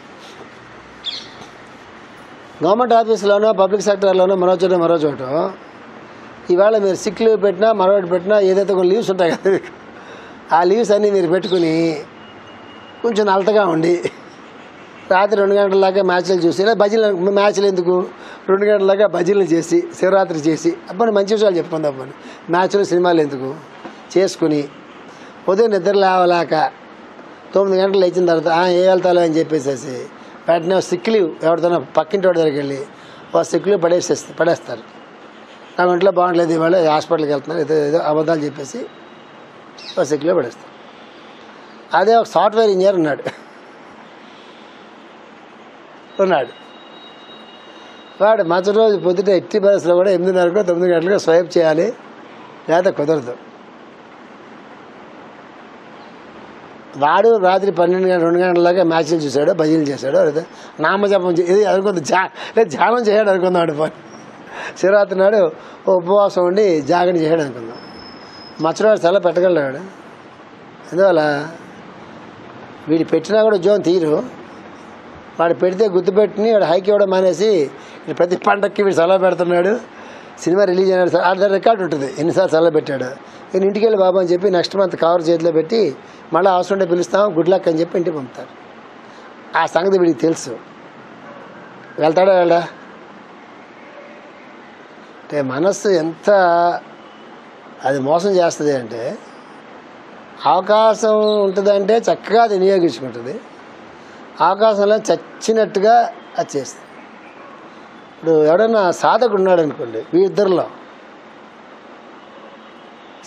గవర్నమెంట్ ఆఫీసులోనో పబ్లిక్ సెక్టర్లోనో మరో చోట ఈవేళ మీరు సిక్ లీవ్ పెట్టినా మరొకటి పెట్టినా ఏదైతే కొన్ని లీవ్స్ ఉంటాయి కదా, ఆ లీవ్స్ అన్నీ మీరు పెట్టుకుని కొంచెం నలతగా ఉండి రాత్రి 2 గంటల దాకా మ్యాచ్లు చూసి, ఇలా మ్యాచ్లు ఎందుకు 2 గంటల దాకా భజనలు చేసి శివరాత్రి చేసి అప్పుడు మంచి విషయాలు చెప్పుకుందాం. అప్పుడు మ్యాచ్లు సినిమాలు ఎందుకు చేసుకుని ఉదయం నిద్ర లేవలేక 9 గంటలు లేచిన తర్వాత ఏ వెళ్తాలో అని చెప్పేసేసి వెంటనే సిక్ లీవ్ ఎవరితోనో పక్కింటి వాడి దగ్గరికి వెళ్ళి సిక్ లీవ్ పడేస్తారు. నా ఒంట్లో బాగుండలేదు, ఇవాళ హాస్పిటల్కి వెళ్తున్నారు, ఏదో అబద్ధాలు చెప్పేసి సిక్ లీవ్ పడేస్తారు. అదే ఒక సాఫ్ట్వేర్ ఇంజనీర్ ఉన్నాడు వాడు మధ్య రోజు పొద్దుట ఎట్టి బస్సులో కూడా 8:30 9 గంటలకు స్వైప్ చేయాలి, లేదా కుదరదు. వాడు రాత్రి 12 గంటల 2 గంటల దాకా మ్యాచ్లు చూశాడు, భజనలు చేశాడు, లేదా నామజపం ఇది అనుకుంది, లేదా ధ్యానం చేశాడు అనుకుందాం. వాడు పని శివరాత్రి నాడు ఉపవాసం ఉండి జాగరణ చేశాడు అనుకుందాం. మచ్చవాడు చాలా పెట్టగలడు. అందువల్ల వీడు పెట్టినా కూడా ఉద్యోగం తీరు, వాడు పెడితే గుర్తుపెట్టుకుని వాడు హైక్ ఇవ్వడం మానేసి ప్రతి పండక్కి వీడు సెలవు పెడుతున్నాడు, సినిమా రిలీజ్ అయినాడు సార్ అది రికార్డు ఉంటుంది ఎన్నిసార్లు సెలవు పెట్టాడు. నేను ఇంటికి వెళ్ళి బాబు అని చెప్పి నెక్స్ట్ మంత్ కవర్ చేతిలో పెట్టి మళ్ళీ అవసరం ఉంటే పిలుస్తాం గుడ్ లక్ అని చెప్పి ఇంటికి పంపుతారు. ఆ సంగతి వీడికి తెలుసు. వెళ్తాడా వెళ్ళా? అంటే మనస్సు ఎంత అది మోసం చేస్తుంది అంటే, అవకాశం ఉంటుందంటే చక్కగా అది వినియోగించుకుంటుంది, అవకాశంలో చచ్చినట్టుగా అది చేస్తుంది. ఇప్పుడు ఎవడన్నా సాధకుడు ఉన్నాడు అనుకోండి, వీరిద్దరిలో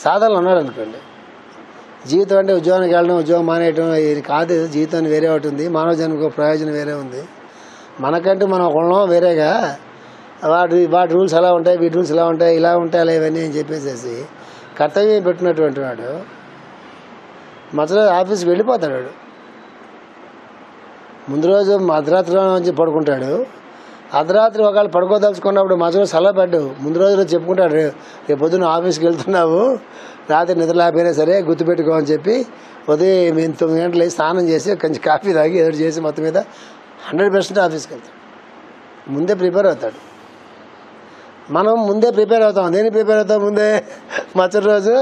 సాధనలు ఉన్నాడు అనుకోండి, జీవితం అంటే ఉద్యోగానికి వెళ్ళడం ఉద్యోగం మానేయడం ఇది కాదు, జీవితాన్ని వేరే ఒకటి ఉంది, మానవ జన్మకు ప్రయోజనం వేరే ఉంది, మనకంటూ మనం ఒకళ్ళం వేరేగా వాటి రూల్స్ ఎలా ఉంటాయి వీటి రూల్స్ ఎలా ఉంటాయి ఇలా ఉంటాయి అలా ఇవన్నీ అని చెప్పేసి కర్తవ్యం పెట్టినటువంటి వాడు మధ్యలో ఆఫీస్కి వెళ్ళిపోతాడు. వాడు ముందు రోజు అర్ధరాత్రిలో నుంచి పడుకుంటాడు, అర్ధరాత్రి ఒకవేళ పడుకోదలుచుకున్నప్పుడు మధ్యలో సెలవు పెట్టు ముందు రోజులో చెప్పుకుంటాడు, రేపు పొద్దున్న ఆఫీస్కి వెళ్తున్నావు రాత్రి నిద్ర లేకపోయినా సరే గుర్తుపెట్టుకో అని చెప్పి ఉదయం మేము 9 గంటలు వేసి స్నానం చేసి కొంచెం కాఫీ తాగి ఏదో చేసి మొత్తం మీద 100% ఆఫీస్కి వెళ్తాడు. ముందే ప్రిపేర్ అవుతాడు. మనం ముందే ప్రిపేర్ అవుతాం. దేనికి ప్రిపేర్ అవుతాం? ముందే మరుసటి రోజు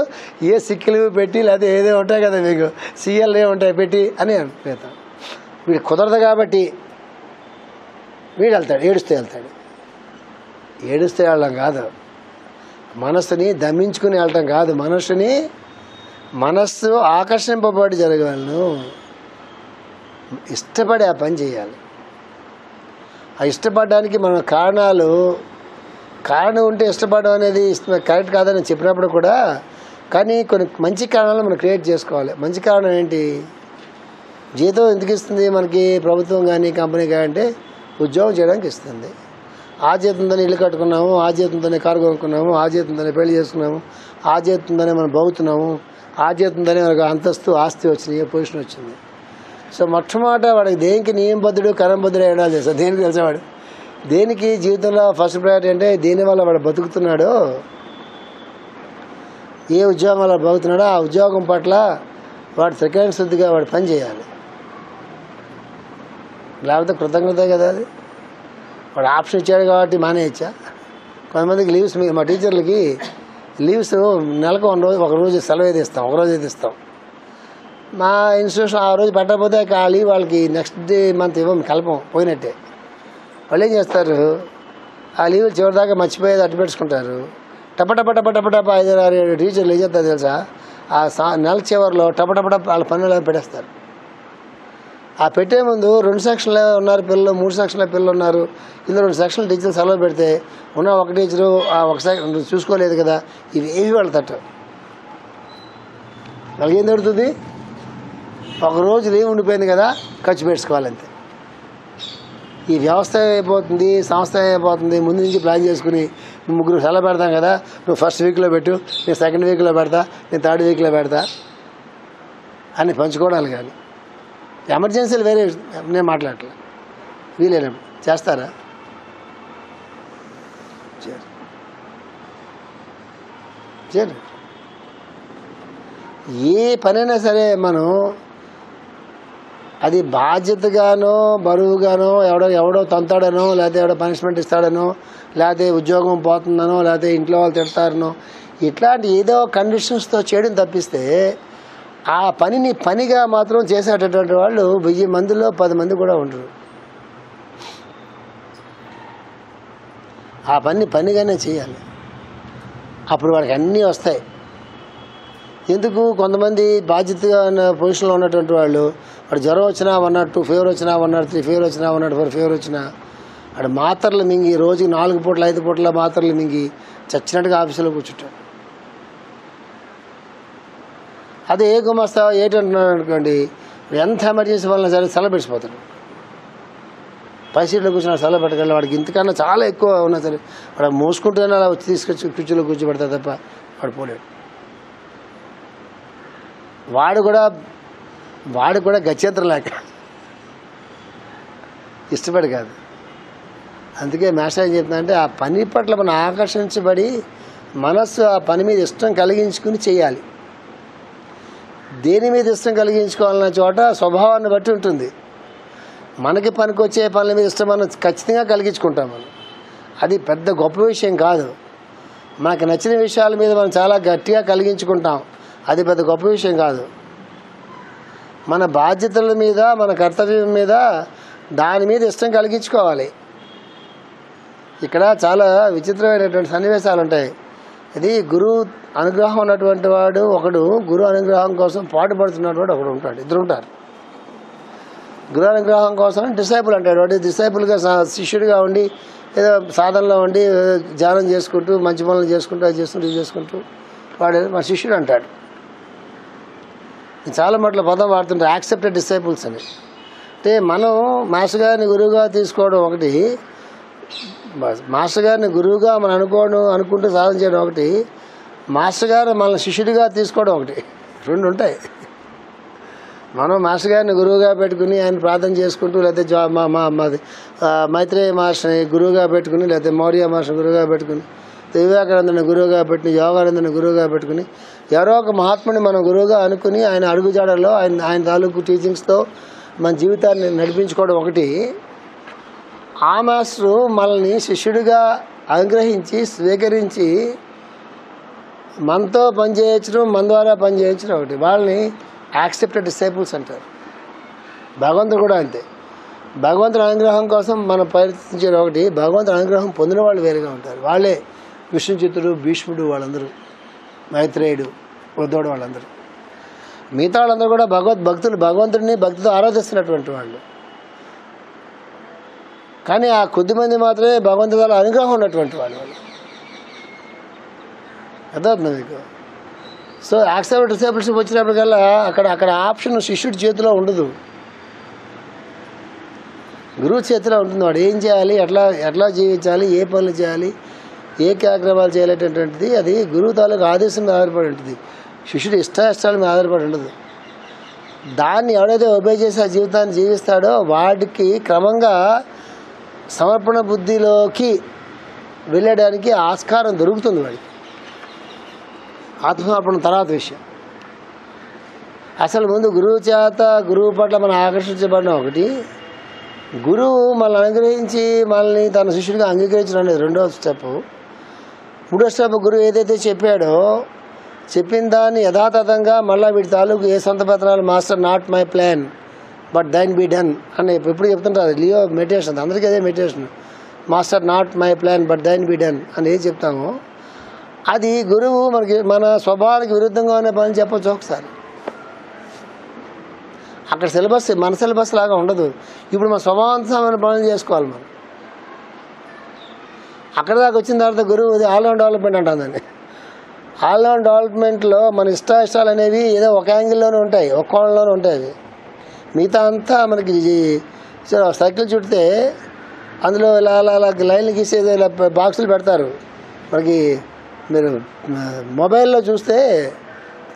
ఏ సిక్కులు పెట్టి లేకపోతే ఏదో ఉంటాయి కదా మీకు సీఎల్ ఏ ఉంటాయి పెట్టి అని పెడతాం. వీడు కుదరదు కాబట్టి వీడు వెళ్తాడు, ఏడుస్తూ వెళ్తాడు. ఏడుస్తూ వెళ్ళడం కాదు, మనస్సుని దమించుకుని వెళ్ళటం కాదు, మనస్సు ఆకర్షింపబడి జరగలను, ఇష్టపడి ఆ పని చేయాలి. ఆ ఇష్టపడడానికి మన కారణం ఉంటే ఇష్టపడడం అనేది కరెక్ట్ కాదని చెప్పినప్పుడు కూడా, కానీ కొన్ని మంచి కారణాలు మనం క్రియేట్ చేసుకోవాలి. మంచి కారణం ఏంటి? జీతం ఎందుకు ఇస్తుంది మనకి ప్రభుత్వం కానీ కంపెనీ కానీ అంటే ఉద్యోగం చేయడానికి ఇస్తుంది. ఆ జీతంతోనే ఇల్లు కట్టుకున్నాము, ఆ జీతంతోనే కారు కొనుక్కున్నాము, ఆ జీతంతోనే పెళ్లి చేసుకున్నాము, ఆ జీతంతోనే మనం బాగుతున్నాము, ఆ జీతంతోనే మనకు అంతస్తు ఆస్తి వచ్చింది, పొజిషన్ వచ్చింది. సో మొట్టమొదట వాడికి దేనికి నియమబద్ధుడు కరంబద్ధుడు అయ్యాడు చేస్తాడు. దేనికి తెలిసేవాడు దేనికి జీవితంలో ఫస్ట్ ప్రయారిటీ అంటే దేనివల్ల వాడు బతుకుతున్నాడో, ఏ ఉద్యోగం వల్ల బతుకుతున్నాడో ఆ ఉద్యోగం పట్ల వాడు సెకండ్ శుద్ధిగా వాడు పని చేయాలి. లేకపోతే కృతజ్ఞత కదా అది. వాడు ఆప్షన్ ఇచ్చాడు కాబట్టి మానేయచ్చా? కొంతమందికి లీవ్స్ మా టీచర్లకి లీవ్స్ నెలకు ఒక రోజు సెలవు అయితే ఇస్తాం, ఒకరోజు అయితే ఇస్తాం. మా ఇన్స్టిట్యూషన్ ఆ రోజు పెట్టకపోతే ఆ లీవ్ వాళ్ళకి నెక్స్ట్ మంత్ ఇవ్వం, కలపం, పోయినట్టే. వాళ్ళు ఏం చేస్తారు, ఆ లీవ్ చివరిదాకా మర్చిపోయేది అట్టు పెట్టుకుంటారు. టపటప 5-6 టీచర్లు ఏం చేస్తారు తెలుసా, ఆ నెల చివరిలో టపటపట వాళ్ళ పనులు పెట్టేస్తారు. ఆ పెట్టే ముందు 2 సెక్షన్లు ఉన్నారు పిల్లలు, 3 సెక్షన్ల పిల్లలు ఉన్నారు, ఇందులో 2 సెక్షన్ల టీచర్లు సెలవు పెడితే ఉన్న ఒక టీచరు ఒక సెక్షన్ చూసుకోలేదు కదా, ఇవేవి వాళ్ళు తట్టు వాళ్ళకి ఏం దొరుకుతుంది? ఒకరోజు లీవ్ ఉండిపోయింది కదా, ఖర్చు పెట్టుకోవాలంతే. ఈ వ్యవస్థ అయిపోతుంది, సంస్థ అయిపోతుంది. ముందు నుంచి ప్లాన్ చేసుకుని 3 సెలవు పెడతాం కదా, నువ్వు ఫస్ట్ వీక్లో పెట్టు, నేను సెకండ్ వీక్లో పెడతా, నేను థర్డ్ వీక్లో పెడతా అని పంచుకోవడాలు. కానీ ఎమర్జెన్సీలు వేరే నేను మాట్లాడలే, వీలైనప్పుడు చేస్తారా? చేయరు. ఏ పనైనా సరే మనం అది బాధ్యతగానో బరువుగానో ఎవడో తంతాడనో, లేకపోతే ఎవడో పనిష్మెంట్ ఇస్తాడనో, లేకపోతే ఉద్యోగం పోతుందనో, లేకపోతే ఇంట్లో వాళ్ళు తిడతారనో, ఇట్లాంటి ఏదో కండిషన్స్తో చేయడం తప్పిస్తే ఆ పనిని పనిగా మాత్రం చేసేటటువంటి వాళ్ళు 1000 మందిలో 10 మంది కూడా ఉండరు. ఆ పనిగానే చేయాలి, అప్పుడు వాళ్ళకి అన్నీ వస్తాయి. ఎందుకు? కొంతమంది బాధ్యతగా ఉన్న పొజిషన్లో ఉన్నటువంటి వాళ్ళు, వాడు జ్వరం వచ్చినా 102 ఫీవర్ వచ్చినా 103 ఫీవర్ వచ్చినా 104 ఫీవర్ వచ్చినా వాడు మాత్రలు మింగి రోజుకి 4 పూటలు 5 పూటల మాత్రలు మింగి చచ్చినట్టుగా ఆఫీసులో కూర్చుంటాడు. అదే ఏ గుమస్తా ఏంటంటున్నాడు అనుకోండి, ఎంత ఎమర్జెన్సీ వల్ల సరే సెలవు పెట్టిపోతాడు. పై సీట్లో కూర్చున్న సెలవు పెట్టగలడు. వాడికి ఇంతకన్నా చాలా ఎక్కువ ఉన్నా సరే వాడు మోసుకుంటూనే అలా వచ్చి తీసుకొచ్చి కుర్చీలో కూర్చోబెడతాడు తప్ప వాడు పోలేడు. వాడు కూడా గత్యంతరం లేక ఇష్టపడి కాదు. అందుకే మాస్టర్ ఏం చెప్తున్నా అంటే ఆ పని పట్ల మనం ఆకర్షించబడి మనస్సు ఆ పని మీద ఇష్టం కలిగించుకుని చేయాలి. దేని మీద ఇష్టం కలిగించుకోవాలన్న చోట స్వభావాన్ని బట్టి ఉంటుంది. మనకి పనికొచ్చే పనుల మీద ఇష్టం మనం ఖచ్చితంగా కలిగించుకుంటాం. మనం అది పెద్ద గొప్ప విషయం కాదు. మనకు నచ్చిన విషయాల మీద మనం చాలా గట్టిగా కలిగించుకుంటాం, అది పెద్ద గొప్ప విషయం కాదు. మన బాధ్యతల మీద, మన కర్తవ్యం మీద, దాని మీద ఇష్టం కలిగించుకోవాలి. ఇక్కడ చాలా విచిత్రమైనటువంటి సన్నివేశాలు ఉంటాయి. ఇది గురువు అనుగ్రహం ఉన్నటువంటి వాడు ఒకడు, గురు అనుగ్రహం కోసం పాటుపడుతున్నటువంటి ఒకడు ఉంటాడు, ఇద్దరు ఉంటారు. గురు అనుగ్రహం కోసం డిసైపుల్ అంటాడు. వాడు డిసైపుల్గా శిష్యుడిగా ఉండి ఏదో సాధనలో ఉండి ధ్యానం చేసుకుంటూ మంచి పనులు చేసుకుంటూ అది చేసుకుంటూ ఇది చేసుకుంటూ వాడు మా శిష్యుడు అంటాడు. చాలా మట్ల పదం వాడుతుంటారు, యాక్సెప్టెడ్ డిసైపుల్స్ అని. అంటే మనం మాస్టర్ గారిని గురువుగా తీసుకోవడం ఒకటి, మాస్టర్ గారిని గురువుగా మనం అనుకుంటూ సాధన చేయడం ఒకటి, మాస్టర్ గారు మన శిష్యుడిగా తీసుకోవడం ఒకటి, రెండు ఉంటాయి. మనం మాస్టర్ గారిని గురువుగా పెట్టుకుని ఆయన ప్రార్థన చేసుకుంటూ, లేకపోతే మైత్రేయ మాస్టర్ని గురువుగా పెట్టుకుని, లేకపోతే మౌర్య మాస్టర్ని గురువుగా పెట్టుకుని, వివేకానందని గురువుగా పెట్టుకుని, యోగానందని గురువుగా పెట్టుకుని, ఎవరో ఒక మహాత్ముని మనం గురువుగా అనుకుని ఆయన అడుగుజాడల్లో ఆయన తాలూకు టీచింగ్స్తో మన జీవితాన్ని నడిపించుకోవడం ఒకటి. ఆ మాస్టరు మనల్ని శిష్యుడిగా అనుగ్రహించి స్వీకరించి మనతో పనిచేయించడం, మన ద్వారా పనిచేయించడం ఒకటి. వాళ్ళని యాక్సెప్టెడ్ డిసైపుల్స్ అంటారు. భగవంతుడు కూడా అంతే. భగవంతుడి అనుగ్రహం కోసం మనం ప్రయత్నించేది ఒకటి, భగవంతుడి అనుగ్రహం పొందిన వాళ్ళు వేరుగా ఉంటారు. వాళ్ళే విష్ణుచిత్తుడు, భీష్ముడు, వాళ్ళందరూ, మైత్రేయుడు, ఉద్ధవుడు, వాళ్ళందరూ. మిగతా వాళ్ళందరూ కూడా భగవద్భక్తులు, భగవంతుడిని భక్తితో ఆరాధిస్తున్నటువంటి వాళ్ళు. కానీ ఆ కొద్దిమంది మాత్రమే భగవంతుడి ద్వారా అనుగ్రహం ఉన్నటువంటి వాళ్ళు. అర్థమవుతుంది మీకు? సో యాక్సెప్ట్ డిసైపుల్షిప్ వచ్చినప్పటికల్లా అక్కడ ఆప్షన్ శిష్యుడి చేతిలో ఉండదు, గురువు చేతిలో ఉంటుంది. వాడు ఏం చేయాలి, ఎట్లా జీవించాలి, ఏ పనులు చేయాలి, ఏ కార్యక్రమాలు చేయాలనేటువంటిది అది గురువు తాలూకు ఆదేశం మీద ఆధారపడి ఉంటుంది. శిష్యుడు ఇష్టాల మీద ఆధారపడి ఉండదు. దాన్ని ఎవడైతే ఒబే చేసి ఆ జీవితాన్ని జీవిస్తాడో వాడికి క్రమంగా సమర్పణ బుద్ధిలోకి వెళ్ళడానికి ఆస్కారం దొరుకుతుంది. వాడికి ఆత్మసమర్పణ తర్వాత విషయం. అసలు ముందు గురువు చేత, గురువు పట్ల మనం ఆకర్షించబడిన ఒకటి, గురువు మనల్ని అనుగ్రహించి మనల్ని తన శిష్యుడిగా అంగీకరించడం అనేది రెండవ స్టెప్. మూడో స్టెప్, గురువు ఏదైతే చెప్పాడో చెప్పిన దాన్ని యథాతథంగా మళ్ళీ వీటి తాలూకు ఏ సొంత పత్రాలు, master not my plan but thine be done అని ఎప్పుడు చెప్తుంటారు. లియో మెడిటేషన్, అందరికీ అదే meditation. Master not my plan but thine be done అని ఏం చెప్తామో అది గురువు మన స్వభావానికి విరుద్ధంగా ఉన్న పని చెప్పచ్చు. ఒకసారి అక్కడ సిలబస్ మన సిలబస్ లాగా ఉండదు. ఇప్పుడు మన స్వభావంతమైన పనులు చేసుకోవాలి మనం. అక్కడ దాకా వచ్చిన తర్వాత గురువు ఇది ఆల్రౌండ్ డెవలప్మెంట్ అంటుందండి. ఆల్రౌండ్ డెవలప్మెంట్లో మన ఇష్టాలు అనేవి ఏదో ఒక యాంగిల్లోనే ఉంటాయి, ఒక కోణంలోనే ఉంటాయి. అవి మిగతా అంతా మనకి సైకిల్ చుడితే అందులో ఇలా లైన్లు గీసేది ఇలా బాక్సులు పెడతారు. మనకి మీరు మొబైల్లో చూస్తే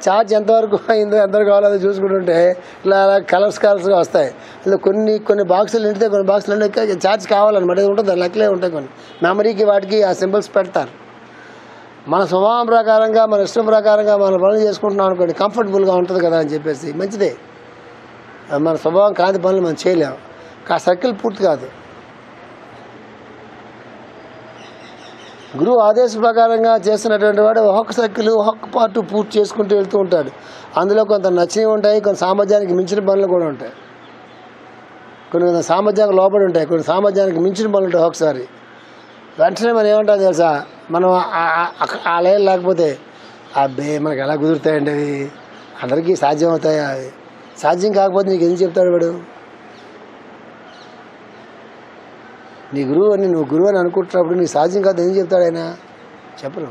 ఛార్జ్ ఎంతవరకు అయిందో, ఎంతవరకు కావాలో చూసుకుంటుంటే ఇలా కలర్స్గా వస్తాయి. ఇలా కొన్ని బాక్సులు నిండితే కొన్ని బాక్సులు నిండి ఛార్జ్ కావాలన్నమాట. ఇది ఉంటుంది, లెక్కలే ఉంటాయి. కొన్ని మెమరీకి వాటికి ఆ సింబల్స్ పెడతారు. మన స్వభావం ప్రకారంగా, మన ఇష్టం ప్రకారంగా మన పనులు చేసుకుంటున్నాం అనుకోండి, కంఫర్టబుల్గా ఉంటుంది కదా అని చెప్పేసి మంచిదే. మన స్వభావం కాని పనులు మనం చేయలేము. ఆ సర్కిల్ పూర్తి కాదు. గురువు ఆదేశ ప్రకారంగా చేస్తున్నటువంటి వాడు ఒక్కొక్క సర్కిల్, ఒక్కొక్క పార్ట్ పూర్తి చేసుకుంటూ వెళ్తూ ఉంటాడు. అందులో కొంత నచ్చినవి ఉంటాయి, కొంత సామర్థ్యానికి మించిన పనులు కూడా ఉంటాయి, కొన్ని సామర్థ్యానికి లోపడి ఉంటాయి, కొన్ని సామర్థ్యానికి మించిన పనులు ఉంటాయి. ఒకసారి వెంటనే మనం ఏమంటాం తెలుసా, మనం ఆ లైన్ లేకపోతే అబ్బే మనకి ఎలా కుదురుతాయండి, అవి అందరికీ సాధ్యం అవుతాయా, అవి సాధ్యం కాకపోతే నీకు ఎందుకు చెప్తాడు వాడు? నీ గురువు అని నువ్వు గురువు అని అనుకుంటున్నప్పుడు నీకు సాధ్యం కాదు ఎందుకు చెప్తాడు ఆయన? చెప్పరు.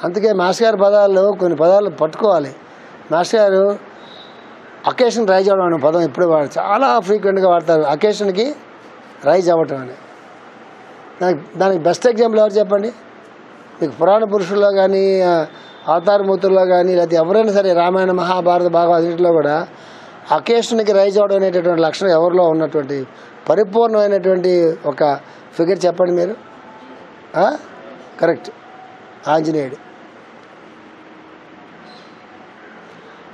అందుకే మాస్టర్ గారి పదాల్లో కొన్ని పదాలు పట్టుకోవాలి. మాస్టర్ గారు అకేషన్ రైజ్ అవ్వడం అనే పదం ఎప్పుడు చాలా ఫ్రీక్వెంట్గా వాడతారు. అకేషన్కి రైజ్ అవ్వటం అని. దానికి బెస్ట్ ఎగ్జాంపుల్ ఎవరు చెప్పండి? మీకు పురాణ పురుషుల్లో కానీ, అవతారమూర్తుల్లో కానీ, లేకపోతే ఎవరైనా సరే రామాయణ, మహాభారత, భాగవతంలో కూడా అకేషన్కి రైజ్ అవడం అనేటటువంటి లక్షణం ఎవరిలో ఉన్నటువంటి పరిపూర్ణమైనటువంటి ఒక ఫిగర్ చెప్పండి మీరు. కరెక్ట్, ఆంజనేయుడు.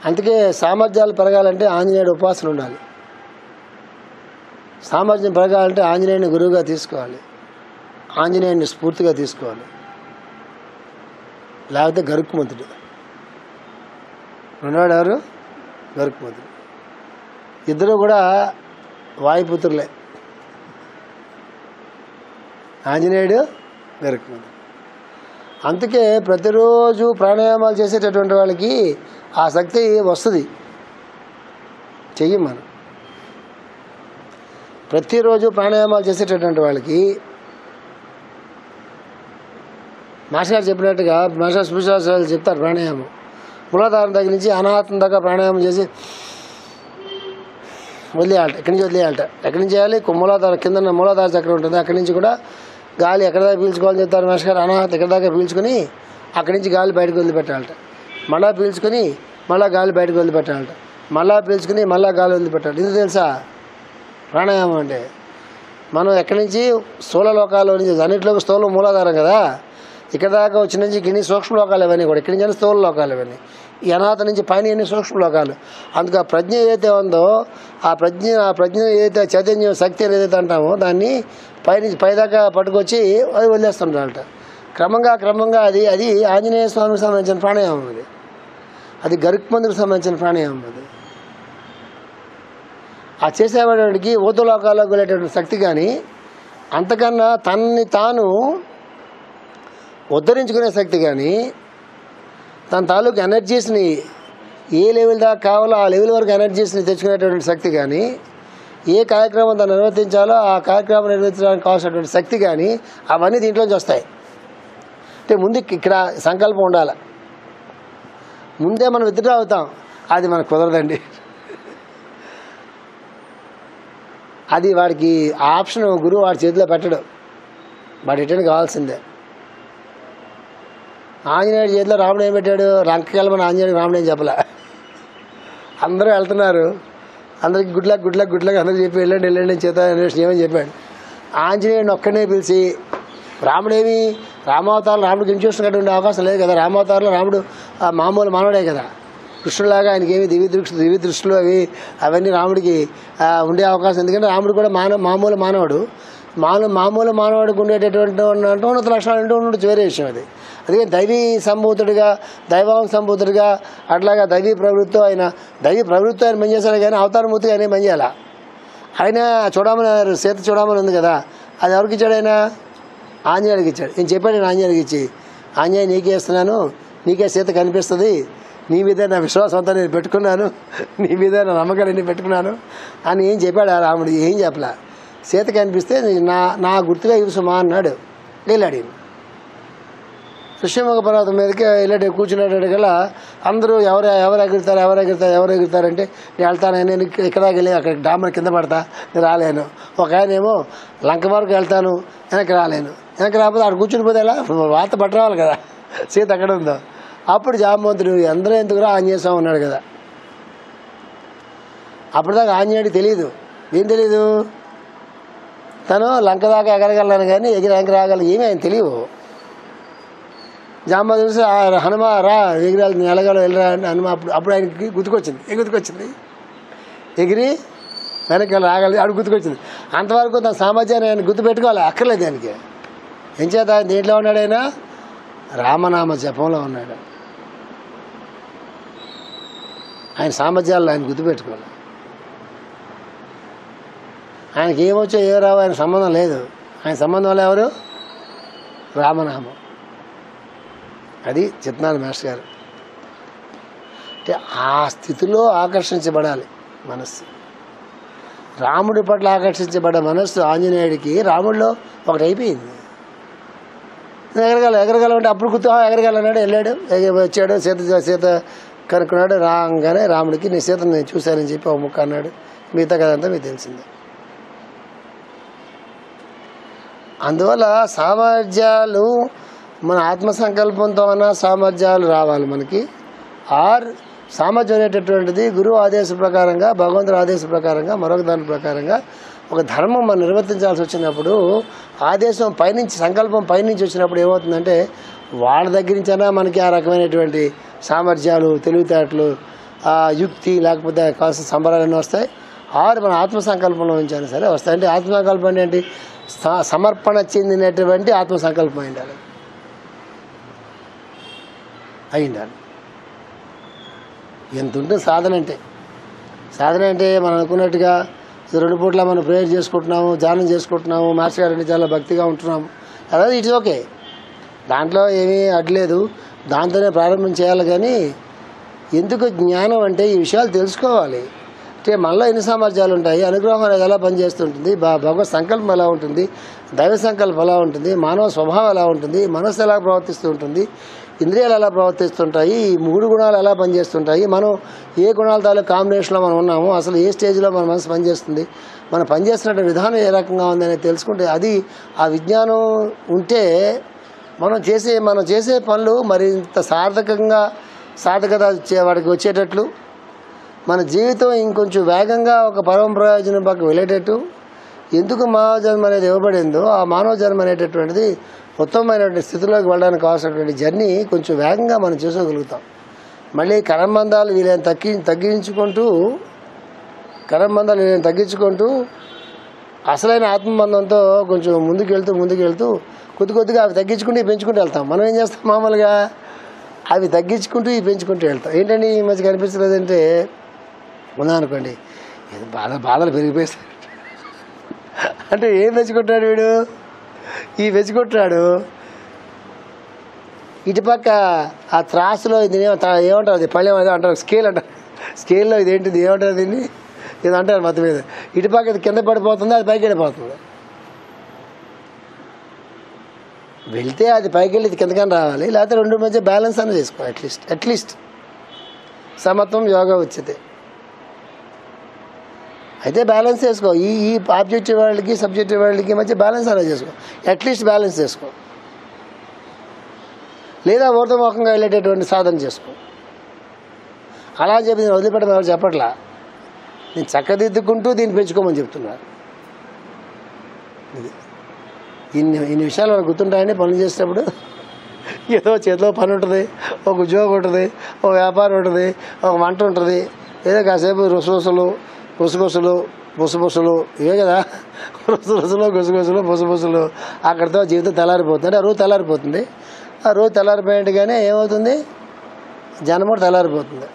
అందుకే సామర్థ్యాలు పెరగాలంటే ఆంజనేయుడు ఉపాసన ఉండాలి. సామర్థ్యం పెరగాలంటే ఆంజనేయుని గురువుగా తీసుకోవాలి, ఆంజనేయుని స్ఫూర్తిగా తీసుకోవాలి. లేకపోతే గరుక్కుమంతుడు. ఉన్నవాడు ఎవరు? గరుక్కుమంతుడు. ఇద్దరు కూడా వాయుపుత్రులే, ఆంజనేయుడు గరుక్కుమంతుడు. అందుకే ప్రతిరోజు ప్రాణాయామాలు చేసేటటువంటి వాళ్ళకి ఆ శక్తి వస్తుంది. చెయ్యం మనం. ప్రతిరోజు ప్రాణాయామాలు చేసేటటువంటి వాళ్ళకి మాస్టర్ గారు చెప్పినట్టుగా మాస్టర్ స్పృశాలు చెప్తారు. ప్రాణాయామం మూలాధారం దగ్గర నుంచి అనాహతం దాకా ప్రాణాయామం చేసి వదిలేయాలట. ఎక్కడి నుంచి వదిలేయాలట? ఎక్కడి నుంచి చేయాలి? మూలాధారం కింద మూలాధార చక్రం ఉంటుంది, అక్కడి నుంచి కూడా గాలి ఎక్కడ దాకా పీల్చుకోవాలని చెప్తారు మాస్టర్ గారు. అనాహత ఎక్కడ దాకా పీల్చుకొని అక్కడి నుంచి గాలి బయటకు వదిలిపెట్టాలట. మళ్ళీ పీల్చుకొని మళ్ళీ గాలి బయటకు వదిలిపెట్టాలట. మళ్ళీ పీల్చుకొని మళ్ళీ గాలి వదిలిపెట్టాలి. ఇది తెలుసా ప్రాణాయామం అంటే? మనం ఎక్కడి నుంచి స్థూల లోకాల్లో నుంచి, అన్నింటిలోకి స్థూలం మూలాధారం కదా, ఇక్కడ దాకా వచ్చిన నుంచి కింది సూక్ష్మ లోకాలు ఇవన్నీ కూడా, ఇక్కడి నుంచి స్థూల లోకాలు ఇవన్నీ. ఈ అనాథ నుంచి పైన ఎన్ని సూక్ష్మ లోకాలు. అందుకు ఆ ప్రజ్ఞ ఏదైతే ఉందో ఆ ప్రజ్ఞ ఏదైతే చైతన్యం శక్తి ఏదైతే అంటామో దాన్ని పైనుంచి పైదాకా పట్టుకొచ్చి అది వదిలేస్తుంటారట. క్రమంగా అది ఆంజనేయ స్వామికి సంబంధించిన ప్రాణాయామం. అది గరుక్మంతుడికి సంబంధించిన ప్రాణాయామం. అది ఆ చేసేవాడికి ఊతలోకాలకు వెళ్ళేటటువంటి శక్తి. కానీ అంతకన్నా తనని తాను ఉద్ధరించుకునే శక్తి, కానీ తన తాలూకు ఎనర్జీస్ని ఏ లెవెల్ దాకా కావాలో ఆ లెవెల్ వరకు ఎనర్జీస్ని తెచ్చుకునేటటువంటి శక్తి, కానీ ఏ కార్యక్రమం తను నిర్వర్తించాలో ఆ కార్యక్రమం నిర్వర్తించడానికి కావాల్సినటువంటి శక్తి, కానీ అవన్నీ దీంట్లోంచి వస్తాయి. అంటే ముందు ఇక్కడ సంకల్పం ఉండాలి. ముందే మనం విత్డ్రా అవుతాం, అది మనకు కుదరదండి. అది వాడికి ఆ ఆప్షన్ గురువు వాడి చేతిలో పెట్టడు, వాడి రిటర్న్ కావాల్సిందే. ఆంజనేయుడి చేతిలో రాముడు ఏం పెట్టాడు? లంకకి వెళ్ళమని ఆంజనేయుడికి రాముడు ఏం చెప్పలే. అందరూ వెళ్తున్నారు, అందరికి గుడ్ లక్ అందరూ చెప్పి వెళ్ళండి చేత ఏమని చెప్పాడు. ఆంజనేయుడిని ఒక్కడే పిలిచి, రాముడేమి రామావతారంలో రాముడికి ఇన్స్టిట్యూషన్ కట్టి ఉండే అవకాశం లేదు కదా. రామావతారంలో రాముడు మామూలు మానవుడే కదా, కృష్ణులాగా ఆయనకి ఏమి దివ్య దృష్టిలు అవన్నీ రాముడికి ఉండే అవకాశం. ఎందుకంటే రాముడు కూడా మామూలు మానవుడు. మామూలు మానవుడికి ఉండేటటువంటి ఉన్నత లక్షణాలు ఉండొచ్చు, వేరే విషయం అది. అందుకే దైవీ సంభూతుడిగా, దైవాంశ సంభూతుడిగా, అట్లాగా దైవీ ప్రవృత్తి ఆయన పనిచేశాడు. కానీ అవతారమూర్తిగా ఆయన పనిచేయాల. ఆయన చూడమని సీత చూడమని ఉంది కదా, అది ఎవరికి ఇచ్చాడు? ఆయన ఆంజనేయుడికి ఇచ్చాడు. నేను చెప్పాడు నేను ఆంజనేయుడికి ఇచ్చి, ఆంజనేయ నీకే ఇస్తున్నాను, నీకే సీత కనిపిస్తుంది, నీ మీద నా విశ్వాసం అంతా నేను పెట్టుకున్నాను, నీ మీద నా నమ్మకాలన్నీ పెట్టుకున్నాను అని ఏం చెప్పాడు ఆ రాముడు? ఏం చెప్పలా. సీత కనిపిస్తే నా గుర్తుగా ఇవ్వసుమా అన్నాడు. వెళ్ళాడు. ఋష్యముఖ పర్వతం మీదకి వెళ్ళాడు. కూర్చునేటట్టుకల్లా అందరూ ఎవరు ఎగురుతారంటే నేను వెళ్తాను, నేను ఇక్కడ వెళ్ళి అక్కడ డామర్ కింద పడతా, నేను రాలేను. ఒక ఆయన ఏమో లంక వరకు వెళ్తాను, వెనక్కి రాలేను. వెనక్కి రాకపోతే అక్కడ కూర్చుని పోతే ఎలా? వార్త పట్టరావాలి కదా సీత అక్కడ ఉందో. అప్పుడు జాంబవంతుడు అందరూ ఎందుకురా ఆంజనేయ స్వామి ఉన్నాడు కదా. అప్పటిదాకా ఆంజనేయుడికి తెలియదు. ఏం తెలీదు? తను లంక దాకా ఎగరగలను కానీ వెనక్కి రాగలను ఏమీ ఆయన తెలియవు. జాంబవంతుడు చూసి హనుమ రా ఎగిరాలి, ఎలగాలో వెళ్ళరా అని హనుమ అప్పుడు ఆయనకి గుర్తుకొచ్చింది. ఎగిరి వెనక్కి రాగలి అప్పుడు గుర్తుకొచ్చింది. అంతవరకు తన సామర్థ్యాన్ని ఆయన గుర్తుపెట్టుకోవాలి, అక్కర్లేదు ఆయనకి. ఏం చేత ఆయన దేంట్లో ఉన్నాడు? ఆయన రామనామ జపంలో ఉన్నాడు. ఆయన సామర్థ్యాల్లో ఆయన గుర్తుపెట్టుకోవాలి. ఆయనకి ఏమొచ్చో ఏ రావో ఆయన సంబంధం లేదు. ఆయన సంబంధం వల్ల ఎవరు? రామనామం. అది చెప్తున్నారు మాస్టర్ గారు. అంటే ఆ స్థితిలో ఆకర్షించబడాలి మనస్సు. రాముడి పట్ల ఆకర్షించబడ్డ మనస్సు ఆంజనేయుడికి రాముడిలో ఒకటి అయిపోయింది. ఎగరగలంటే అప్పుడు ఎగరగలన్నాడు, వెళ్ళాడు, వచ్చాడు, సీత కనుక్కున్నాడు. రాగానే రాముడికి నీ సీత నేను చూశానని చెప్పి ఒక ముక్క అన్నాడు. మిగతా కదంతా మీకు తెలిసిందే. అందువల్ల సామర్థ్యాలు మన ఆత్మసంకల్పంతో అన్న సామర్థ్యాలు రావాలి మనకి. సామర్థ్యం అనేటటువంటిది గురువు ఆదేశ ప్రకారంగా, భగవంతుడి ఆదేశ ప్రకారంగా, మరొక దాని ప్రకారంగా ఒక ధర్మం మనం నిర్వర్తించాల్సి వచ్చినప్పుడు ఆదేశం పైనుంచి, సంకల్పం పైనుంచి వచ్చినప్పుడు ఏమవుతుందంటే వాళ్ళ దగ్గర నుంచైనా మనకి ఆ రకమైనటువంటి సామర్థ్యాలు, తెలివితేటలు యుక్తి లేకపోతే కావాల్సిన సంబరాలు అన్నీ వస్తాయి. ఆరు మన ఆత్మసంకల్పంలో ఉంచాను సరే వస్తాయి. అంటే ఆత్మసంకల్పం అంటే ఏంటి? సమర్పణ చెందినటువంటి ఆత్మసంకల్పం అయిండాలి, అయిండాలి. ఎంత ఉంటుంది సాధన అంటే? సాధన అంటే మనం అనుకున్నట్టుగా 2 పూట్ల మనం ప్రేయర్ చేసుకుంటున్నాము, ధ్యానం చేసుకుంటున్నాము, మాస్టర్ గారు చాలా భక్తిగా ఉంటున్నాము, అదే ఇట్స్ ఓకే, దాంట్లో ఏమీ అడ్లేదు, దాంతోనే ప్రారంభం చేయాలి. కానీ ఎందుకు జ్ఞానం అంటే ఈ విషయాలు తెలుసుకోవాలి. అంటే మనలో ఎన్ని సామర్థ్యాలు ఉంటాయి, అనుగ్రహం అనేది ఎలా పనిచేస్తుంటుంది, భగవత్ సంకల్పం ఎలా ఉంటుంది, దైవ సంకల్పం ఎలా ఉంటుంది, మానవ స్వభావం ఎలా ఉంటుంది, మనస్సు ఎలా ప్రవర్తిస్తూ ఉంటుంది, ఇంద్రియాలు ఎలా ప్రవర్తిస్తుంటాయి, ఈ 3 గుణాలు ఎలా పనిచేస్తుంటాయి, మనం ఏ గుణాల తాలూ కాంబినేషన్లో మనం ఉన్నాము, అసలు ఏ స్టేజ్లో మన మనసు పనిచేస్తుంది, మనం పనిచేస్తున్న విధానం ఏ రకంగా ఉందని తెలుసుకుంటే అది ఆ విజ్ఞానం ఉంటే మనం చేసే పనులు మరింత సార్థకత వాడికి వచ్చేటట్లు, మన జీవితం ఇంకొంచెం వేగంగా ఒక పరమ ప్రయోజనం పక్కకు వెళ్ళేటట్టు. ఎందుకు మానవ జన్మ అనేది ఇవ్వబడిందో ఆ మానవ జన్మ అనేటటువంటిది ఉత్తమమైనటువంటి స్థితిలోకి వెళ్ళడానికి కావాల్సినటువంటి జర్నీ కొంచెం వేగంగా మనం చేసుకోగలుగుతాం. మళ్ళీ కర్మబంధాలు వీళ్ళని తగ్గించుకుంటూ అసలైన ఆత్మబంధంతో కొంచెం ముందుకు వెళ్తూ కొద్దిగా అవి తగ్గించుకుంటూ పెంచుకుంటూ వెళ్తాం. మనం ఏం చేస్తాం? మామూలుగా అవి తగ్గించుకుంటూ పెంచుకుంటూ వెళ్తాం. ఏంటంటే ఈ మధ్య కనిపిస్తున్నదంటే ఉందనుకోండి, బాధలు పెరిగిపోతాయి అంటే ఏం పెంచుకుంటాడు వీడు? ఈ పెంచుకుంటున్నాడు. ఇటుపక్క ఆ త్రాసులో ఇది ఏమంటారు, అది పళ్ళెం అదే అంటారు, స్కేల్ అంటారు. స్కేల్లో ఇదేంటిది ఏమంటారు, దీన్ని ఇది అంటారు మొత్తం మీద. ఇటుపక్క ఇది కింద పడిపోతుంది, అది పైకి వెళ్ళిపోతుంది. వెళ్తే అది పైకి వెళ్ళి ఇది కిందకని రావాలి, లేకపోతే 2 మధ్య బ్యాలెన్స్ అనేది చేసుకోవాలి. అట్లీస్ట్ సమత్వం యోగా వచ్చింది అయితే బ్యాలెన్స్ చేసుకో. ఈ ఆబ్జెక్టివ్ వాళ్ళకి సబ్జెక్టివ్ వాళ్ళకి మధ్య బ్యాలెన్స్ అనేది చేసుకో, అట్లీస్ట్ బ్యాలెన్స్ చేసుకో. లేదా ఊర్ధముఖంగా వెళ్ళేటటువంటి సాధన చేసుకో. అలా చెప్పి నేను వదిలిపెట్టమని ఎవరు చెప్పట్లా, నేను చక్కదిద్దుకుంటూ దీన్ని పెంచుకోమని చెప్తున్నారు. ఇన్ని విషయాలు మనకు గుర్తుంటాయని పనులు చేసేటప్పుడు. ఏదో చేతిలో పని ఉంటుంది, ఒక ఉద్యోగం ఉంటుంది, ఒక వ్యాపారం ఉంటుంది, ఒక వంట ఉంటుంది, ఏదో కాసేపు గుసగుసలు ఇవే కదా, గుసగుసలు అక్కడితో జీవితం తెల్లారిపోతుంది. అంటే ఆ రోజు తెల్లారిపోతుంది. ఆ రోజు తెల్లారిపోయేట్టుగానే ఏమవుతుంది, జన్మ తెల్లారిపోతుంది.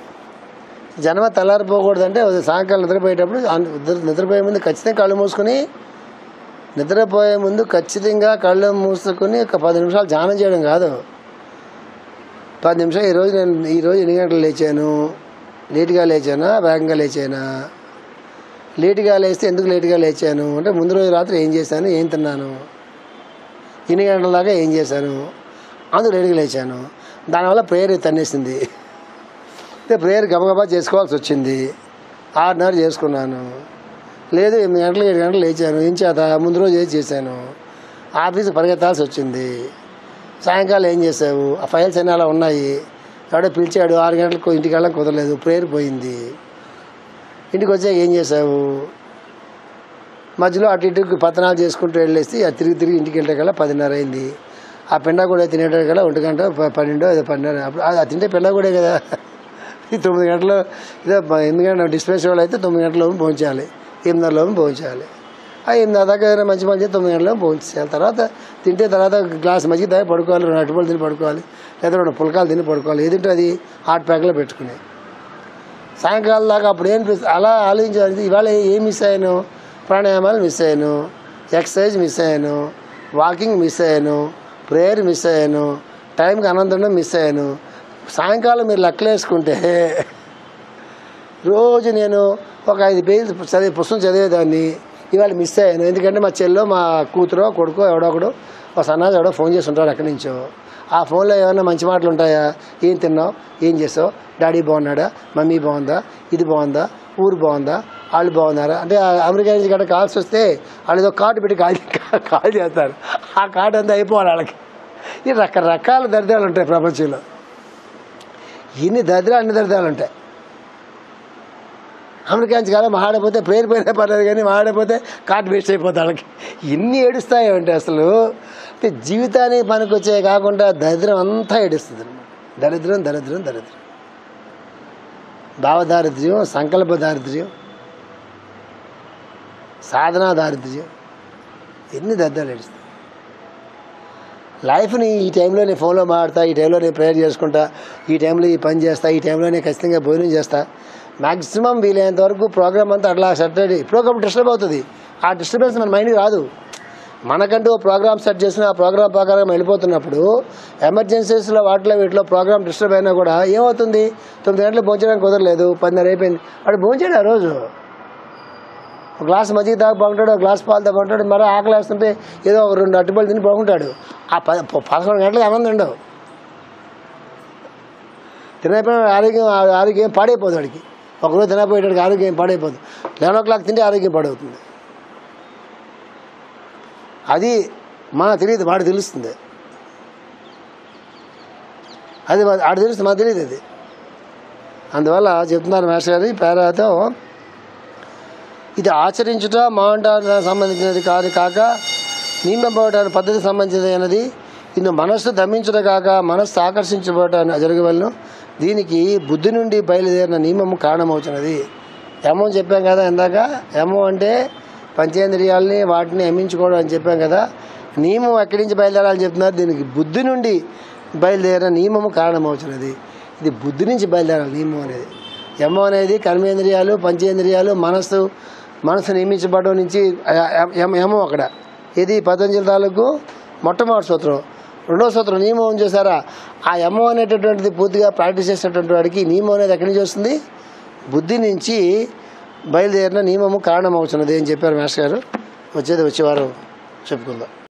జన్మ తెల్లారిపోకూడదంటే సాయంకాలం నిద్రపోయేటప్పుడు నిద్రపోయే ముందు ఖచ్చితంగా కళ్ళు మూసుకుని ఒక 10 నిమిషాలు ధ్యానం చేయడం కాదు, 10 నిమిషాలు ఈరోజు ఎన్ని గంటలు లేచాను, లేటుగా లేచానా వేగంగా లేచానా, లేటుగా లేస్తే ఎందుకు లేటుగా లేచాను అంటే ముందు రోజు రాత్రి ఏం చేశాను, ఏం తిన్నాను, ఎన్ని గంటల దాకా ఏం చేశాను, అందుకు లేటుగా లేచాను, దానివల్ల ప్రేయర్ తన్నేసింది, ప్రేయర్ గబగబా చేసుకోవాల్సి వచ్చింది, 6:30 చేసుకున్నాను, లేదు 8 గంటలు 7 గంటలు లేచాను, ఏం చేత ముందు రోజు ఏం చేశాను, ఆఫీసు పరిగెత్తాల్సి వచ్చింది, సాయంకాలం ఏం చేసావు, ఆ ఫైల్స్ అన్నీ అలా ఉన్నాయి, ఎవడో పిలిచాడు 6 గంటలకు ఇంటికి వెళ్ళడం కుదరలేదు, ప్రేయర్ పోయింది, ఇంటికి వచ్చాక ఏం చేసావు, మధ్యలో అటు ఇటుకు పతనాలు చేసుకుంటూ వెళ్ళేసి అది తిరిగి ఇంటికి వెళ్ళేకల్లా 10:30 అయింది, ఆ పెండ కూడా తినేటకల్లా 1 గంట 12 ఏదో 12 అప్పుడు అది తింటే పెండ కూడా కదా, 9 గంటలు ఇదే, ఎందుకంటే డిస్పెన్స్ వాళ్ళు అయితే 9 గంటల భోంచాలి, 8:30 భోంచాలి, ఆ 8:30 దాకా ఏదైనా మంచి 9 గంటల భోంచేయాలి, తర్వాత తింటే తర్వాత గ్లాస్ మజ్జిగ తాగి పడుకోవాలి, 2 అరటిపళ్ళు తిని పడుకోవాలి, లేదా 2 పుల్కాలు తిని పడుకోవాలి, ఏదింటే అది హాట్ ప్యాక్లో పెట్టుకుని సాయంకాలం దాకా అప్పుడు ఏం అలా ఆలోచించాలి. ఇవాళ ఏం మిస్ అయ్యాను, ప్రాణాయామాలు మిస్ అయ్యాను, ఎక్సర్సైజ్ మిస్ అయ్యాను, వాకింగ్ మిస్ అయ్యాను, ప్రేయర్ మిస్ అయ్యాను, టైంకి ఆనందం మిస్ అయ్యాను. సాయంకాలం మీరు లెక్కలేసుకుంటే రోజు నేను ఒక 5 పేజీలు పుస్తకం చదివేదాన్ని, ఇవాళ మిస్ అయ్యాను. ఎందుకంటే మా చెల్లో మా కూతురో కొడుకో ఎవడో ఒక సన్నాజు ఎవడో ఫోన్ చేసి ఉంటాడు ఎక్కడి నుంచో, ఆ ఫోన్లో ఏమైనా మంచి మాటలు ఉంటాయా, ఏం తిన్నావు, ఏం చేసావు, డాడీ బాగున్నాడా, మమ్మీ బాగుందా, ఇది బాగుందా, ఊరు బాగుందా, వాళ్ళు బాగున్నారా అంటే అమెరికా నుంచి గట్రా కాల్స్ వస్తే వాళ్ళు ఏదో కార్డు పెట్టి కాల్ చేస్తారు, ఆ కార్డు అంతా అయిపోవాలి వాళ్ళకి. ఈ రకరకాల దరిద్రాలు ఉంటాయి ప్రపంచంలో, అన్ని దరిద్రాలు ఉంటాయి. అమెరికా నుంచి కాలం మాడపోతే ప్రేయర్ పోయినా పర్లేదు, కానీ మాడపోతే కార్డు వేస్ట్ అయిపోతుంది వాళ్ళకి. ఎన్ని ఏడుస్తాయో అంటే అసలు జీవితానికి పనికొచ్చే కాకుండా దరిద్రం అంతా ఏడుస్తుంది అనమాట. దరిద్రం భావదారిద్ర్యం, సంకల్ప దారిద్ర్యం, సాధనా దారిద్ర్యం, ఎన్ని దద్దాలు ఏడుస్తాయి. లైఫ్ని ఈ టైంలో నేను ఫోన్లో మాట్లాడతా, ఈ టైంలో నేను ప్రేయర్ చేసుకుంటా, ఈ టైంలో ఈ పని చేస్తా, ఈ టైంలో నేను ఖచ్చితంగా భోజనం చేస్తా, మ్యాక్సిమం వీలైనంత వరకు ప్రోగ్రామ్ అంతా అట్లా సెటర్డే ప్రోగ్రామ్ డిస్టర్బ్ అవుతుంది. ఆ డిస్టర్బెన్స్ మన మైండ్కి రాదు. మనకంటూ ప్రోగ్రామ్ సెట్ చేసిన ఆ ప్రోగ్రామ్ ప్రకారం వెళ్ళిపోతున్నప్పుడు ఎమర్జెన్సీస్లో వీటిలో ప్రోగ్రామ్ డిస్టర్బ్ అయినా కూడా ఏమవుతుంది, 9 గంటలకు భోంచడానికి కుదరలేదు, 10:30 అయిపోయింది, వాడు భోంచాడు. ఆ రోజు ఒక గ్లాస్ మజ్జిగ తాగి బాగుంటాడు, ఒక గ్లాస్ పాలు తాగి బాగుంటాడు, మరి ఆకలి వేస్తుంటే ఏదో ఒక 2 అరటిపళ్ళు తిని బాగుంటాడు. ఆ 11 గంటలకు ఆనందం ఉండవు. తినైపోయిన ఆరోగ్యం పాడైపోదు. వాడికి ఒకరోజు తినపోయేటాడికి ఆరోగ్యం పాడైపోదు. 11 o'clock తింటే ఆరోగ్యం పాడవుతుంది. అది మనకు తెలియదు, వాడు తెలుస్తుంది. అది వాడు తెలుస్తుంది, మనకు తెలియదు. అది అందువల్ల చెప్తున్నారు మాస్టర్ గారు ఈ పేరాతో, ఇది ఆచరించుట మాండానికి సంబంధించినది కాక నియమింపబడటానికి పద్ధతికి సంబంధించినది. ఇನ್ನು మనస్సు దమించుట కాక మనస్సు ఆకర్షించబడటానికి జరగవలను. దీనికి బుద్ధి నుండి బయలుదేరిన నియమము కారణమవుతున్నది. యమం చెప్పాం కదా ఇందాక. యమం అంటే పంచేంద్రియాలని వాటిని యమించుకోవడం అని చెప్పాం కదా. నియమం ఎక్కడి నుంచి బయలుదేరాలని చెప్తున్నారు. దీనికి బుద్ధి నుండి బయలుదేరిన నియమము కారణమవుతున్నది. ఇది బుద్ధి నుంచి బయలుదేరాలి నియమం అనేది. యమం అనేది కర్మేంద్రియాలు, పంచేంద్రియాలు, మనసు నియమించబడడం నుంచి యమం అక్కడ. ఇది పతంజలి తాలూకు మొట్టమొదటి సూత్రం. రెండో సూత్రం నియమం చేశారా. ఆ యమం అనేటటువంటిది పూర్తిగా ప్రాక్టీస్ చేసినటువంటి వాడికి నియమం అనేది ఎక్కడి నుంచి వస్తుంది, బుద్ధి నుంచి బయలుదేరిన నియమము కారణమవుతున్నది అని చెప్పారు మాస్టర్ గారు. వచ్చే వారం చెప్పుకుందాం.